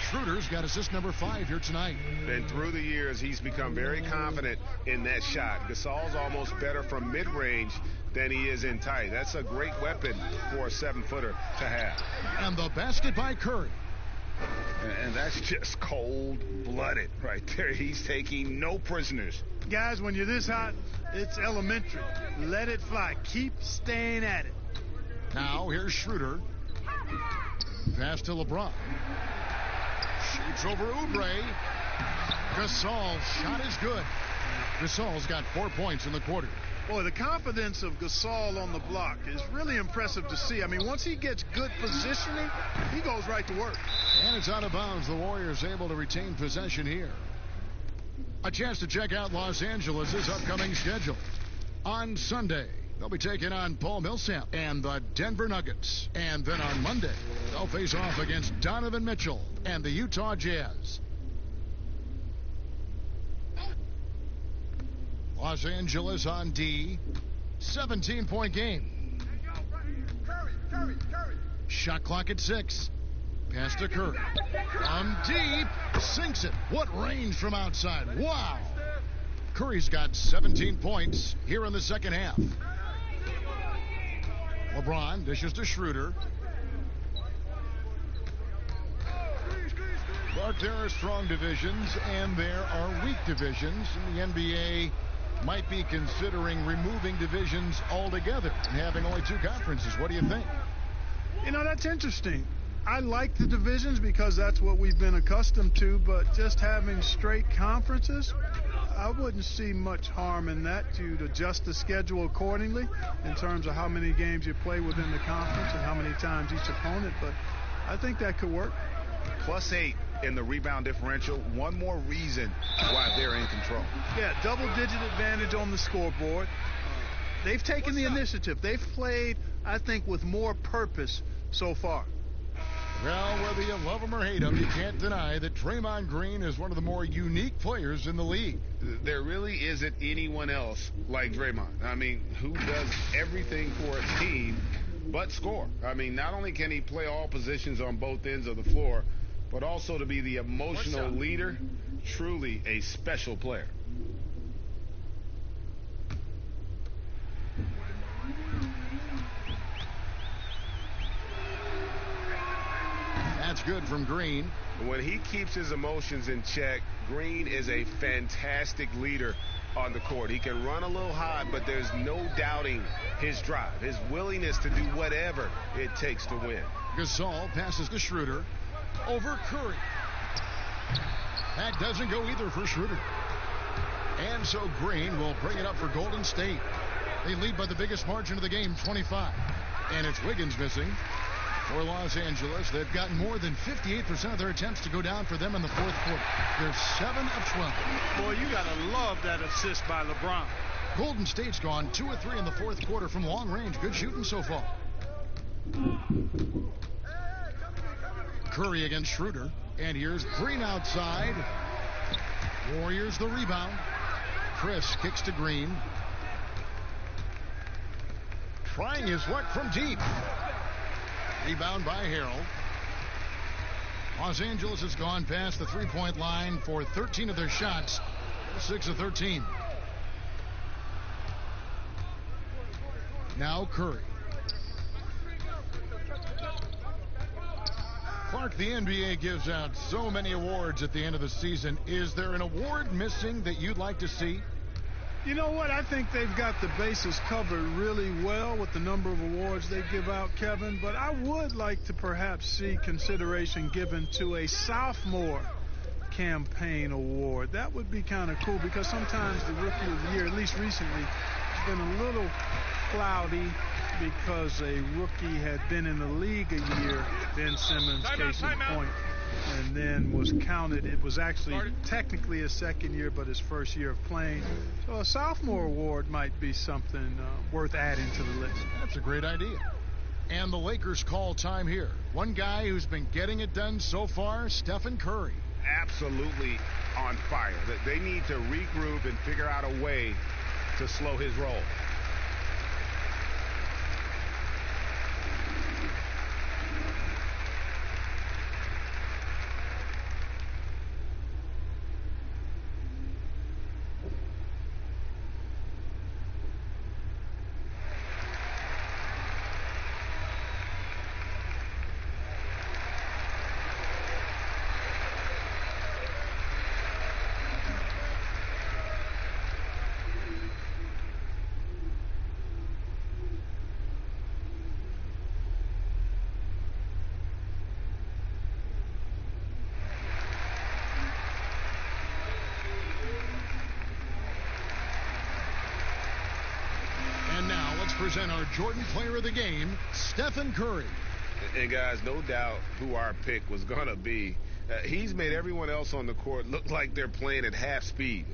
Schroeder's got assist number 5 here tonight. And through the years, he's become very confident in that shot. Gasol's almost better from mid-range than he is in tight. That's a great weapon for a 7-footer to have. And the basket by Curry. And that's just cold-blooded right there. He's taking no prisoners. Guys, when you're this hot, it's elementary. Let it fly. Keep staying at it. Now here's Schroeder. Pass to LeBron. Shoots over Oubre. Gasol's shot is good. Gasol's got 4 points in the quarter. Boy, the confidence of Gasol on the block is really impressive to see. I mean, once he gets good positioning, he goes right to work. And it's out of bounds. The Warriors able to retain possession here. A chance to check out Los Angeles' upcoming schedule. On Sunday, they'll be taking on Paul Millsap and the Denver Nuggets. And then on Monday, they'll face off against Donovan Mitchell and the Utah Jazz. Los Angeles on D. 17-point game. Curry. Shot clock at 6. Pass to Curry. From deep. Sinks it. What range from outside. Wow. Curry's got 17 points here in the second half. LeBron dishes to Schroeder. But there are strong divisions and there are weak divisions. And the NBA might be considering removing divisions altogether and having only 2 conferences. What do you think? You know, that's interesting. I like the divisions because that's what we've been accustomed to, but just having straight conferences, I wouldn't see much harm in that. You'd adjust the schedule accordingly in terms of how many games you play within the conference and how many times each opponent, but I think that could work. +8 in the rebound differential. One more reason why they're in control. Yeah, double-digit advantage on the scoreboard. They've taken the initiative. They've played, I think, with more purpose so far. Well, whether you love him or hate him, you can't deny that Draymond Green is one of the more unique players in the league. There really isn't anyone else like Draymond. I mean, who does everything for a team but score. I mean, not only can he play all positions on both ends of the floor, but also to be the emotional leader. Truly a special player. That's good from Green. When he keeps his emotions in check, Green is a fantastic leader on the court. He can run a little hot, but there's no doubting his drive, his willingness to do whatever it takes to win. Gasol passes to Schroeder. Over Curry. That doesn't go either for Schroeder. And so Green will bring it up for Golden State. They lead by the biggest margin of the game, 25. And it's Wiggins missing. For Los Angeles, they've gotten more than 58% of their attempts to go down for them in the fourth quarter. They're 7 of 12. Boy, you got to love that assist by LeBron. Golden State's gone 2 of 3 in the fourth quarter from long range. Good shooting so far. Curry against Schroeder. And here's Green outside. Warriors the rebound. Chris kicks to Green. Trying his luck from deep. Rebound by Harrell. Los Angeles has gone past the three-point line for 13 of their shots. 6 of 13. Now Curry. Clark, the NBA gives out so many awards at the end of the season. Is there an award missing that you'd like to see? You know what? I think they've got the bases covered really well with the number of awards they give out, Kevin. But I would like to perhaps see consideration given to a sophomore campaign award. That would be kind of cool because sometimes the rookie of the year, at least recently, has been a little cloudy because a rookie had been in the league a year, Ben Simmons, case in point, and then was counted. It was actually technically his second year, but his first year of playing. So a sophomore award might be something worth adding to the list. That's a great idea. And the Lakers call time here. One guy who's been getting it done so far, Stephen Curry. absolutely on fire. They need to regroup and figure out a way to slow his roll. Present our Jordan Player of the Game, Stephen Curry. And guys, no doubt who our pick was going to be. He's made everyone else on the court look like they're playing at half speed.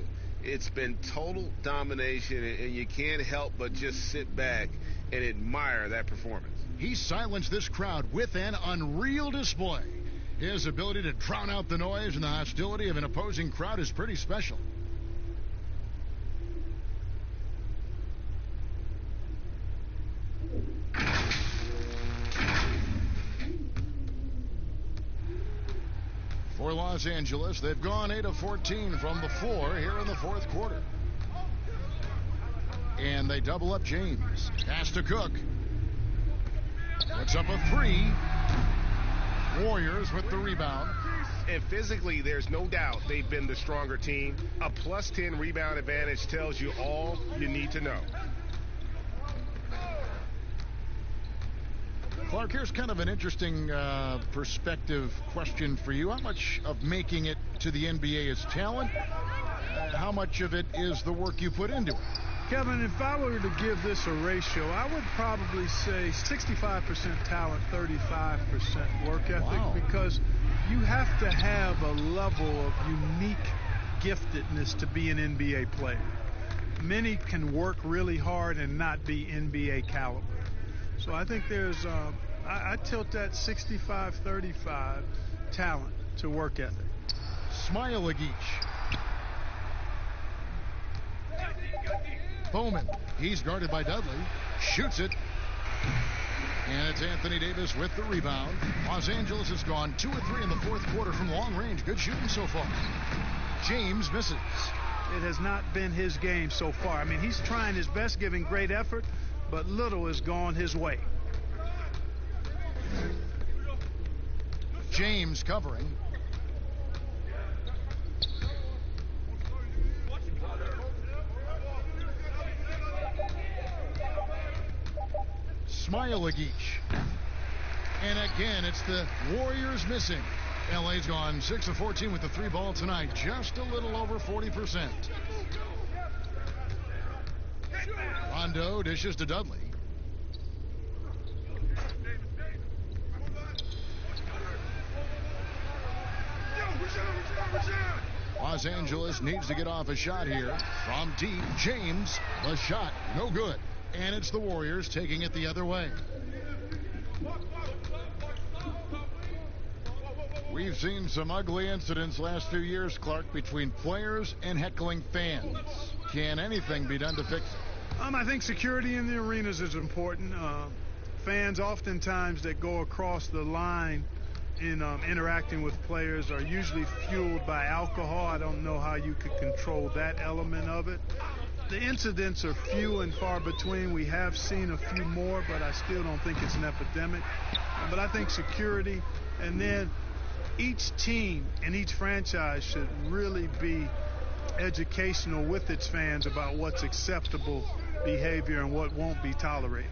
It's been total domination, and you can't help but just sit back and admire that performance. He silenced this crowd with an unreal display. His ability to drown out the noise and the hostility of an opposing crowd is pretty special. For Los Angeles, they've gone 8 of 14 from the floor here in the fourth quarter. And they double up James. Pass to Cook. Puts up a 3. Warriors with the rebound. And physically, there's no doubt they've been the stronger team. A plus 10 rebound advantage tells you all you need to know. Clark, here's kind of an interesting perspective question for you. How much of making it to the NBA is talent? How much of it is the work you put into it? Kevin, if I were to give this a ratio, I would probably say 65% talent, 35% work ethic. Wow. Because you have to have a level of unique giftedness to be an NBA player. Many can work really hard and not be NBA caliber. So I think there's, I tilt that 65-35 talent to work ethic. Smailagic. Bowman. He's guarded by Dudley. Shoots it. And it's Anthony Davis with the rebound. Los Angeles has gone 2 of 3 in the fourth quarter from long range. Good shooting so far. James misses. It has not been his game so far. I mean, he's trying his best, giving great effort, but little has gone his way. James covering. Smailagic. And again, it's the Warriors missing. LA's gone 6 of 14 with the 3 ball tonight. Just a little over 40%. Rondo dishes to Dudley. Los Angeles needs to get off a shot here from deep. James, the shot, no good. And it's the Warriors taking it the other way. We've seen some ugly incidents last few years, Clark, between players and heckling fans. Can anything be done to fix it? I think security in the arenas is important. Fans oftentimes that go across the line in interacting with players are usually fueled by alcohol. I don't know how you could control that element of it. The incidents are few and far between. We have seen a few more, but I still don't think it's an epidemic. But I think security, and then each team and each franchise should really be educational with its fans about what's acceptable behavior and what won't be tolerated.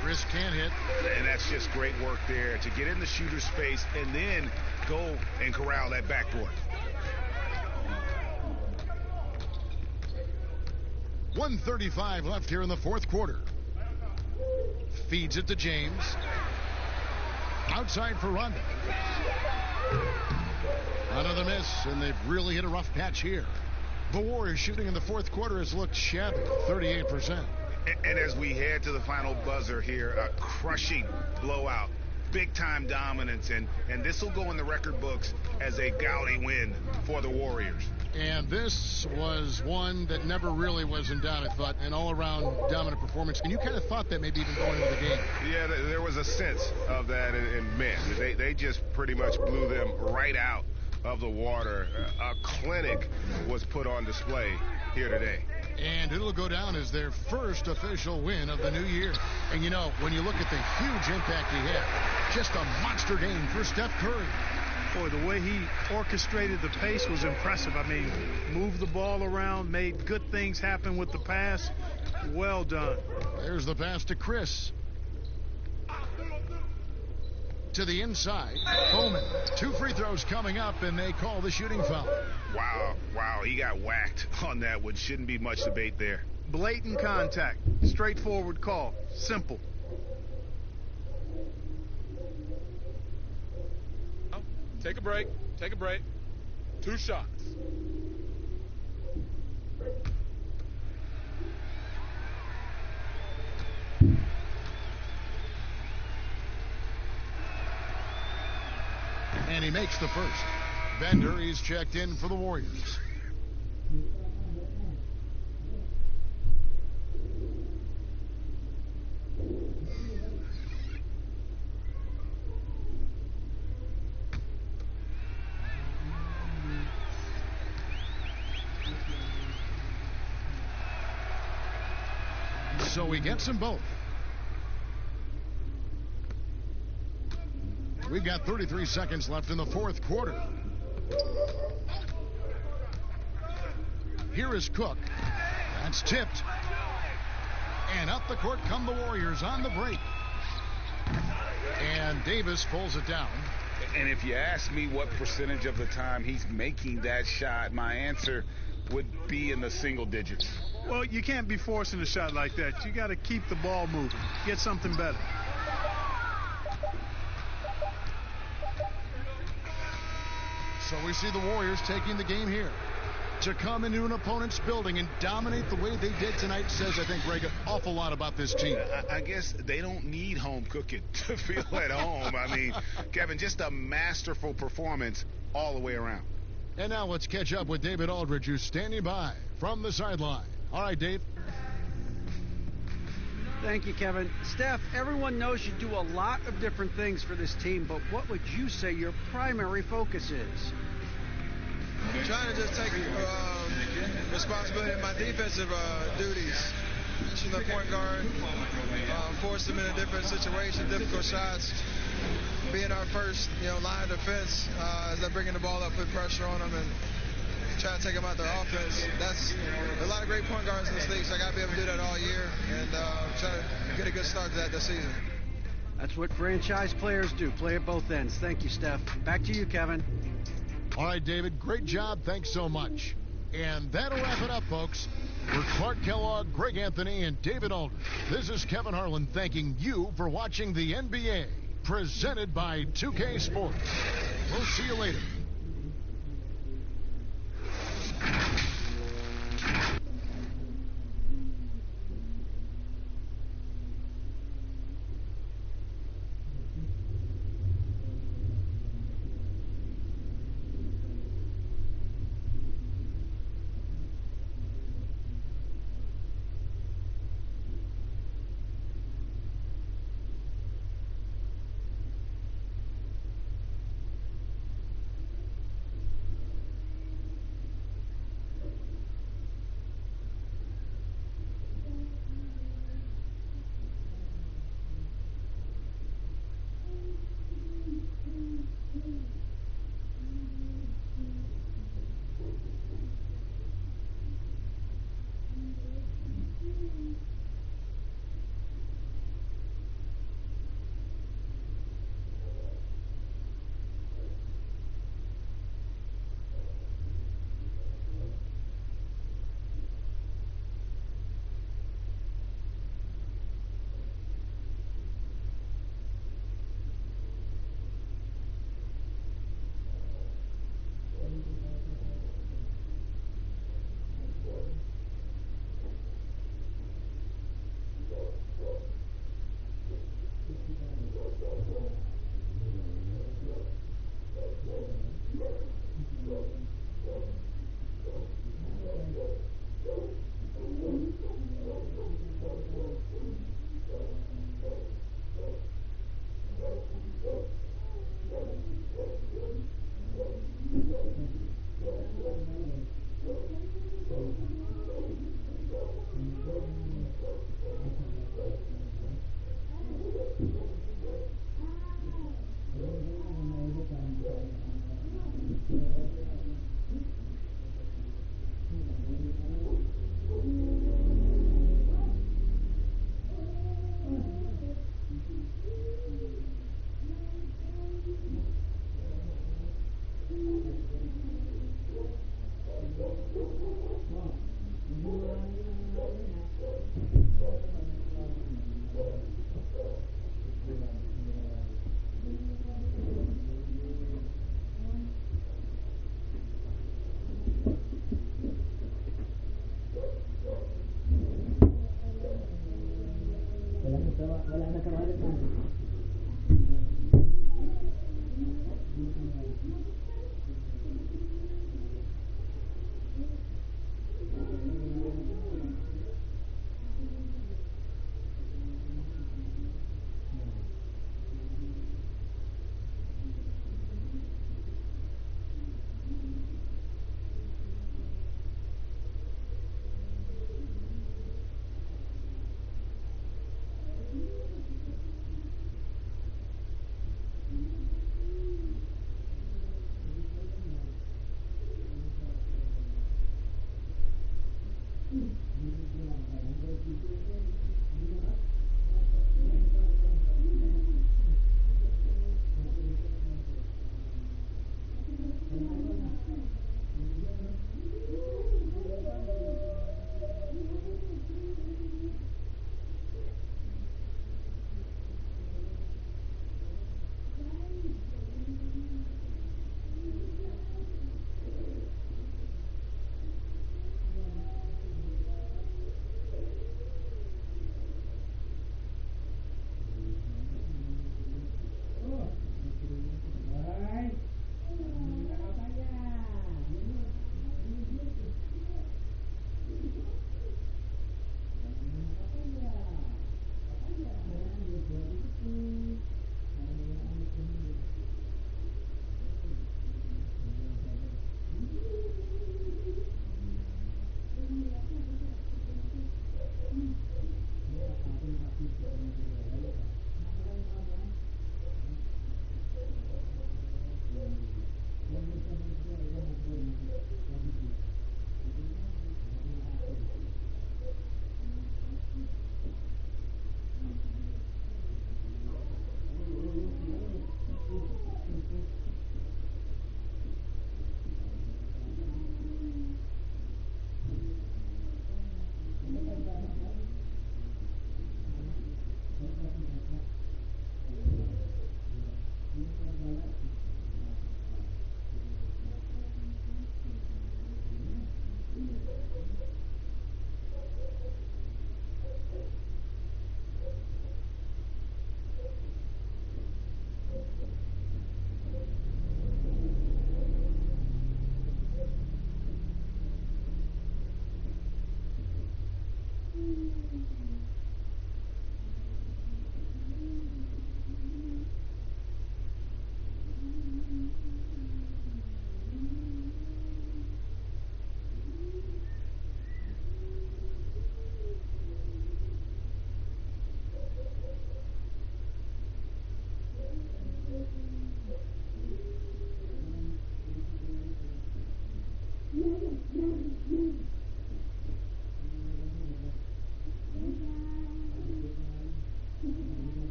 Chris can't hit. And that's just great work there to get in the shooter's space and then go and corral that backboard. 1:35 left here in the fourth quarter. Feeds it to James. Outside for Rondo. Another miss, and they've really hit a rough patch here. The Warriors shooting in the fourth quarter has looked shabby, 38%. And as we head to the final buzzer here, a crushing blowout big-time dominance, and this will go in the record books as a gaudy win for the Warriors. And this was one that never really was in doubt, I thought, an all-around dominant performance. And you kind of thought that maybe even going into the game. Yeah, there was a sense of that, and man, they just pretty much blew them right out of the water. A clinic was put on display here today. And it'll go down as their first official win of the new year. And you know, when you look at the huge impact he had, just a monster game for Steph Curry. Boy, the way he orchestrated the pace was impressive. I mean, moved the ball around, made good things happen with the pass. Well done. There's the pass to Chris. To the inside, Bowman. 2 free throws coming up, and they call the shooting foul. Wow, he got whacked on that one. Shouldn't be much debate there. Blatant contact. Straightforward call. Simple. Take a break. 2 shots. And he makes the first. Bender, he's checked in for the Warriors. So he gets them both. We've got 33 seconds left in the fourth quarter. Here is Cook. That's tipped. And up the court come the Warriors on the break. And Davis pulls it down. And if you ask me what percentage of the time he's making that shot, my answer would be in the single digits. Well, you can't be forcing a shot like that. You got to keep the ball moving. Get something better. So we see the Warriors taking the game here. To come into an opponent's building and dominate the way they did tonight says, I think, Greg, an awful lot about this team. I guess they don't need home cooking to feel at home. I mean, Kevin, just a masterful performance all the way around. And now let's catch up with David Aldridge, who's standing by from the sideline. All right, Dave. Thank you, Kevin. Steph, everyone knows you do a lot of different things for this team, but what would you say your primary focus is? Trying to just take responsibility of my defensive duties. Shooting the point guard, force them into different situations, difficult shots. Being our first, line of defense as they're bringing the ball up, put pressure on them, and try to take them out their offense. That's a lot of great point guards in this league, so I got to be able to do that all year and try to get a good start to that this season. That's what franchise players do, play at both ends. Thank you, Steph. Back to you, Kevin. All right, David, great job. Thanks so much. And that'll wrap it up, folks. For Clark Kellogg, Greg Anthony, and David Aldridge, this is Kevin Harlan thanking you for watching the NBA, presented by 2K Sports. We'll see you later.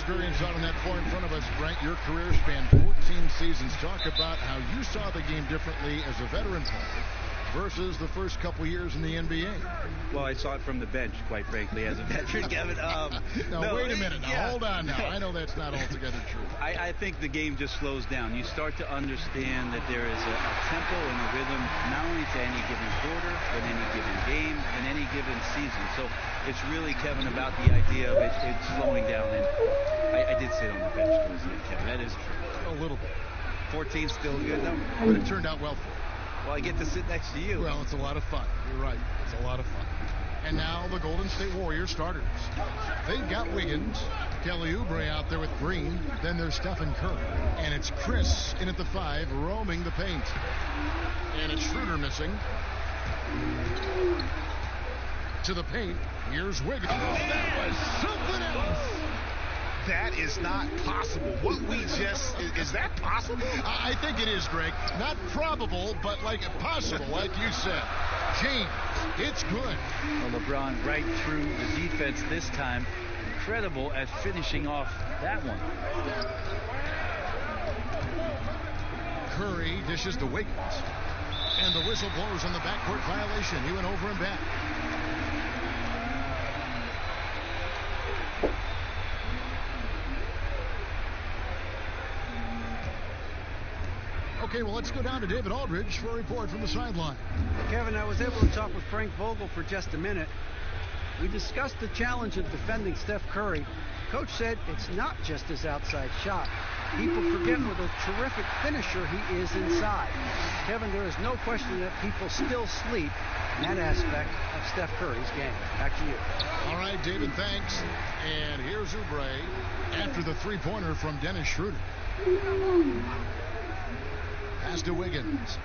experience out on that floor in front of us, Brent. Your career spanned 14 seasons. Talk about how you saw the game differently as a veteran player versus the first couple years in the NBA. Well, I saw it from the bench, quite frankly, as a veteran, Kevin. No, wait a minute. Now, hold on now. I know that's not altogether true. I think the game just slows down. You start to understand that there is a tempo and a rhythm, not only to any given quarter, but any given game, and any given season. So it's really, Kevin, about the idea of it slowing down. And I did sit on the bench towards the end, Kevin. That is true. A little bit. 14 still good, though? But it turned out well for you. Well, I get to sit next to you. Well, it's a lot of fun. You're right. It's a lot of fun. And now the Golden State Warriors starters. They've got Wiggins, Kelly Oubre out there with Green. Then there's Stephen Curry. And it's Chris in at the 5, roaming the paint. And it's Schroeder missing. To the paint. Here's Wiggins. That was something else. That is not possible. What we just, is that possible? I think it is, Greg. Not probable, but like possible, like you said. James, it's good. Well, LeBron right through the defense this time. Incredible at finishing off that one. Curry dishes to Wiggins. And the whistle blows on the backcourt violation. He went over and back. Okay, well, let's go down to David Aldridge for a report from the sideline. Kevin, I was able to talk with Frank Vogel for just a minute. We discussed the challenge of defending Steph Curry. Coach said it's not just his outside shot. People forget what a terrific finisher he is inside. Kevin, there is no question that people still sleep in that aspect of Steph Curry's game. Back to you. All right, David, thanks. And here's Oubre after the three-pointer from Dennis Schroeder. Pass to Wiggins.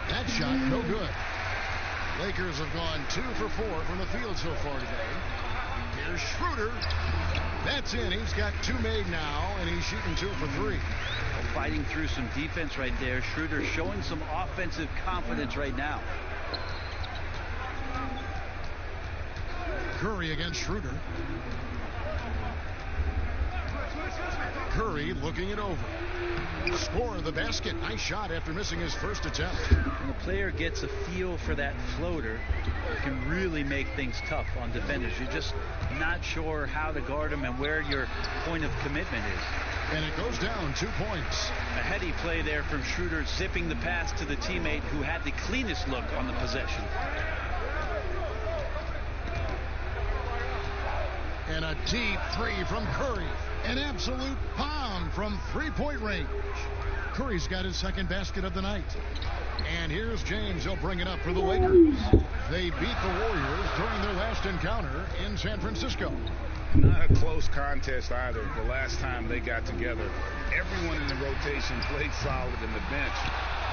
That shot, no good. Lakers have gone 2 for 4 from the field so far today. Here's Schroeder. That's in. He's got 2 made now, and he's shooting 2 for 3. Well, fighting through some defense right there. Schroeder showing some offensive confidence right now. Curry against Schroeder. Curry looking it over. Score the basket. Nice shot after missing his first attempt. When the player gets a feel for that floater, it can really make things tough on defenders. You're just not sure how to guard them and where your point of commitment is. And it goes down 2 points. A heady play there from Schroeder, zipping the pass to the teammate who had the cleanest look on the possession. And a deep 3 from Curry. An absolute bomb from three-point range. Curry's got his second basket of the night. And here's James. He'll bring it up for the Lakers. They beat the Warriors during their last encounter in San Francisco. Not a close contest either. The last time they got together, everyone in the rotation played solid, and the bench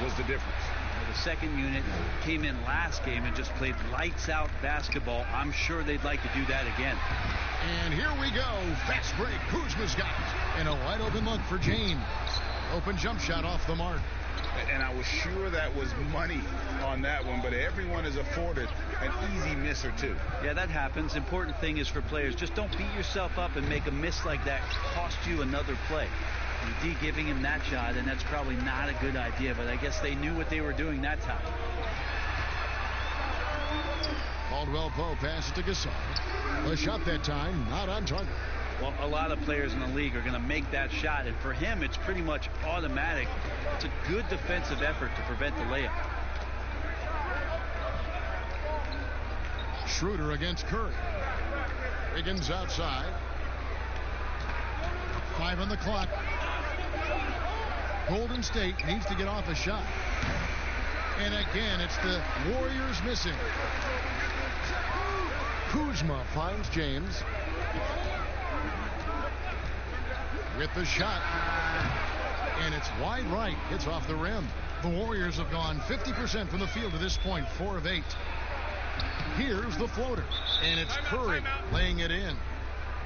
was the difference. The second unit came in last game and just played lights-out basketball. I'm sure they'd like to do that again. And here we go. Fast break. Kuzma's got it. And a wide-open look for James. Open jump shot off the mark. And I was sure that was money on that one, but everyone is afforded an easy miss or two. Yeah, that happens. Important thing is for players, just don't beat yourself up and make a miss like that cost you another play. D giving him that shot, and that's probably not a good idea, but I guess they knew what they were doing that time. Caldwell Pope passes to Gasol. The shot that time, not on target. Well, a lot of players in the league are going to make that shot, and for him, it's pretty much automatic. It's a good defensive effort to prevent the layup. Schroeder against Curry. Wiggins outside. 5 on the clock. Golden State needs to get off a shot. And again, it's the Warriors missing. Kuzma finds James. With the shot. And it's wide right. It's off the rim. The Warriors have gone 50% from the field to this point, 4 of 8. Here's the floater. And it's Curry laying it in.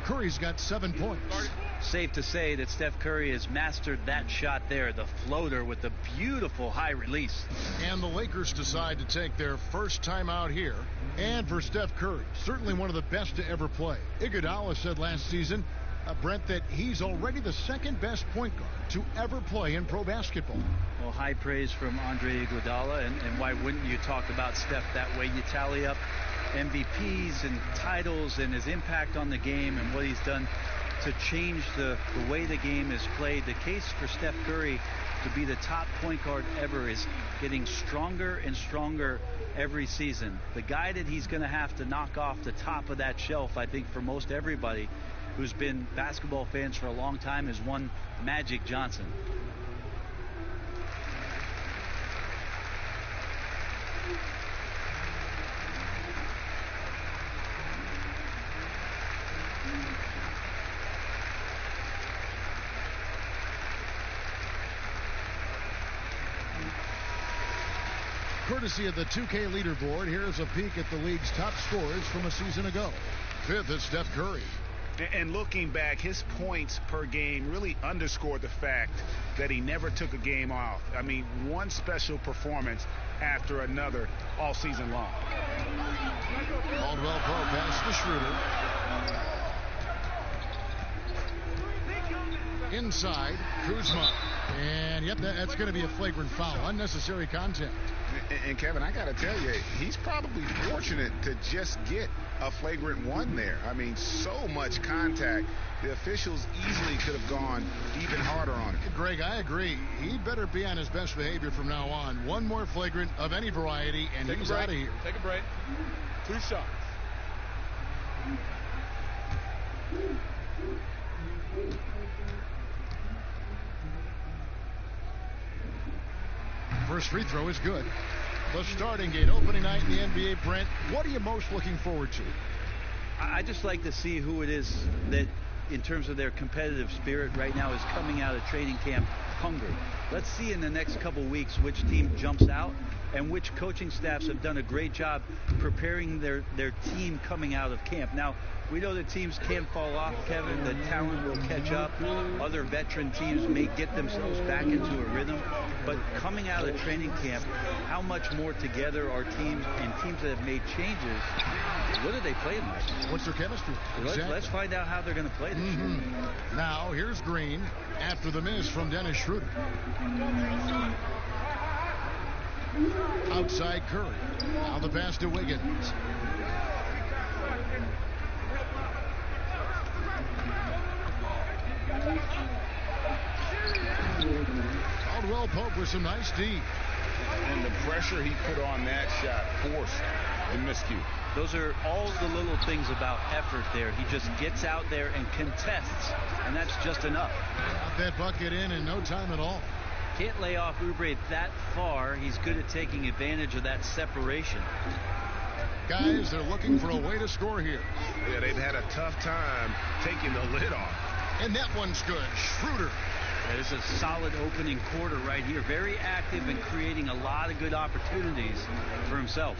Curry's got 7 points. Safe to say that Steph Curry has mastered that shot there, the floater with the beautiful high release. And the Lakers decide to take their first time out here. And for Steph Curry, certainly one of the best to ever play. Iguodala said last season, Brent, that he's already the second best point guard to ever play in pro basketball. Well, high praise from Andre Iguodala, and why wouldn't you talk about Steph that way? You tally up MVPs and titles and his impact on the game and what he's done to change the way the game is played. The case for Steph Curry to be the top point guard ever is getting stronger and stronger every season. The guy that he's going to have to knock off the top of that shelf, I think, for most everybody who's been basketball fans for a long time, is one Magic Johnson. Courtesy of the 2K leaderboard, here's a peek at the league's top scorers from a season ago. 5th is Steph Curry. And looking back, his points per game really underscored the fact that he never took a game off. I mean, one special performance after another all season long. Caldwell Pope pass to Schroeder. Inside, Kuzma. And yep, that's going to be a flagrant foul. Unnecessary contact. And Kevin, I got to tell you, he's probably fortunate to just get a flagrant one there. I mean, so much contact. The officials easily could have gone even harder on it. Greg, I agree. He'd better be on his best behavior from now on. One more flagrant of any variety, and he's out of here. Take a break. 2 shots. First free throw is good. The starting gate, opening night in the NBA, Brent. What are you most looking forward to? I just like to see who it is that, in terms of their competitive spirit right now, is coming out of training camp hungry. Let's see in the next couple weeks which team jumps out and which coaching staffs have done a great job preparing their team coming out of camp. Now, we know that teams can fall off, Kevin. The talent will catch up. Other veteran teams may get themselves back into a rhythm. But coming out of training camp, how much more together are teams, and teams that have made changes, what are they playing like? What's their chemistry? Exactly. Let's find out how they're going to play this year. Now, here's Green after the miss from Dennis Schroeder. Outside Curry. Now the pass to Wiggins. Caldwell Pope with some nice D. And the pressure he put on that shot forced the miscue. Those are all the little things about effort there. He just gets out there and contests, and that's just enough. Got that bucket in no time at all. Can't lay off Oubre that far. He's good at taking advantage of that separation. Guys, they're looking for a way to score here. Yeah, they've had a tough time taking the lid off. And that one's good. Schroeder. There's a solid opening quarter right here. Very active and creating a lot of good opportunities for himself.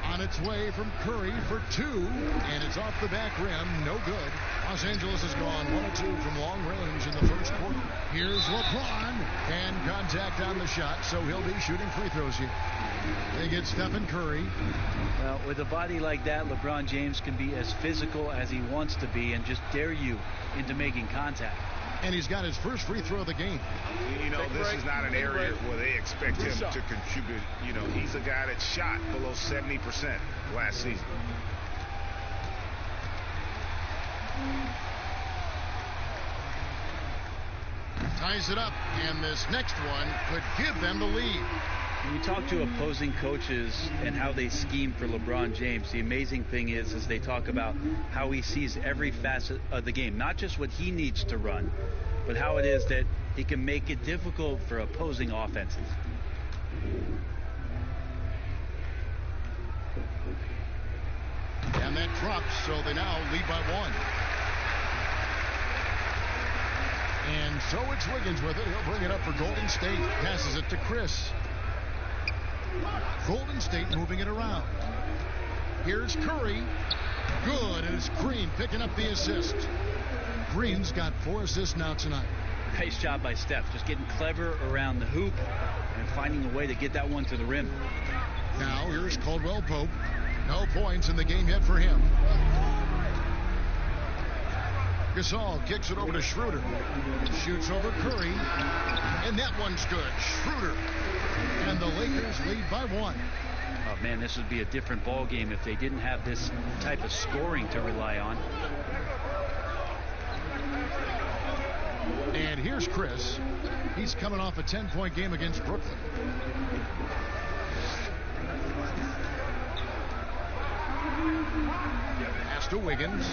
On its way from Curry for 2, and it's off the back rim. No good. Los Angeles has gone 1 of 2 from long range in the first quarter. Here's LeBron, and contact on the shot, so he'll be shooting free throws here. They get Stephen Curry. Well, with a body like that, LeBron James can be as physical as he wants to be and just dare you into making contact. And he's got his first free throw of the game. You know, this is not an area where they expect him to contribute. You know, he's a guy that shot below 70% last season. Ties it up, and this next one could give them the lead. When you talk to opposing coaches and how they scheme for LeBron James, the amazing thing is they talk about how he sees every facet of the game, not just what he needs to run, but how it is that he can make it difficult for opposing offenses. And that drops, so they now lead by 1. And so it's Wiggins with it. He'll bring it up for Golden State. Passes it to Chris. Golden State moving it around. Here's Curry. Good, and it's Green picking up the assist. Green's got 4 assists now tonight. Nice job by Steph, just getting clever around the hoop and finding a way to get that one to the rim. Now here's Caldwell Pope. No points in the game yet for him. Gasol kicks it over to Schroeder. Shoots over Curry. And that one's good. Schroeder. And the Lakers lead by 1. Oh, man, this would be a different ball game if they didn't have this type of scoring to rely on. And here's Chris. He's coming off a 10-point game against Brooklyn. Pass to Wiggins.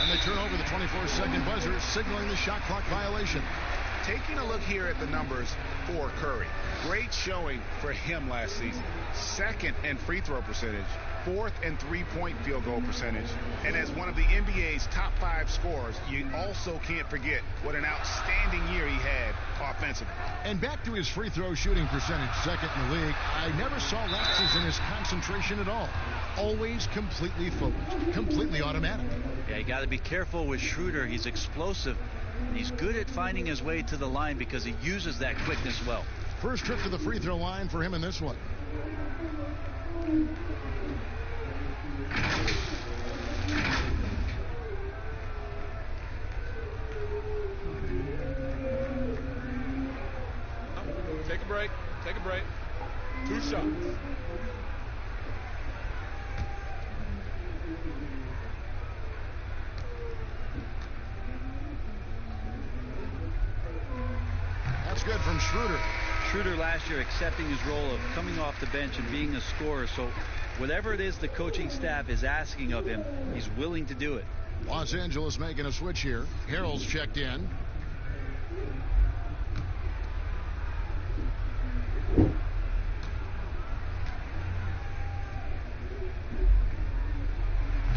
And they turn over the 24-second buzzer, signaling the shot clock violation. Taking a look here at the numbers for Curry. Great showing for him last season. 2nd in free throw percentage, 4th in three-point field goal percentage, and as one of the NBA's top 5 scorers, you also can't forget what an outstanding year he had offensively. And back to his free throw shooting percentage, 2nd in the league. I never saw lapses in his concentration at all. Always completely focused, completely automatic. Yeah, you got to be careful with Schroeder. He's explosive, and he's good at finding his way to the line because he uses that quickness well. First trip to the free throw line for him in this one. Take a break. Take a break. 2 shots. That's good from Schroeder. Schroeder last year accepting his role of coming off the bench and being a scorer. So whatever it is the coaching staff is asking of him, he's willing to do it. Los Angeles making a switch here. Harrell's checked in.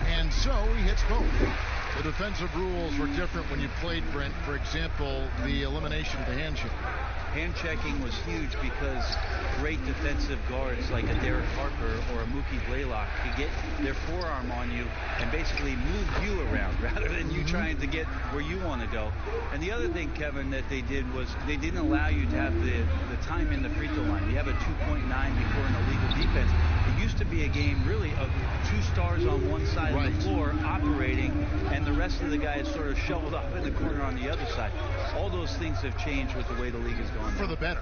And so he hits both. The defensive rules were different when you played, Brent. For example, the elimination of the hand check. Hand checking was huge because great defensive guards like a Derek Harper or a Mookie Blaylock could get their forearm on you and basically move you around rather than you trying to get where you want to go. And the other thing, Kevin, that they did was they didn't allow you to have the time in the free throw line. You have a 2.9 before an illegal defense. It used to be a game really of 2 stars on one side of the floor operating, and the rest of the guys sort of shoveled off in the corner on the other side. All those things have changed with the way the league is going. For the better.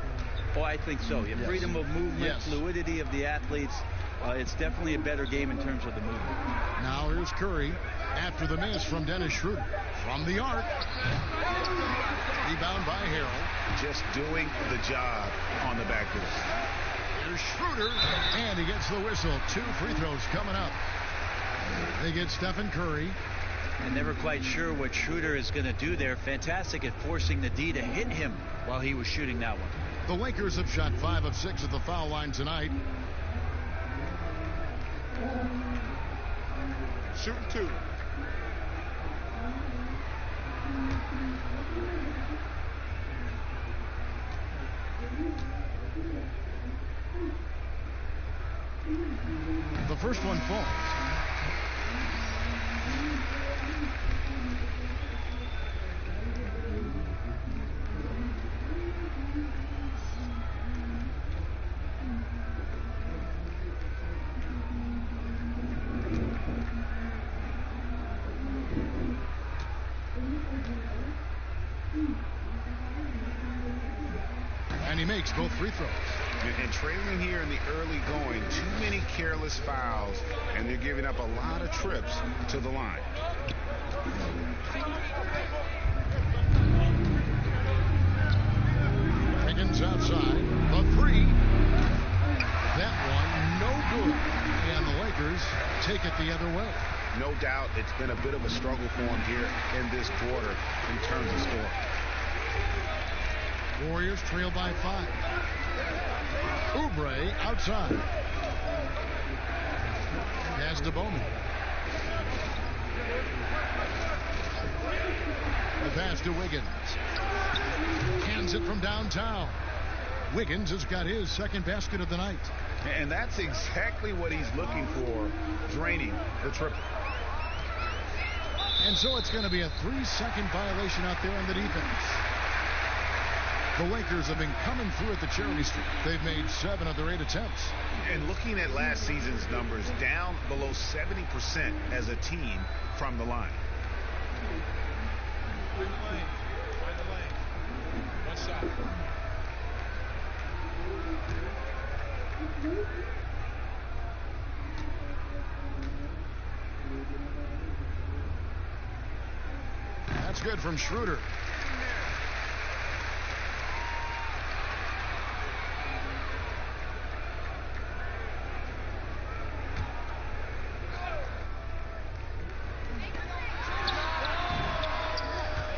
Oh, I think so. You have freedom of movement, fluidity of the athletes. It's definitely a better game in terms of the movement. Now here's Curry after the miss from Dennis Schroeder. From the arc. Rebound by Harrell. Just doing the job on the backboard. Here's Schroeder, and he gets the whistle. 2 free throws coming up. They get Stephen Curry. And never quite sure what Schroeder is going to do there. Fantastic at forcing the D to hit him while he was shooting that one. The Lakers have shot 5 of 6 at the foul line tonight. Shooting 2. The first one falls. And he makes both free throws. And trailing here in the early going, too many careless fouls, and they're giving up a lot of trips to the line. Wiggins outside. The 3. That one, no good. And the Lakers take it the other way. No doubt it's been a bit of a struggle for him here in this quarter in terms of scoring. Warriors trail by 5. Oubre outside. Pass to Bowman. The pass to Wiggins. Hands it from downtown. Wiggins has got his second basket of the night. And that's exactly what he's looking for, draining the triple. And so it's going to be a 3-second violation out there on the defense. The Lakers have been coming through at the charity stripe. They've made 7 of their 8 attempts. And looking at last season's numbers, down below 70% as a team from the line. Find the lane. One shot. That's good from Schroeder.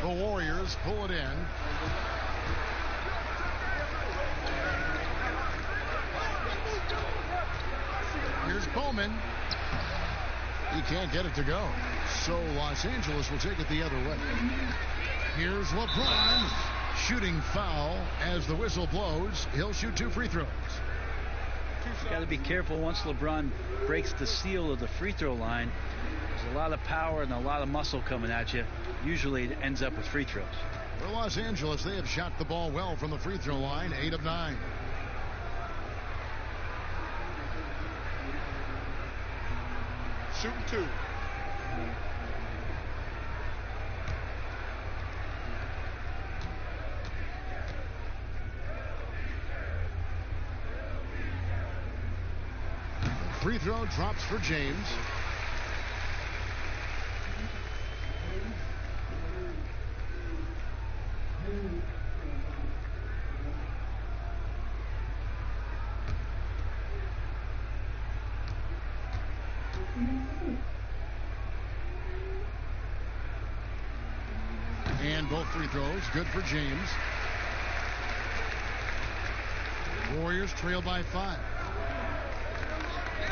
The Warriors pull it in. Here's Bowman. He can't get it to go. So Los Angeles will take it the other way. Here's LeBron. Shooting foul as the whistle blows. He'll shoot 2 free throws. Got to be careful once LeBron breaks the seal of the free throw line. There's a lot of power and a lot of muscle coming at you. Usually it ends up with free throws. For Los Angeles, they have shot the ball well from the free throw line, 8 of 9. Shooting 2. Free throw drops for James. And both free throws good for James. Warriors trail by 5.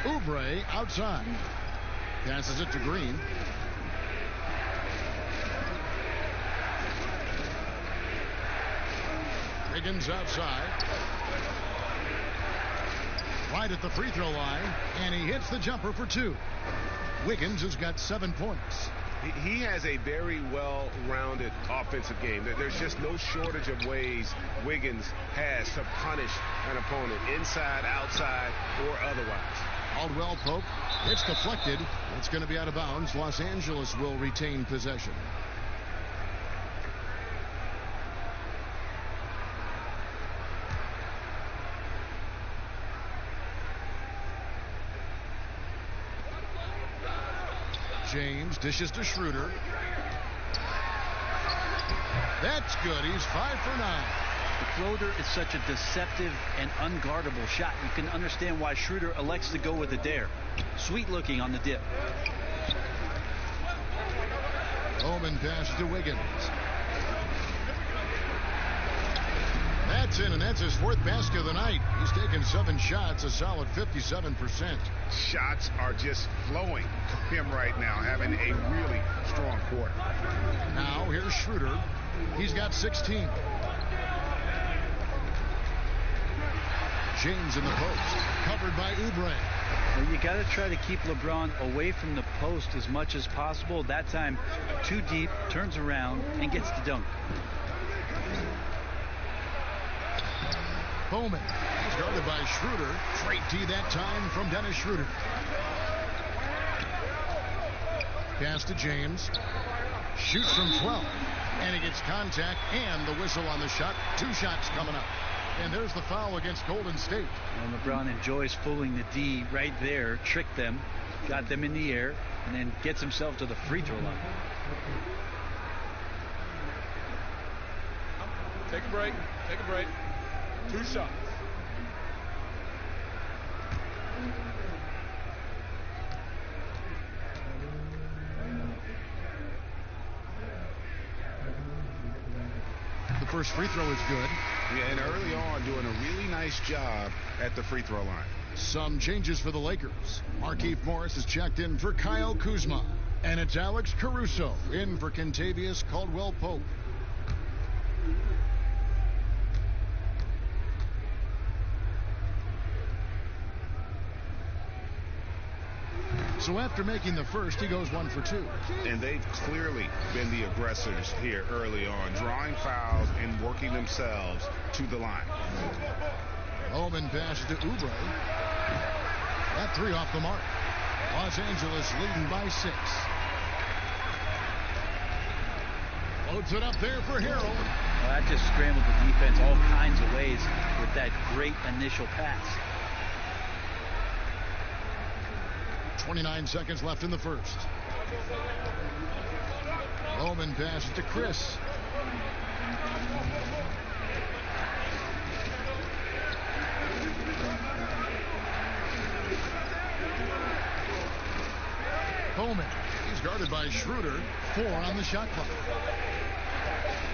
Oubre outside. Passes it to Green. Wiggins outside. Right at the free throw line. And he hits the jumper for 2. Wiggins has got 7 points. He has a very well-rounded offensive game. There's just no shortage of ways Wiggins has to punish an opponent, inside, outside, or otherwise. Caldwell Pope. It's deflected. It's going to be out of bounds. Los Angeles will retain possession. James dishes to Schroeder. That's good. He's 5 for 9. The floater is such a deceptive and unguardable shot. You can understand why Schroeder elects to go with a dare. Sweet looking on the dip. Bowman passes to Wiggins. That's in, and that's his 4th basket of the night. He's taken 7 shots, a solid 57%. Shots are just flowing for him right now, having a really strong quarter. Now here's Schroeder. He's got 16. James in the post, covered by Oubre. Well, you got to try to keep LeBron away from the post as much as possible. That time, too deep, turns around, and gets the dunk. Bowman is guarded by Schroeder. Straight D that time from Dennis Schroeder. Pass to James. Shoots from 12. And he gets contact and the whistle on the shot. 2 shots coming up. And there's the foul against Golden State. And LeBron enjoys fooling the D right there, tricked them, got them in the air, and then gets himself to the free throw line. Take a break. Take a break. 2 shots. The first free throw is good. Yeah, and early on doing a really nice job at the free throw line. Some changes for the Lakers. Markieff Morris is checked in for Kyle Kuzma. And it's Alex Caruso in for Kentavious Caldwell Pope. So after making the first, he goes 1 for 2. And they've clearly been the aggressors here early on, drawing fouls and working themselves to the line. Bowman passes to Oubre. That 3 off the mark. Los Angeles leading by 6. Loads it up there for Harold. Well, that just scrambled the defense all kinds of ways with that great initial pass. 29 seconds left in the first. Bowman passes to Chris. Bowman. He's guarded by Schroeder. 4 on the shot clock.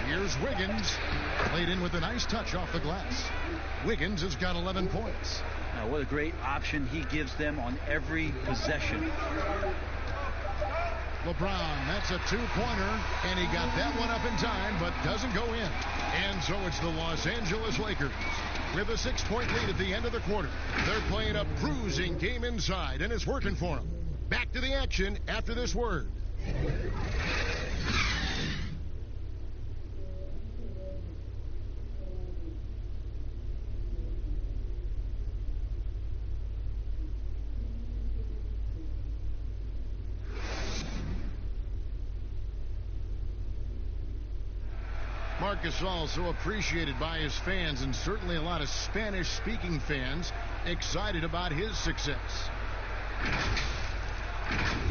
Here's Wiggins. Played in with a nice touch off the glass. Wiggins has got 11 points. Now, what a great option he gives them on every possession. LeBron, that's a 2-pointer, and he got that one up in time, but doesn't go in. And so it's the Los Angeles Lakers with a 6-point lead at the end of the quarter. They're playing a bruising game inside, and it's working for them. Back to the action after this word. Marc Gasol, so appreciated by his fans, and certainly a lot of Spanish-speaking fans excited about his success.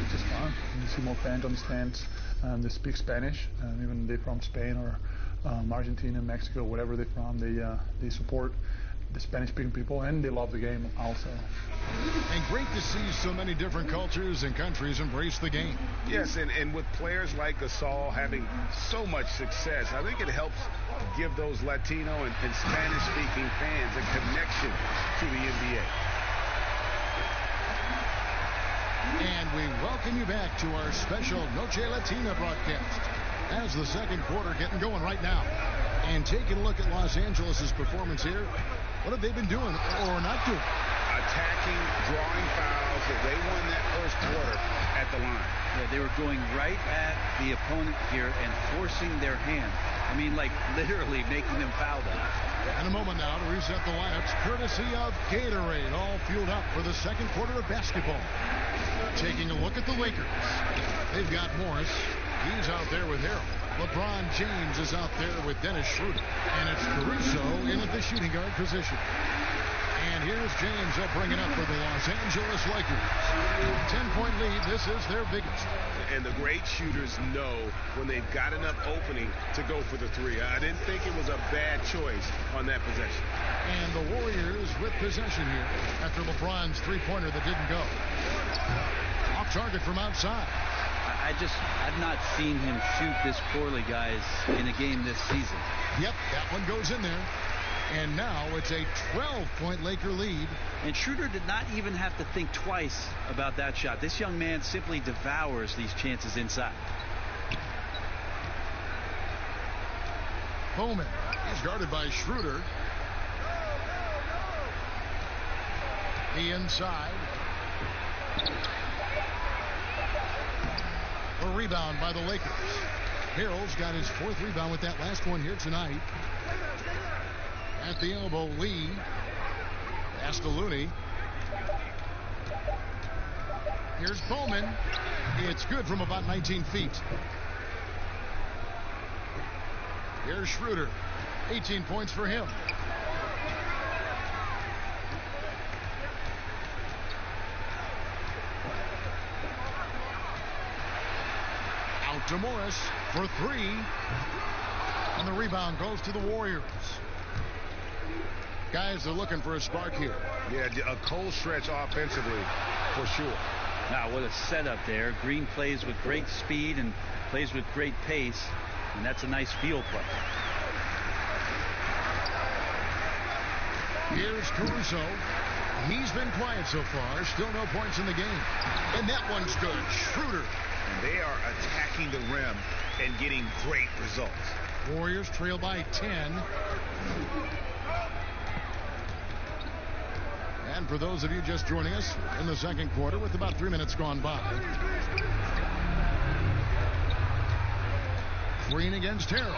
It's just fun. You see more fans on the stands that speak Spanish, even they're from Spain or Argentina, Mexico, whatever they're from. They support the Spanish-speaking people, and they love the game also. And great to see so many different cultures and countries embrace the game. Yes, and with players like Gasol having so much success, I think it helps give those Latino and Spanish-speaking fans a connection to the NBA. And we welcome you back to our special Noche Latina broadcast as the second quarter getting going right now. And taking a look at Los Angeles' performance here, what have they been doing or not doing? Attacking, drawing fouls. They won that first quarter at the line. Yeah, they were going right at the opponent here and forcing their hand. I mean, like literally making them foul them. In a moment now to reset the lineups, courtesy of Gatorade, all fueled up for the second quarter of basketball. Taking a look at the Lakers. They've got Morris. He's out there with Harold. LeBron James is out there with Dennis Schroeder. And it's Caruso in at the shooting guard position. And here's James. They'll bring it up for the Los Angeles Lakers. 10-point lead. This is their biggest. And the great shooters know when they've got enough opening to go for the 3. I didn't think it was a bad choice on that possession. And the Warriors with possession here after LeBron's 3-pointer that didn't go. Off target from outside. I've not seen him shoot this poorly, guys, in a game this season. Yep, that one goes in there. And now it's a 12-point Laker lead. And Schroeder did not even have to think twice about that shot. This young man simply devours these chances inside. Bowman, he's guarded by Schroeder. The inside. A rebound by the Lakers. Harold's got his 4th rebound with that last one here tonight. At the elbow, Lee. Pass to Looney. Here's Bowman. It's good from about 19 feet. Here's Schroeder. 18 points for him. Out to Morris for 3. And the rebound goes to the Warriors. Guys are looking for a spark here. Yeah, a cold stretch offensively for sure. Now, what a setup there. Green plays with great speed and plays with great pace, and that's a nice field play. Here's Caruso. He's been quiet so far. Still no points in the game. And that one's good. Schroeder. And they are attacking the rim and getting great results. Warriors trail by 10. And for those of you just joining us in the second quarter with about 3 minutes gone by. Green against Harrell.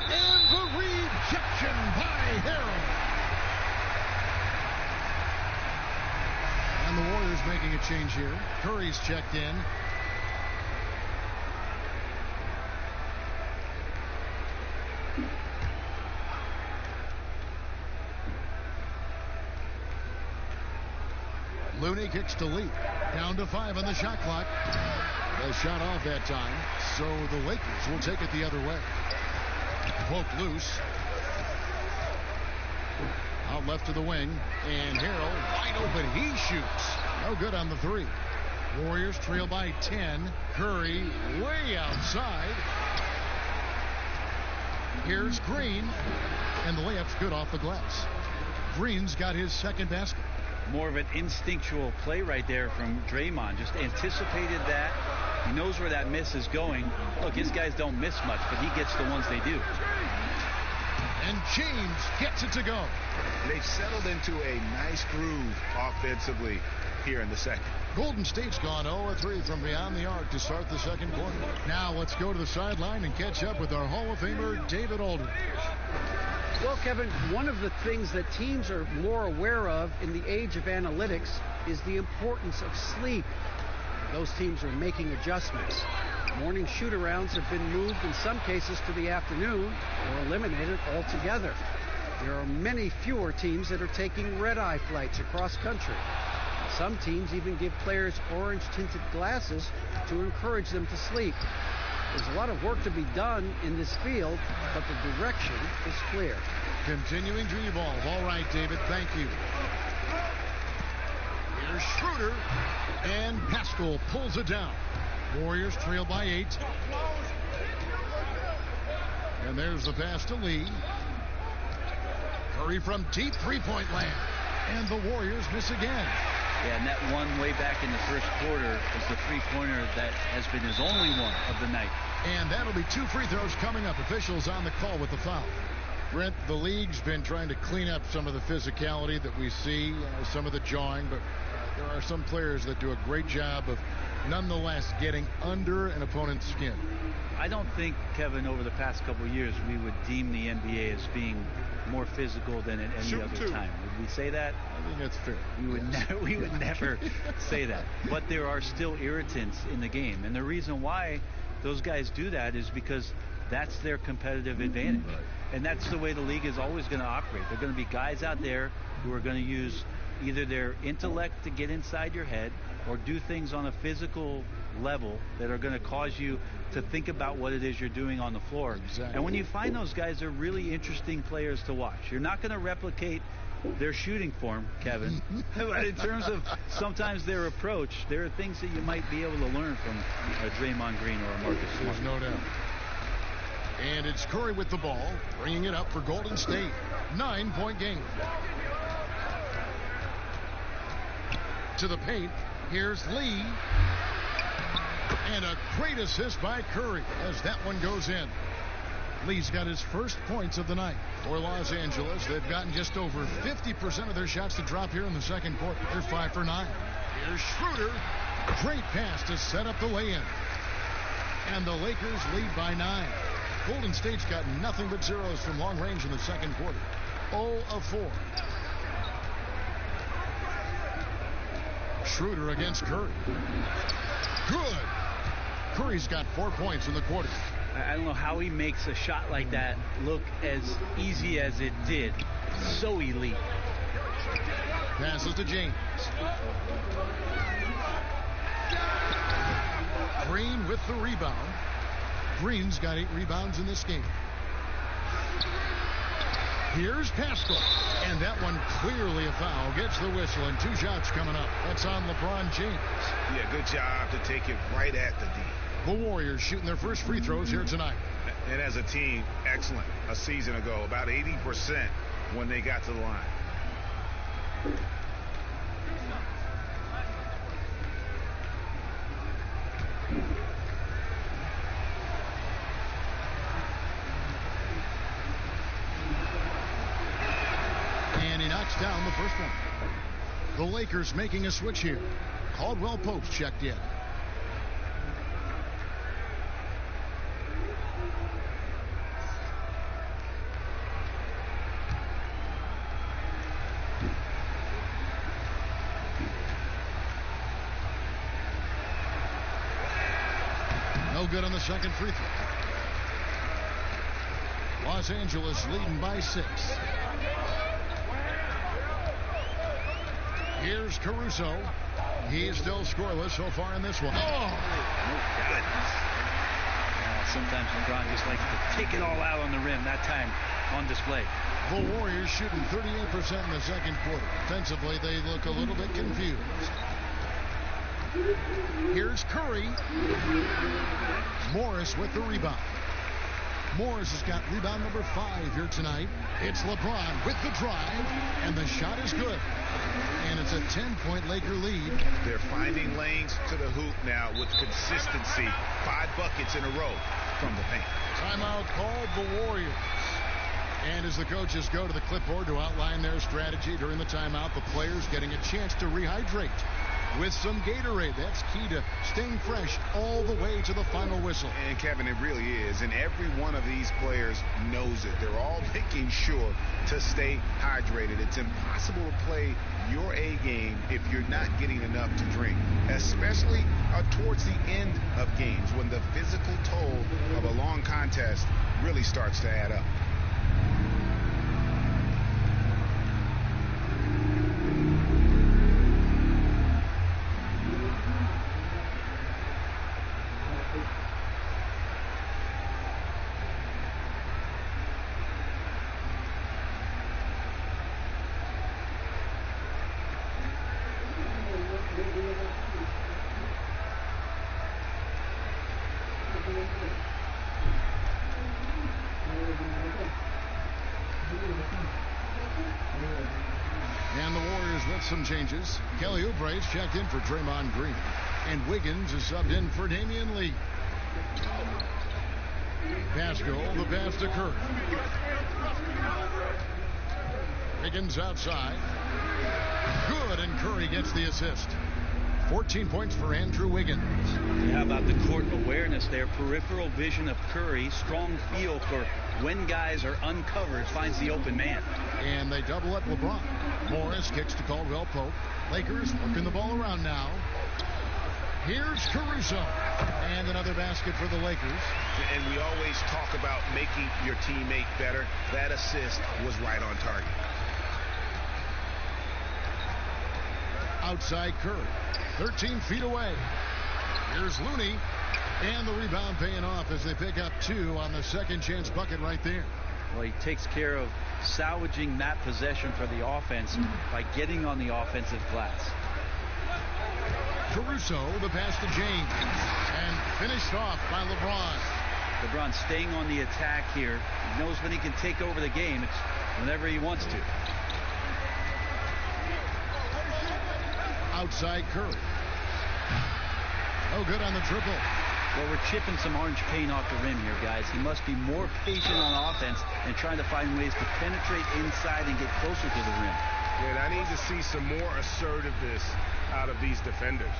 And the rejection by Harrell. And the Warriors making a change here. Curry's checked in. Looney kicks to Lee. Down to 5 on the shot clock. The shot off that time, so the Lakers will take it the other way. Poke loose. Out left to the wing, and Harrell wide open. He shoots. No good on the 3. Warriors trail by 10. Curry way outside. Here's Green, and the layup's good off the glass. Green's got his second basket. More of an instinctual play right there from Draymond. Just anticipated that. He knows where that miss is going. Look, his guys don't miss much, but he gets the ones they do. And James gets it to go. They've settled into a nice groove offensively here in the second. Golden State's gone 0-3 from beyond the arc to start the second quarter. Now let's go to the sideline and catch up with our Hall of Famer, David Aldridge. Well, Kevin, one of the things that teams are more aware of in the age of analytics is the importance of sleep. Those teams are making adjustments. Morning shoot-arounds have been moved in some cases to the afternoon or eliminated altogether. There are many fewer teams that are taking red-eye flights across country. Some teams even give players orange-tinted glasses to encourage them to sleep. There's a lot of work to be done in this field, but the direction is clear. Continuing to evolve. All right, David, thank you. Here's Schroeder, and Pascal pulls it down. Warriors trail by 8. And there's the pass to Lee. Curry from deep three-point land. And the Warriors miss again. Yeah, and that one way back in the first quarter is the three-pointer that has been his only one of the night. And that'll be 2 free throws coming up. Officials on the call with the foul. Brent, the league's been trying to clean up some of the physicality that we see, some of the jawing, but there are some players that do a great job of nonetheless getting under an opponent's skin. I don't think, Kevin, over the past couple of years, we would deem the NBA as being more physical than at any other time. Would we say that? I think that's fair. We would never say that. But there are still irritants in the game. And the reason why those guys do that is because that's their competitive advantage. Right. And that's the way the league is always going to operate. There are going to be guys out there who are going to use either their intellect to get inside your head or do things on a physical level that are going to cause you to think about what it is you're doing on the floor. Exactly. And when you find those guys, they're really interesting players to watch. You're not going to replicate their shooting form, Kevin. But in terms of sometimes their approach, there are things that you might be able to learn from a Draymond Green or a Marcus Smart. There's no doubt. And it's Curry with the ball, bringing it up for Golden State. 9-point game. To the paint. Here's Lee. And a great assist by Curry as that one goes in. Lee's got his first points of the night. For Los Angeles, they've gotten just over 50% of their shots to drop here in the second quarter. They're 5 for 9. Here's Schroeder. Great pass to set up the lay-in. And the Lakers lead by 9. Golden State's got nothing but zeros from long range in the second quarter. 0 of 4. Schroeder against Curry. Good. Curry's got 4 points in the quarter. I don't know how he makes a shot like that look as easy as it did. So elite. Passes to James. Green with the rebound. Green's got 8 rebounds in this game. Here's Pascal. And that one clearly a foul. Gets the whistle and 2 shots coming up. That's on LeBron James. Yeah, good job to take it right at the D. The Warriors shooting their first free throws here tonight. And as a team, excellent. A season ago, about 80% when they got to the line. And he knocks down the first one. The Lakers making a switch here. Caldwell Pope's checked in. No good on the second free throw. Los Angeles leading by 6. Here's Caruso. He's still scoreless so far in this one. Oh! Sometimes LeBron just likes to take it all out on the rim. That time on display. The Warriors shooting 38% in the second quarter. Offensively, they look a little bit confused. Here's Curry. Morris with the rebound. Morris has got rebound number 5 here tonight. It's LeBron with the drive, and the shot is good. And it's a 10-point Laker lead. They're finding lanes to the hoop now with consistency. 5 buckets in a row from the paint. Timeout called the Warriors. And as the coaches go to the clipboard to outline their strategy during the timeout, the players getting a chance to rehydrate with some Gatorade. That's key to staying fresh all the way to the final whistle. And Kevin, it really is. And every one of these players knows it. They're all making sure to stay hydrated. It's impossible to play your A game if you're not getting enough to drink, especially towards the end of games when the physical toll of a long contest really starts to add up. And the Warriors with some changes. Kelly Oubre's checked in for Draymond Green. And Wiggins is subbed in for Damian Lee. Pascal, the pass to Curry. Wiggins outside. Good, and Curry gets the assist. 14 points for Andrew Wiggins. How about the court awareness there? Peripheral vision of Curry. Strong feel for when guys are uncovered, finds the open man. And they double up LeBron. Morris kicks to Caldwell Pope. Lakers working the ball around now. Here's Caruso. And another basket for the Lakers. And we always talk about making your teammate better. That assist was right on target. Outside Curry. 13 feet away. Here's Looney. And the rebound paying off as they pick up 2 on the second chance bucket right there. Well, he takes care of salvaging that possession for the offense by getting on the offensive glass. Caruso, the pass to James. And finished off by LeBron. LeBron staying on the attack here. He knows when he can take over the game. It's whenever he wants to. Outside Curry. No good on the triple. Well, we're chipping some orange paint off the rim here, guys. He must be more patient on offense and trying to find ways to penetrate inside and get closer to the rim. Yeah, I need to see some more assertiveness out of these defenders.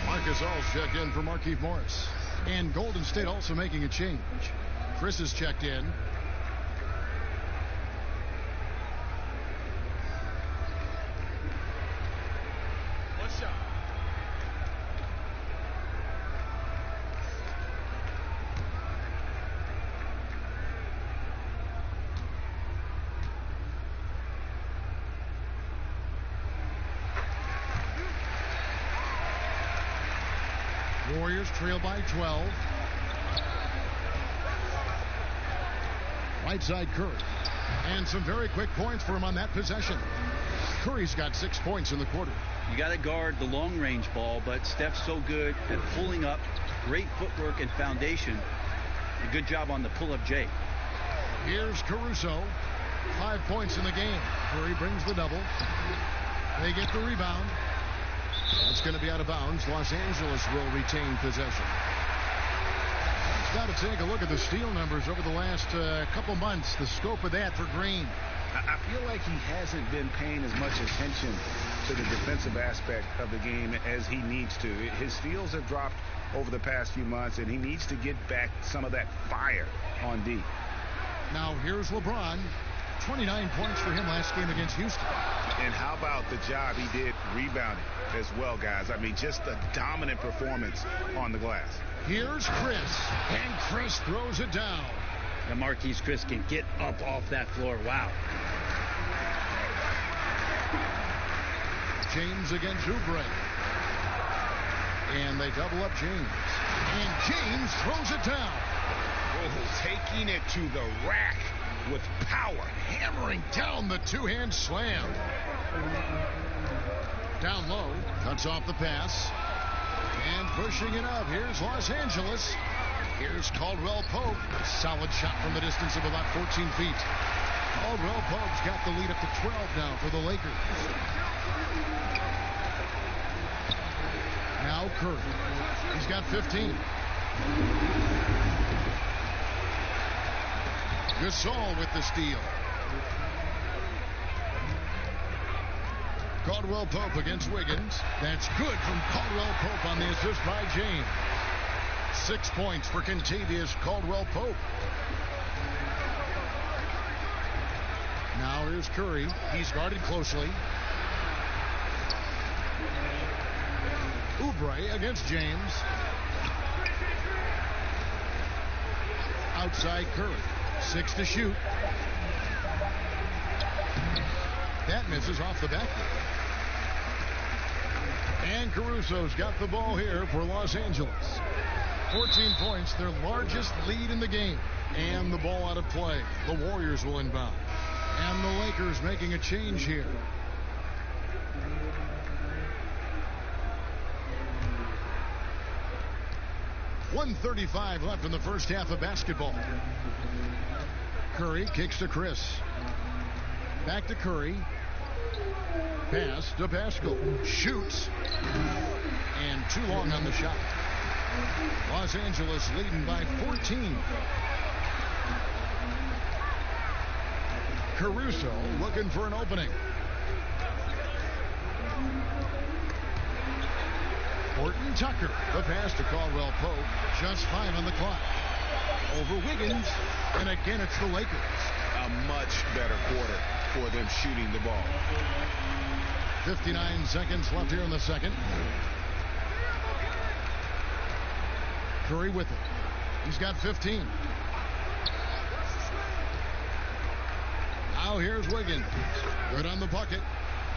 Marcus All's checked in for Markieff Morris. And Golden State also making a change. Chris is checked in. One shot. Warriors trail by 12. Right side Curry. And some very quick points for him on that possession. Curry's got 6 points in the quarter. You got to guard the long-range ball, but Steph's so good at pulling up. Great footwork and foundation. A good job on the pull-up J. Here's Caruso. 5 points in the game. Curry brings the double. They get the rebound. It's going to be out of bounds. Los Angeles will retain possession. It's got to take a look at the steal numbers over the last couple months. The scope of that for Green. I feel like he hasn't been paying as much attention to the defensive aspect of the game as he needs to. His steals have dropped over the past few months, and he needs to get back some of that fire on D. Now here's LeBron. 29 points for him last game against Houston. And how about the job he did rebounding as well, guys? I mean, just a dominant performance on the glass. Here's Chris, and Chris throws it down. And Marquise Chris can get up off that floor. Wow. James against Oubre. And they double up James. And James throws it down. Oh, taking it to the rack with power. Hammering down the two-hand slam. Down low. Cuts off the pass. And pushing it up. Here's Los Angeles. Here's Caldwell Pope. Solid shot from the distance of about 14 feet. Caldwell Pope's got the lead up to 12 now for the Lakers. Now Curry. He's got 15. Gasol with the steal. Caldwell Pope against Wiggins. That's good from Caldwell Pope on the assist by James. 6 points for Kentavious Caldwell Pope. Now here's Curry. He's guarded closely. Oubre against James. Outside Curry. 6 to shoot. That misses off the backboard. And Caruso's got the ball here for Los Angeles. 14 points, their largest lead in the game. And the ball out of play. The Warriors will inbound. And the Lakers making a change here. .135 left in the first half of basketball. Curry kicks to Chris. Back to Curry. Pass to Pascal. Shoots. And too long on the shot. Los Angeles leading by 14. Caruso looking for an opening. Horton Tucker, the pass to Caldwell Pope. Just 5 on the clock. Over Wiggins, and again it's the Lakers. A much better quarter for them shooting the ball. 59 seconds left here in the second. Curry with it. He's got 15. Now here's Wiggins. Good on the bucket.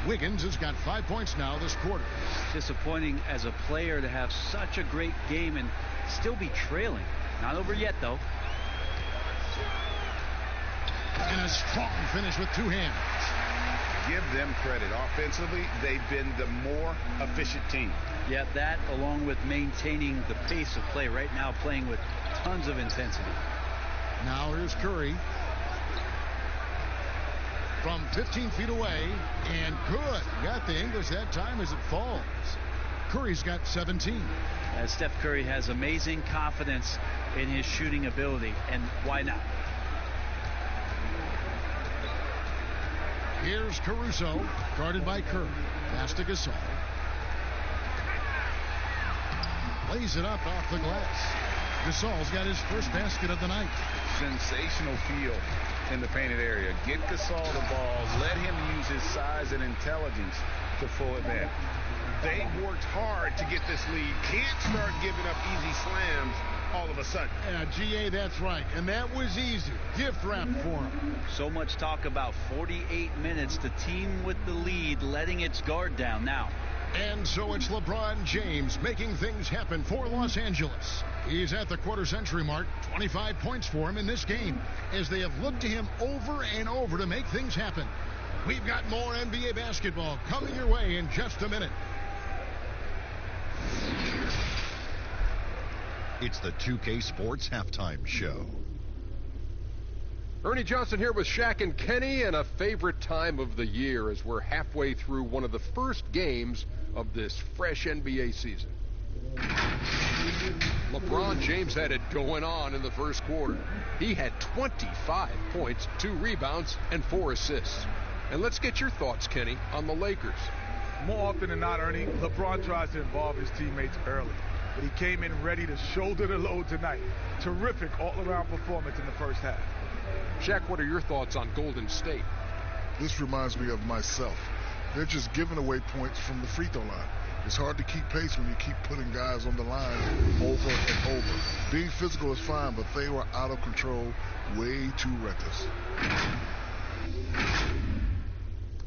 Wiggins has got 5 points now this quarter. Disappointing as a player to have such a great game and still be trailing. Not over yet, though. And a strong finish with two hands. Give them credit. Offensively, they've been the more efficient team. Yeah, that along with maintaining the pace of play. Right now playing with tons of intensity. Now here's Curry. From 15 feet away, and good. Got the English that time as it falls. Curry's got 17. Steph Curry has amazing confidence in his shooting ability, and why not? Here's Caruso, guarded by Curry. Pass to Gasol. Lays it up off the glass. Gasol's got his first basket of the night. Sensational feel in the painted area. Get Gasol the ball. Let him use his size and intelligence to full advantage. They worked hard to get this lead. Can't start giving up easy slams all of a sudden. Yeah, GA, that's right. And that was easy. Gift wrap for him. So much talk about 48 minutes. The team with the lead letting its guard down now. And so it's LeBron James making things happen for Los Angeles. He's at the quarter-century mark. 25 points for him in this game as they have looked to him over and over to make things happen. We've got more NBA basketball coming your way in just a minute. It's the 2K Sports Halftime Show. Ernie Johnson here with Shaq and Kenny, and a favorite time of the year as we're halfway through one of the first games of this fresh NBA season. LeBron James had it going on in the first quarter. He had 25 points, 2 rebounds, and 4 assists. And let's get your thoughts, Kenny, on the Lakers. More often than not, Ernie, LeBron tries to involve his teammates early. But he came in ready to shoulder the load tonight. Terrific all-around performance in the first half. Shaq, what are your thoughts on Golden State? This reminds me of myself. They're just giving away points from the free throw line. It's hard to keep pace when you keep putting guys on the line over and over. Being physical is fine, but they were out of control, way too reckless.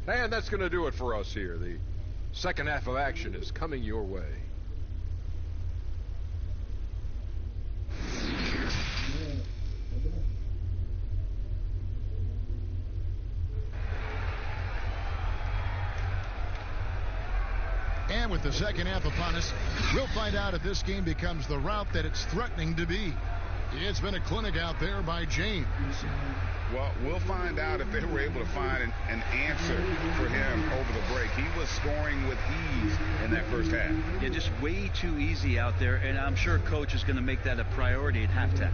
And that's going to do it for us here. The second half of action is coming your way. And with the second half upon us, we'll find out if this game becomes the route that it's threatening to be. It's been a clinic out there by James. Well, we'll find out if they were able to find an answer for him over the break. He was scoring with ease in that first half. Yeah, just way too easy out there, and I'm sure Coach is going to make that a priority at halftime.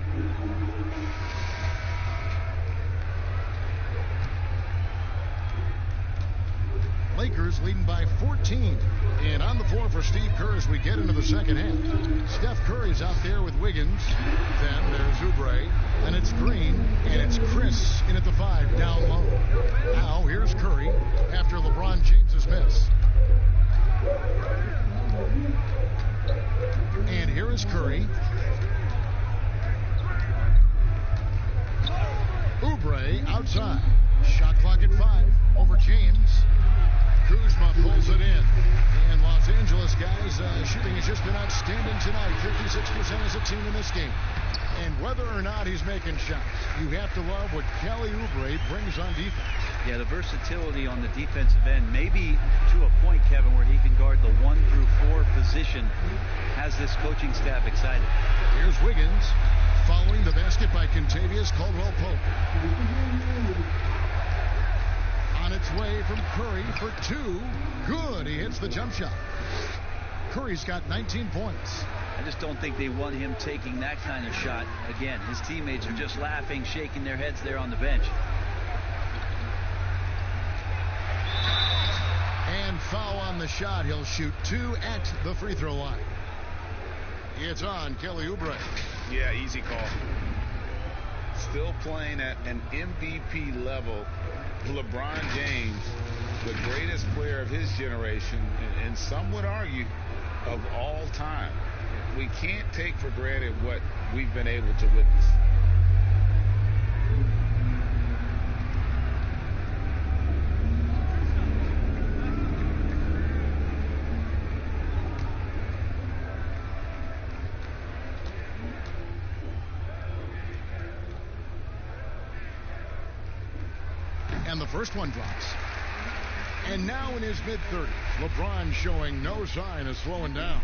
Lakers leading by 14. And on the floor for Steve Kerr as we get into the second half. Steph Curry's out there with Wiggins. Then there's Oubre. Then it's Green. And it's Chris in at the 5 down low. Now here's Curry after LeBron James's miss. And here is Curry. Oubre outside. Shot clock at 5 over James. Kuzma pulls it in. And Los Angeles guys, shooting has just been outstanding tonight. 56% as a team in this game. And whether or not he's making shots, you have to love what Kelly Oubre brings on defense. Yeah, the versatility on the defensive end, maybe to a point, Kevin, where he can guard the 1 through 4 position, has this coaching staff excited. Here's Wiggins, following the basket by Kentavious Caldwell-Pope. On its way from Curry for 2. Good. He hits the jump shot. Curry's got 19 points. I just don't think they want him taking that kind of shot again. His teammates are just laughing, shaking their heads there on the bench. And foul on the shot. He'll shoot 2 at the free throw line. It's on Kelly Oubre. Yeah, easy call. Still playing at an MVP level. LeBron James, the greatest player of his generation, and some would argue of all time. We can't take for granted what we've been able to witness. And the first one drops. And now in his mid-30s, LeBron showing no sign of slowing down.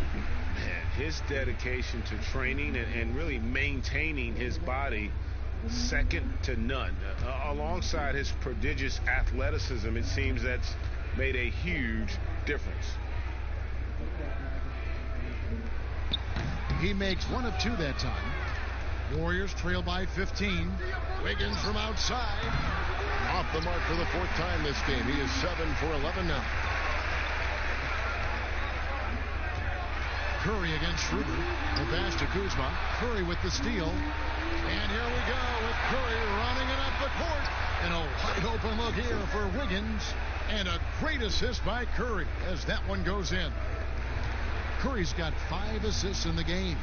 Man, his dedication to training and really maintaining his body, second to none. Alongside his prodigious athleticism, it seems that's made a huge difference. He makes 1 of 2 that time. Warriors trail by 15. Wiggins from outside. Off the mark for the 4th time this game. He is 7 for 11 now. Curry against Schroeder. The pass to Kuzma. Curry with the steal. And here we go with Curry running it up the court. And a wide open look here for Wiggins. And a great assist by Curry as that one goes in. Curry's got 5 assists in the game.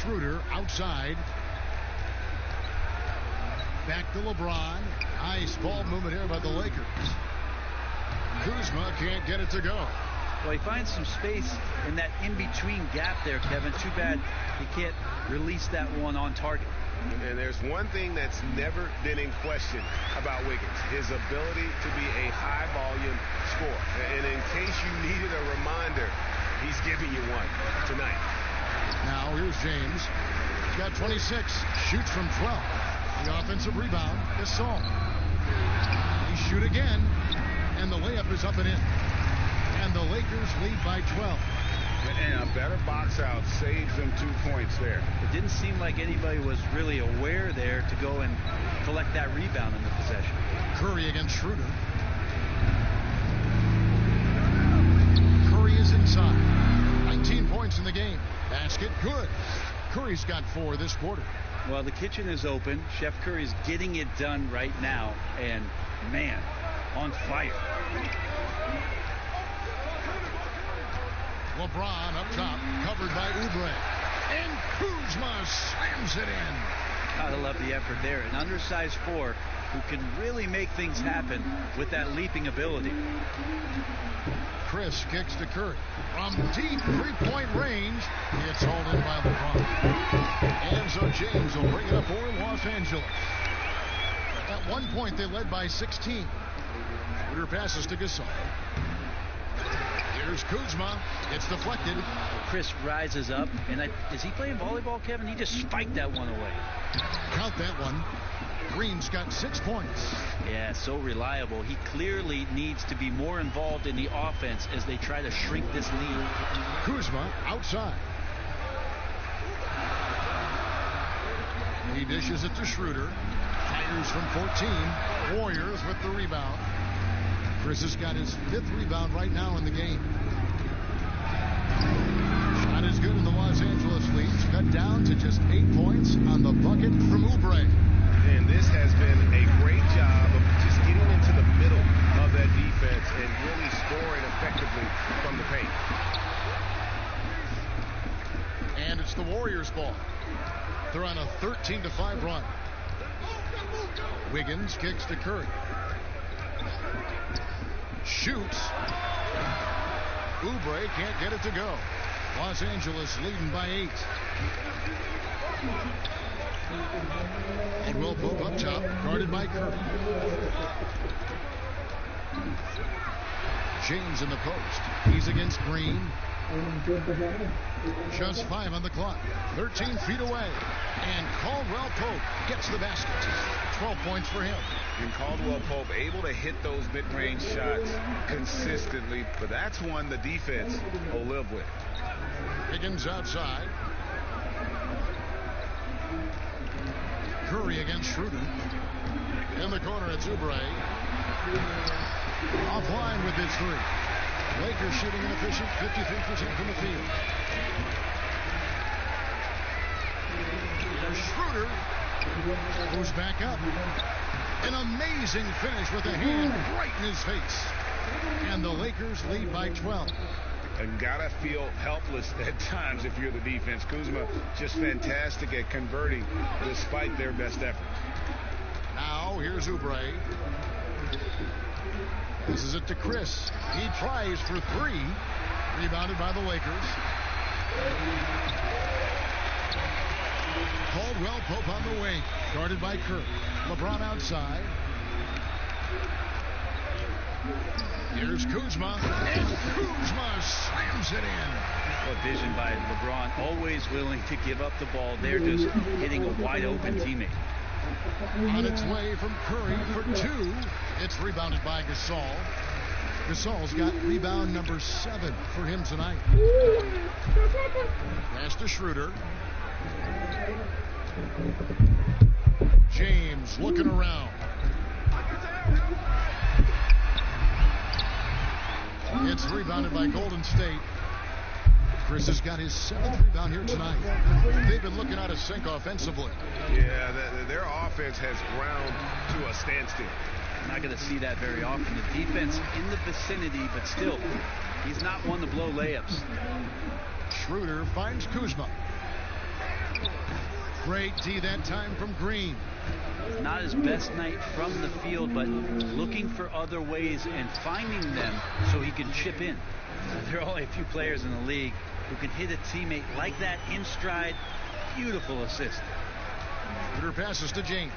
Schroeder outside. Back to LeBron. Nice ball movement here by the Lakers. Kuzma can't get it to go. Well, he finds some space in that in-between gap there, Kevin. Too bad he can't release that one on target. And there's one thing that's never been in question about Wiggins, his ability to be a high-volume scorer. And in case you needed a reminder, he's giving you one tonight. Now here's James. He's got 26. Shoots from 12. The offensive rebound is Saul. He shoot again, and the layup is up and in. And the Lakers lead by 12. And a better box out saves them 2 points there. It didn't seem like anybody was really aware there to go and collect that rebound in the possession. Curry against Schroeder. Curry is inside. 19 points in the game. Basket good. Curry's got 4 this quarter. Well, the kitchen is open. Chef Curry's getting it done right now. And, man, on fire. LeBron up top, covered by Oubre. And Kuzma slams it in. Gotta love the effort there. An undersized 4 who can really make things happen with that leaping ability. Chris kicks to Curry. From deep three-point range, it's hauled in by LeBron. And so James will bring it up for Los Angeles. At one point, they led by 16. Schroeder passes to Gasol. Here's Kuzma. It's deflected. Chris rises up, and is he playing volleyball, Kevin? He just spiked that one away. Count that one. Green's got 6 points. Yeah, so reliable. He clearly needs to be more involved in the offense as they try to shrink this lead. Kuzma outside. He dishes it to Schroeder. Fires from 14. Warriors with the rebound. Chris has got his 5th rebound right now in the game. Shot is good in the Los Angeles leads. Cut down to just 8 points on the bucket from Oubre. And this has been a great job of just getting into the middle of that defense and really scoring effectively from the paint. And it's the Warriors' ball. They're on a 13-5 run. Wiggins kicks to Curry. Shoots. Oubre can't get it to go. Los Angeles leading by 8. And Will Pope up top, guarded by Curry. James in the post. He's against Green. Just 5 on the clock. 13 feet away. And Caldwell Pope gets the basket. 12 points for him. And Caldwell Pope able to hit those mid-range shots consistently, but that's one the defense will live with. Higgins outside. Curry against Schroeder. In the corner, it's Oubre. Offline with his 3. Lakers shooting an efficient 53% from the field. Schroeder goes back up. An amazing finish with a hand right in his face. And the Lakers lead by 12. And gotta feel helpless at times if you're the defense. Kuzma just fantastic at converting despite their best effort. Now here's Oubre. Passes it to Chris. He tries for 3. Rebounded by the Lakers. Caldwell Pope on the wing. Guarded by Curry. LeBron outside. Here's Kuzma. And Kuzma slams it in. What vision by LeBron. Always willing to give up the ball. They're just hitting a wide open teammate. On its way from Curry for 2. It's rebounded by Gasol. Gasol's got rebound number 7 for him tonight. Pass to Schroeder. James looking around. It's rebounded by Golden State. Chris has got his 7th rebound here tonight. They've been looking out of sync offensively. Yeah, their offense has ground to a standstill. Not going to see that very often. The defense in the vicinity, but still, he's not one to blow layups. Schroeder finds Kuzma. Great D that time from Green. Not his best night from the field, but looking for other ways and finding them so he can chip in. There are only a few players in the league who can hit a teammate like that in stride. Beautiful assist. Schroeder passes to James.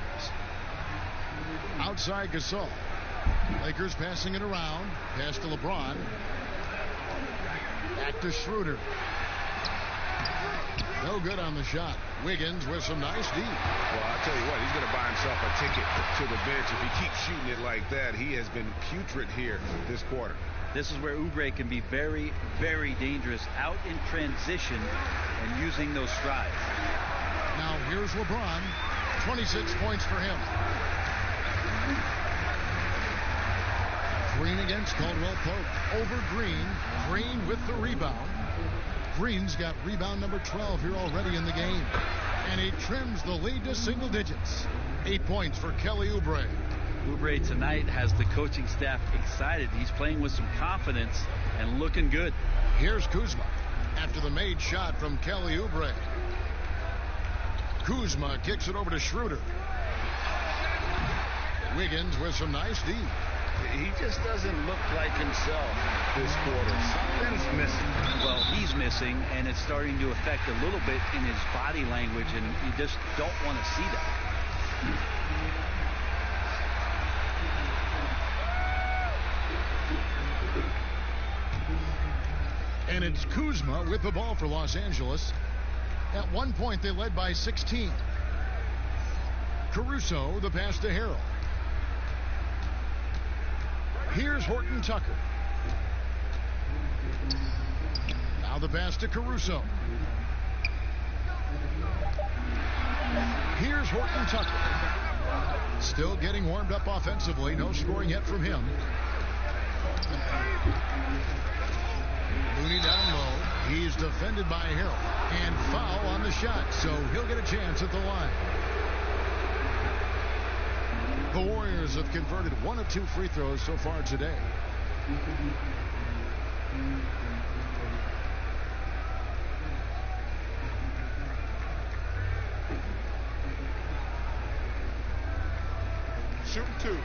Outside Gasol. Lakers passing it around. Pass to LeBron. Back to Schroeder. No good on the shot. Wiggins with some nice D. Well, I'll tell you what, he's going to buy himself a ticket to the bench. If he keeps shooting it like that, he has been putrid here this quarter. This is where Oubre can be very, very dangerous out in transition and using those strides. Now here's LeBron. 26 points for him. Green against Caldwell Pope. Over Green. Green with the rebound. Green's got rebound number 12 here already in the game. And he trims the lead to single digits. 8 points for Kelly Oubre. Oubre tonight has the coaching staff excited. He's playing with some confidence and looking good. Here's Kuzma after the made shot from Kelly Oubre. Kuzma kicks it over to Schroeder. Wiggins with some nice D. He just doesn't look like himself this quarter. Something's missing. Well, he's missing, and it's starting to affect a little bit in his body language, and you just don't want to see that. And it's Kuzma with the ball for Los Angeles. At one point, they led by 16. Caruso, the pass to Harrell. Here's Horton Tucker. Now the pass to Caruso. Here's Horton Tucker. Still getting warmed up offensively. No scoring yet from him. Looney down low. He's defended by Harrell. And foul on the shot, so he'll get a chance at the line. The Warriors have converted 1 of 2 free throws so far today. Shoot 2.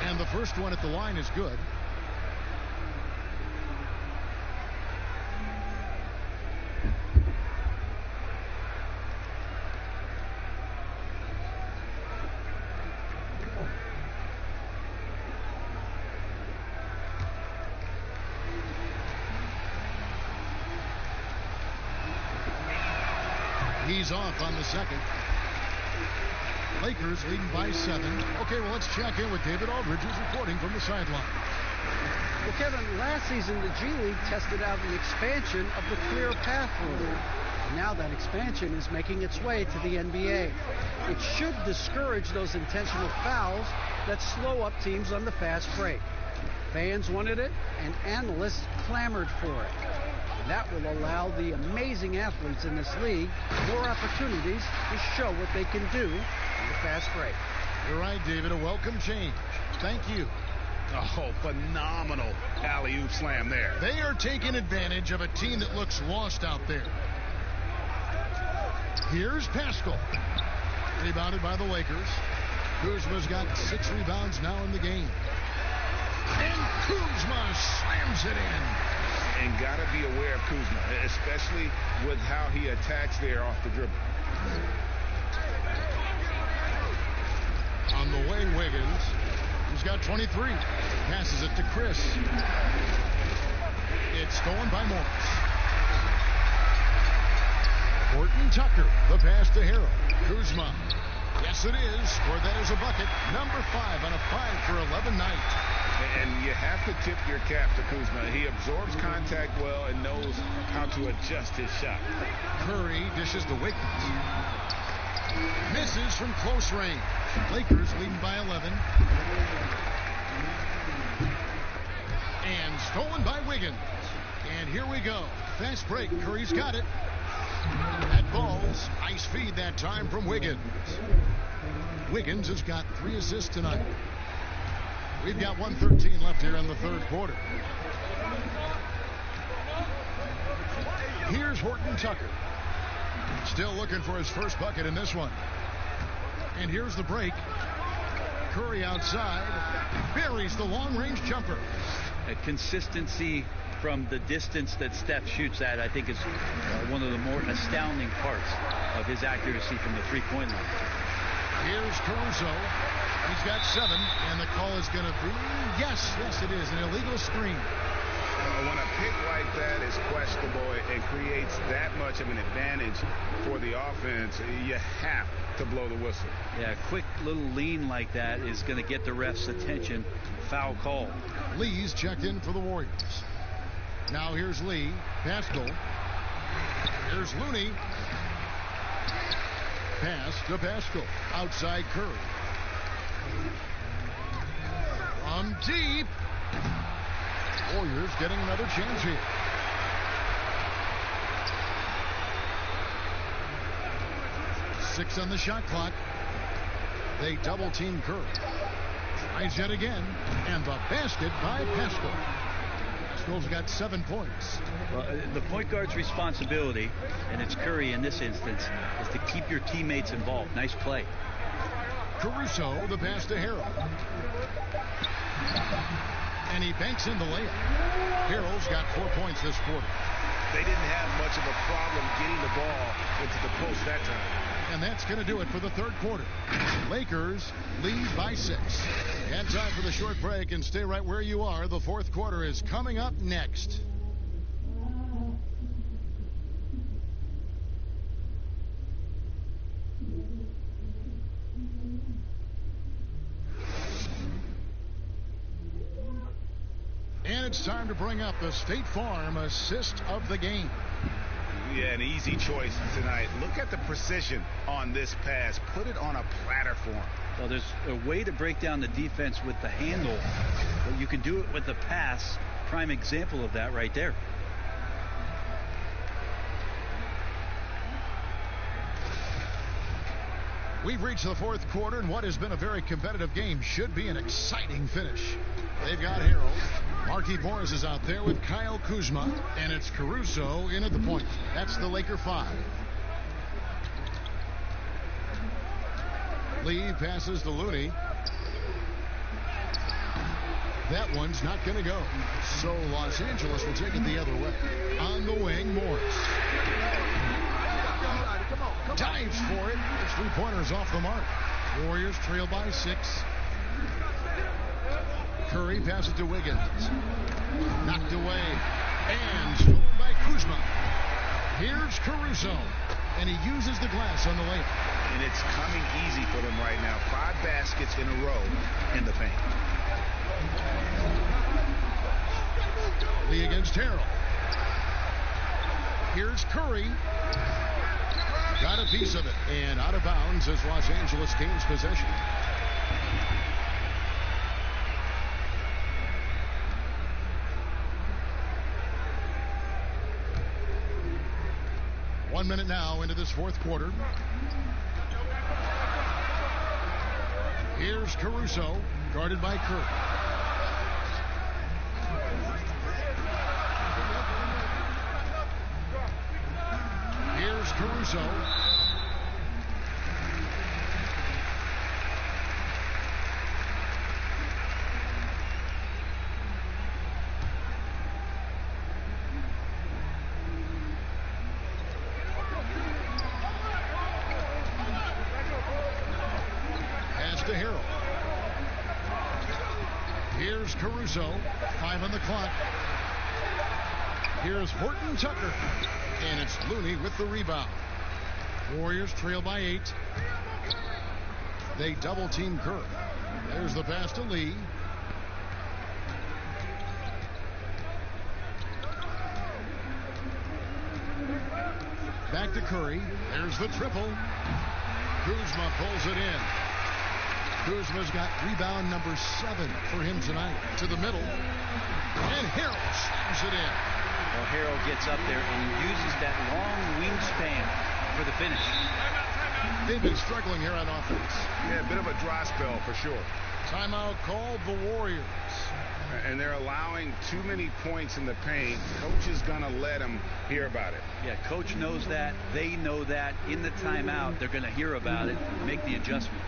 And the first one at the line is good. He's off on the second. Lakers leading by 7. Okay, well, let's check in with David Aldridge, who's reporting from the sideline. Well, Kevin, last season the G League tested out an expansion of the clear path rule. Now that expansion is making its way to the NBA. It should discourage those intentional fouls that slow up teams on the fast break. Fans wanted it, and analysts clamored for it. That will allow the amazing athletes in this league more opportunities to show what they can do in the fast break. You're right, David. A welcome change. Thank you. Oh, phenomenal alley-oop slam there. They are taking advantage of a team that looks lost out there. Here's Pascal. Rebounded by the Lakers. Kuzma's got 6 rebounds now in the game. And Kuzma slams it in. And got to be aware of Kuzma, especially with how he attacks there off the dribble. On the way, Wiggins. He's got 23. Passes it to Chris. It's stolen by Morris. Horton Tucker, the pass to Harrell. Kuzma. Yes, it is. For that is a bucket. Number 5 on a 5 for 11 night. And you have to tip your cap to Kuzma. He absorbs contact well and knows how to adjust his shot. Curry dishes to Wiggins. Misses from close range. Lakers leading by 11. And stolen by Wiggins. And here we go. Fast break. Curry's got it. That ball's nice feed that time from Wiggins. Wiggins has got 3 assists tonight. We've got 1:13 left here in the third quarter. Here's Horton Tucker. Still looking for his first bucket in this one. And here's the break. Curry outside. Buries the long-range jumper. A consistency from the distance that Steph shoots at, I think, is one of the more astounding parts of his accuracy from the three-point line. Here's Caruso. He's got 7, and the call is going to be, yes, it is, an illegal screen. When a pick like that is questionable and creates that much of an advantage for the offense, you have to blow the whistle. Yeah, a quick little lean like that is going to get the ref's attention. Foul call. Lee's checked in for the Warriors. Now here's Lee. Pascal. Here's Looney. Pass to Pascal. Outside Curry. From deep. Warriors getting another chance here. Six on the shot clock. They double team Curry. Tries yet again. And the basket by Pascal. Pascal's got 7 points. Well, the point guard's responsibility, and it's Curry in this instance, is to keep your teammates involved. Nice play. Caruso, the pass to Harrell. And he banks in the layup. Harrell's got 4 points this quarter. They didn't have much of a problem getting the ball into the post that time. And that's going to do it for the third quarter. Lakers lead by 6. And time for the short break, and stay right where you are. The fourth quarter is coming up next. And it's time to bring up the State Farm assist of the game. Yeah, an easy choice tonight. Look at the precision on this pass. Put it on a platter for him. Well, there's a way to break down the defense with the handle, but you can do it with the pass. Prime example of that right there. We've reached the fourth quarter, and what has been a very competitive game should be an exciting finish. They've got Harrell. Marquise Morris is out there with Kyle Kuzma, and it's Caruso in at the point. That's the Laker 5. Lee passes to Looney. That one's not going to go. So Los Angeles will take it the other way. On the wing, Morris. Dives for it. His three-pointer's off the mark. Warriors trail by 6. Curry passes to Wiggins. Knocked away. And stolen by Kuzma. Here's Caruso. And he uses the glass on the layup. And it's coming easy for them right now. 5 baskets in a row in the paint. Lee against Harrell. Here's Curry. Got a piece of it. And out of bounds as Los Angeles gains possession. One minute now into this fourth quarter. Here's Caruso, guarded by Curry. Here's Caruso. To Harrell. Here's Caruso. 5 on the clock. Here's Horton Tucker. And it's Looney with the rebound. Warriors trail by 8. They double team Curry. There's the pass to Lee. Back to Curry. There's the triple. Kuzma pulls it in. Kuzma's got rebound number 7 for him tonight. To the middle. And Harrell slams it in. Well, Harrell gets up there and uses that long wingspan for the finish. They've been struggling here on offense. Yeah, a bit of a dry spell for sure. Timeout called the Warriors. And they're allowing too many points in the paint. Coach is going to let them hear about it. Yeah, coach knows that. They know that. In the timeout, they're going to hear about it, make the adjustment.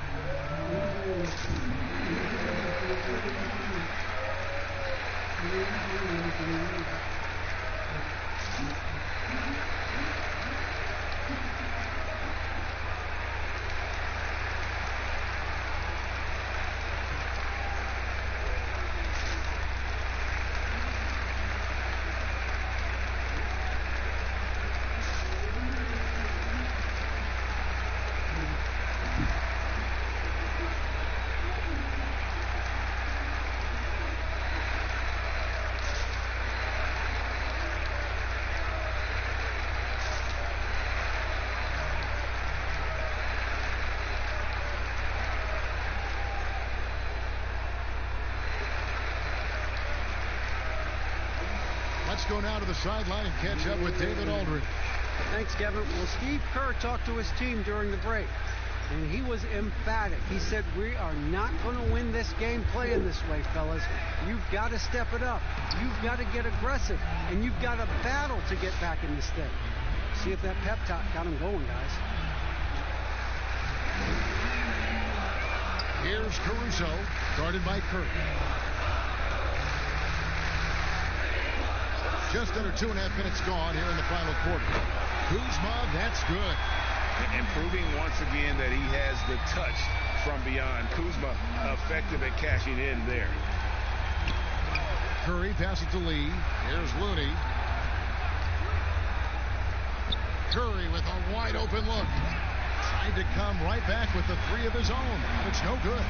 Let's go now to the sideline and catch up with David Aldridge. Thanks, Kevin. Well, Steve Kerr talked to his team during the break, and he was emphatic. He said, we are not going to win this game playing this way, fellas. You've got to step it up. You've got to get aggressive, and you've got to battle to get back in this thing. See if that pep talk got him going, guys. Here's Caruso, guarded by Kerr. Just under 2.5 minutes gone here in the final quarter. Kuzma, that's good. And proving once again that he has the touch from beyond. Kuzma effective at cashing in there. Curry passes to Lee. Here's Looney. Curry with a wide open look. Tried to come right back with the three of his own. It's no good.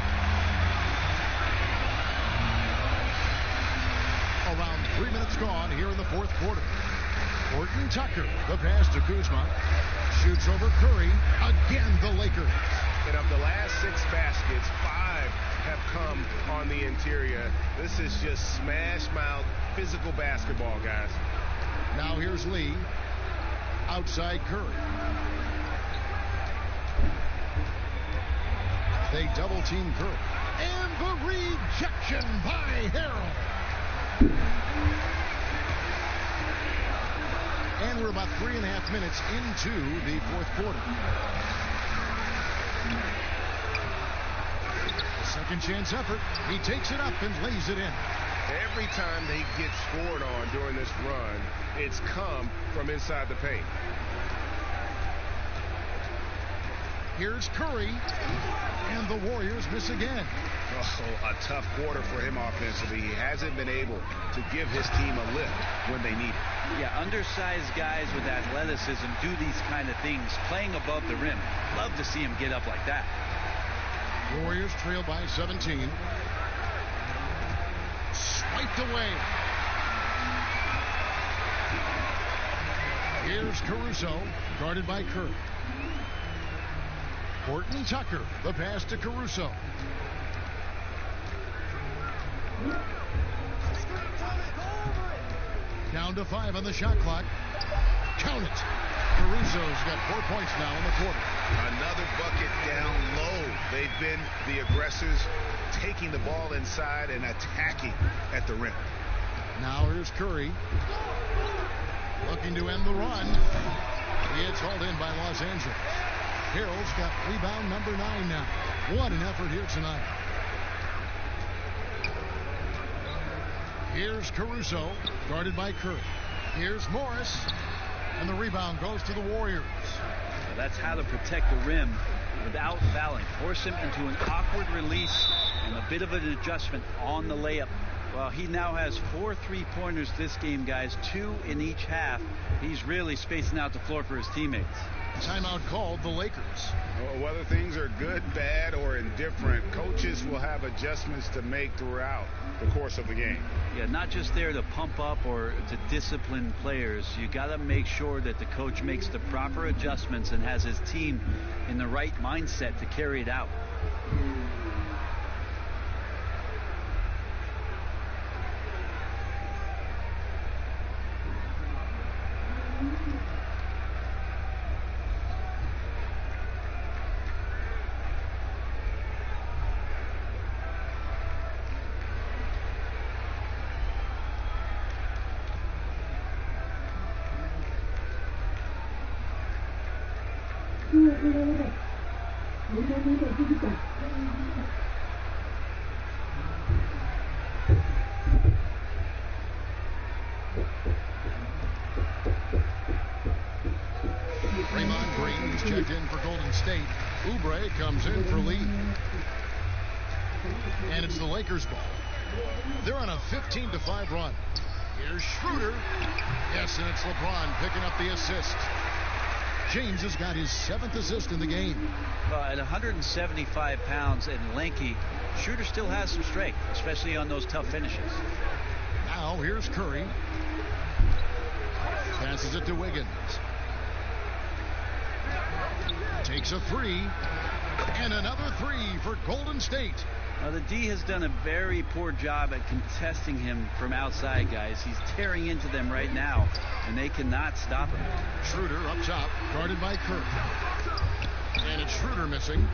Around 3 minutes gone here in the fourth quarter. Horton Tucker, the pass to Kuzma. Shoots over Curry. Again, the Lakers. And of the last 6 baskets, 5 have come on the interior. This is just smash-mouth physical basketball, guys. Now here's Lee. Outside Curry. They double-team Curry. And the rejection by Harrell. And we're about 3.5 minutes into the fourth quarter. Second chance effort. He takes it up and lays it in. Every time they get scored on during this run, it's come from inside the paint. Here's Curry, and the Warriors miss again. Oh, a tough quarter for him offensively. He hasn't been able to give his team a lift when they need it. Yeah, undersized guys with athleticism do these kind of things, playing above the rim. Love to see him get up like that. Warriors trail by 17. Swiped away. Here's Caruso, guarded by Kerr. Horton Tucker, the pass to Caruso. Down to 5 on the shot clock. Count it. Caruso's got 4 points now in the quarter. Another bucket down low. They've been the aggressors, taking the ball inside and attacking at the rim. Now here's Curry. Looking to end the run. It's hauled in by Los Angeles. Harrell's got rebound number 9 now. What an effort here tonight. Here's Caruso, guarded by Curry. Here's Morris, and the rebound goes to the Warriors. Well, that's how to protect the rim without fouling. Force him into an awkward release and a bit of an adjustment on the layup. Well, he now has 4 3-pointers this game, guys, 2 in each half. He's really spacing out the floor for his teammates. Timeout called the Lakers. Well, whether things are good, bad, or indifferent, coaches will have adjustments to make throughout the course of the game. Yeah, not just there to pump up or to discipline players. You got to make sure that the coach makes the proper adjustments and has his team in the right mindset to carry it out. Draymond Green is checked in for Golden State. Oubre comes in for Lee. And it's the Lakers' ball. They're on a 15-5 run. Here's Schroeder. Yes, and it's LeBron picking up the assist. James has got his 7th assist in the game. Well, at 175 pounds and lanky, Schroeder still has some strength, especially on those tough finishes. Now here's Curry. Passes it to Wiggins. Takes a 3. And another 3 for Golden State. The D has done a very poor job at contesting him from outside, guys. He's tearing into them right now, and they cannot stop him. Schroeder up top, guarded by Curry. And it's Schroeder missing.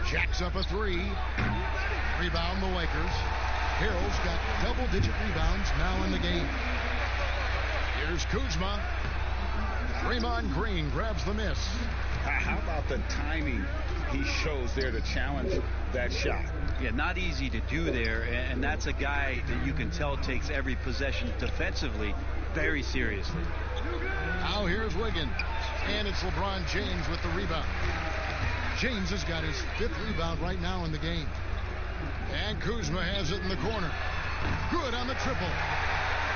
Jacks up a three. Rebound the Lakers. Harrell's got double-digit rebounds now in the game. Here's Kuzma. Draymond Green grabs the miss. How about the timing he shows there to challenge that shot? Yeah, not easy to do there, and that's a guy that you can tell takes every possession defensively very seriously. Now here's Wiggins, and it's LeBron James with the rebound. James has got his 5th rebound right now in the game. And Kuzma has it in the corner. Good on the triple.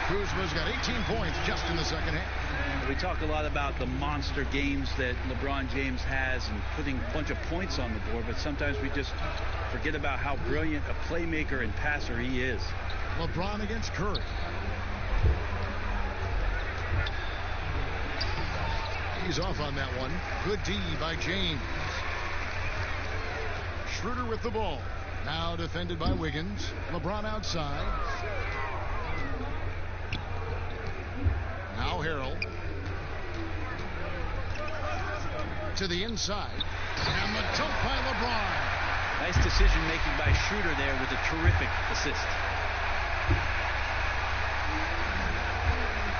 Kuzma's got 18 points just in the second half. We talk a lot about the monster games that LeBron James has and putting a bunch of points on the board, but sometimes we just forget about how brilliant a playmaker and passer he is. LeBron against Curry. He's off on that one. Good D by James. Schroeder with the ball. Now defended by Wiggins. LeBron outside. Now Harrell. To the inside. And the dunk by LeBron. Nice decision making by Schroeder there with a terrific assist.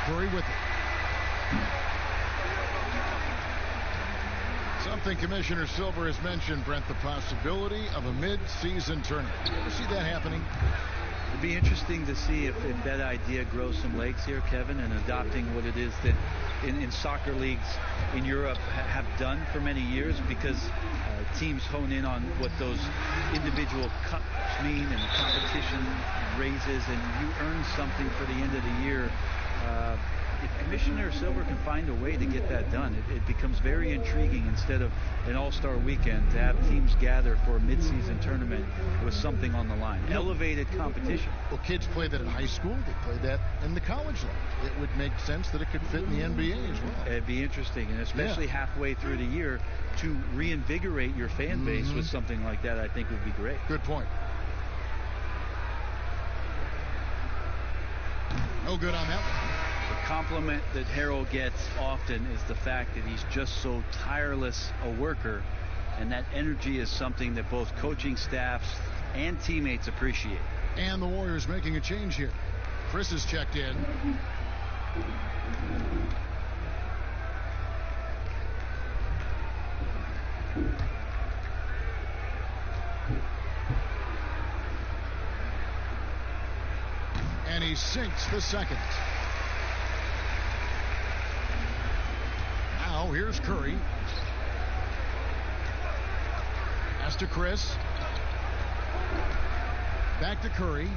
Curry with it. Something Commissioner Silver has mentioned, Brent, the possibility of a mid-season tournament. You ever see that happening? It'd be interesting to see if that idea grows some legs here, Kevin, and adopting what it is that in soccer leagues in Europe have done for many years, because teams hone in on what those individual cups mean and competition raises, and you earn something for the end of the year. If Commissioner Silver can find a way to get that done, it becomes very intriguing instead of an all-star weekend to have teams gather for a mid-season tournament with something on the line. Elevated competition. Well, kids play that in high school. They play that in the college level. It would make sense that it could fit in the NBA as well. It'd be interesting, and especially halfway through the year, to reinvigorate your fan base with something like that, I think would be great. Good point. No good on that one. The compliment that Harrell gets often is the fact that he's just so tireless a worker, and that energy is something that both coaching staffs and teammates appreciate. And the Warriors making a change here. Chris has checked in. And he sinks the second. Now here's Curry. Pass to Chris. Back to Curry.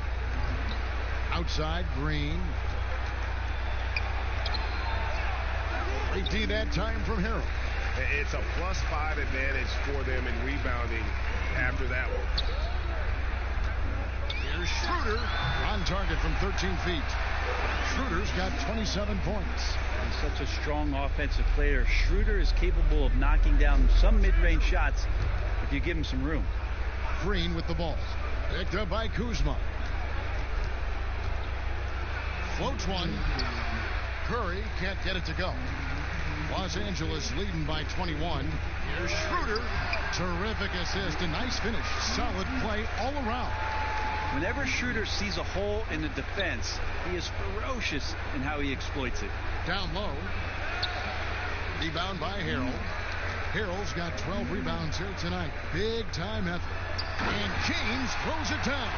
Outside, Green. Great D that time from Harrell. It's a +5 advantage for them in rebounding after that one. Here's Schroeder on target from 13 feet. Schroeder's got 27 points. He's such a strong offensive player. Schroeder is capable of knocking down some mid-range shots if you give him some room. Green with the ball. Picked up by Kuzma. Floats one. Curry can't get it to go. Los Angeles leading by 21. Here's Schroeder. Terrific assist. A nice finish. Solid play all around. Whenever Schroeder sees a hole in the defense, he is ferocious in how he exploits it. Down low. Rebound by Harrell. Harrell's got 12 rebounds here tonight. Big time effort. And James throws it down.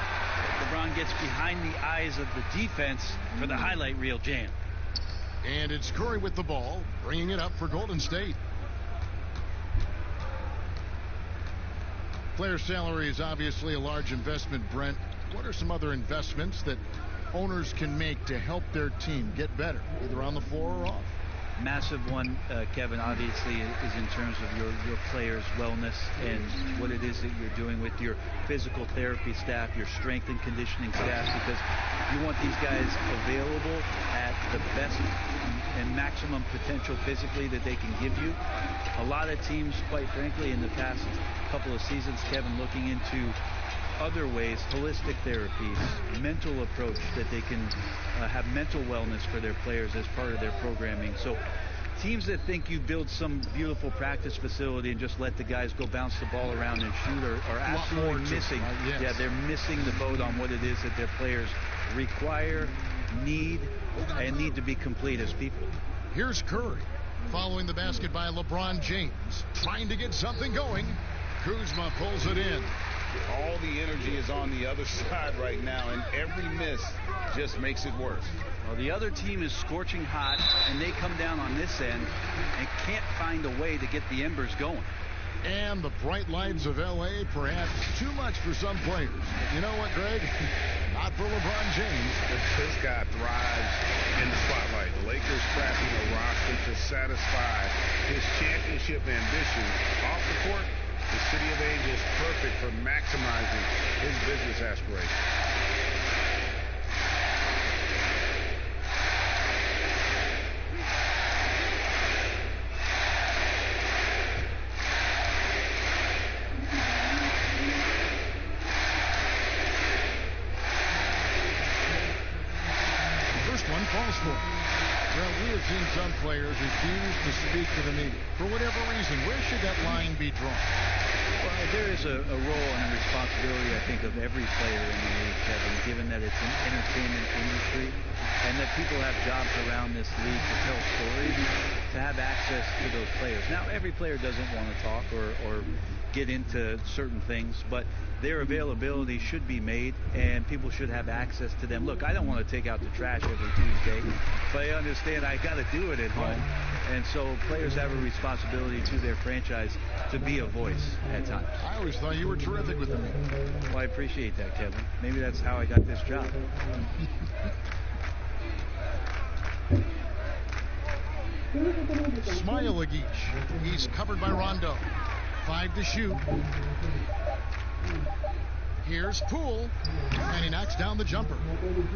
LeBron gets behind the eyes of the defense for the highlight reel jam. And it's Curry with the ball, bringing it up for Golden State. Player salary is obviously a large investment, Brent. What are some other investments that owners can make to help their team get better, either on the floor or off? Massive one, Kevin, obviously, is in terms of your players' wellness and what it is that you're doing with your physical therapy staff, your strength and conditioning staff, because you want these guys available at the best and maximum potential physically that they can give you. A lot of teams, quite frankly, in the past couple of seasons, Kevin, looking into other ways, holistic therapies, mental approach that they can have mental wellness for their players as part of their programming. So teams that think you build some beautiful practice facility and just let the guys go bounce the ball around and shoot are absolutely missing. Yes. Yeah, they're missing the boat on what it is that their players require, need to be complete as people. Here's Curry following the basket by LeBron James, trying to get something going. Kuzma pulls it in. All the energy is on the other side right now, and every miss just makes it worse. Well, the other team is scorching hot, and they come down on this end and can't find a way to get the embers going. And the bright lights of L.A. perhaps too much for some players. But you know what, Greg? Not for LeBron James. This guy thrives in the spotlight. The Lakers crafting a roster to satisfy his championship ambitions. Off the court, the City of Angels perfect for maximizing his business aspirations. Falls for it. Well, we have seen some players refuse to speak to the media. For whatever reason, where should that line be drawn? Well, there is a role and a responsibility, I think, of every player in the league, Kevin, given that it's an entertainment industry and that people have jobs around this league to tell stories, to have access to those players. Now, every player doesn't want to talk or get into certain things, but their availability should be made, and people should have access to them. Look, I don't want to take out the trash every Tuesday, but I understand I got to do it at home. And so players have a responsibility to their franchise to be a voice at times. I always thought you were terrific with the media. Well, I appreciate that, Kevin. Maybe that's how I got this job. Smailagic. He's covered by Rondo. 5 to shoot. Here's Poole, and he knocks down the jumper.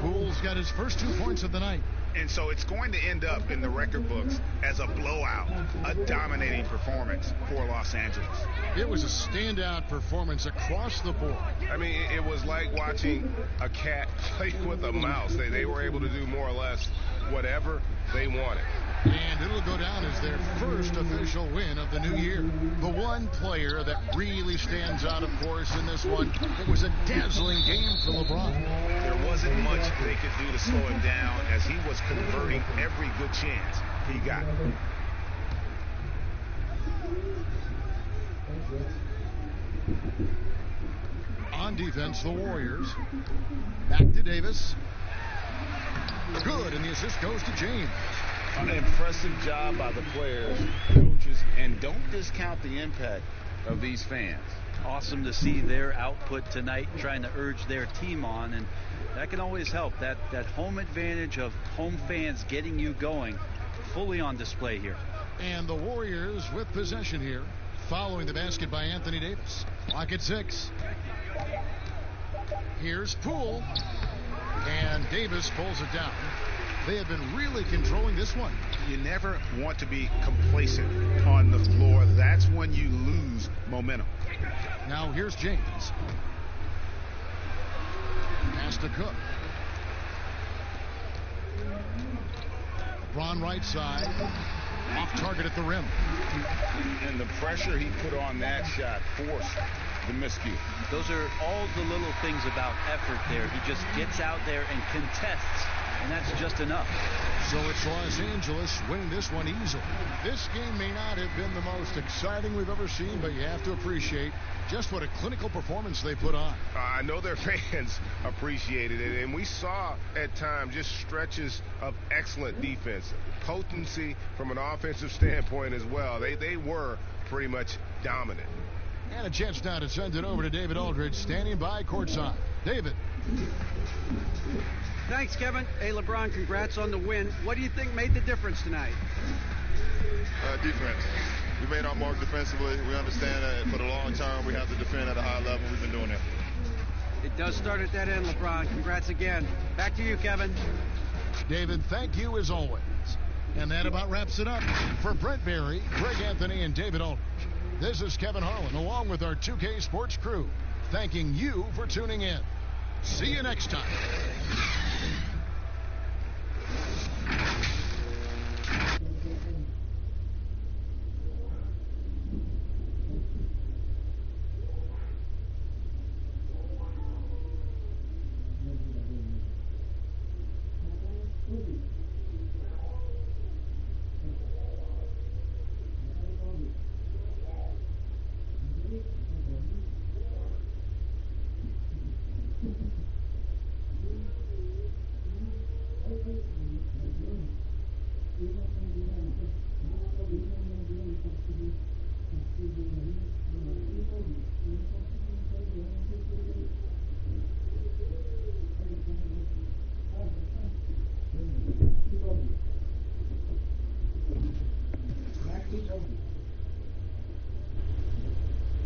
Poole's got his first 2 points of the night. And so it's going to end up in the record books as a blowout, a dominating performance for Los Angeles. It was a standout performance across the board. I mean, it was like watching a cat play with a mouse. They were able to do more or less whatever they wanted. And it'll go down as their first official win of the new year. The one player that really stands out, of course, in this one, it was a dazzling game for LeBron. There wasn't much they could do to slow him down as he was converting every good chance he got. On defense, the Warriors. Back to Davis. Good, and the assist goes to James. An impressive job by the players, coaches, and don't discount the impact of these fans. Awesome to see their output tonight, trying to urge their team on, and that can always help. That home advantage of home fans getting you going, fully on display here. And the Warriors with possession here, following the basket by Anthony Davis. Clock at 6. Here's Poole, and Davis pulls it down. They have been really controlling this one. You never want to be complacent on the floor. That's when you lose momentum. Now here's James. Pass to Cook. LeBron right side. Off target at the rim. And the pressure he put on that shot forced the miscue. Those are all the little things about effort there. He just gets out there and contests. And that's just enough. So it's Los Angeles winning this one easily. This game may not have been the most exciting we've ever seen, but you have to appreciate just what a clinical performance they put on. I know their fans appreciated it, and we saw at times just stretches of excellent defense. Potency from an offensive standpoint as well. They were pretty much dominant. And a chance now to send it over to David Aldridge, standing by courtside. David. Thanks, Kevin. Hey, LeBron, congrats on the win. What do you think made the difference tonight? Defense. We made our mark defensively. We understand that for the long term, we have to defend at a high level. We've been doing that. It does start at that end, LeBron. Congrats again. Back to you, Kevin. David, thank you as always. And that about wraps it up. For Brent Berry, Greg Anthony, and David Aldridge, this is Kevin Harlan along with our 2K Sports crew, thanking you for tuning in. See you next time.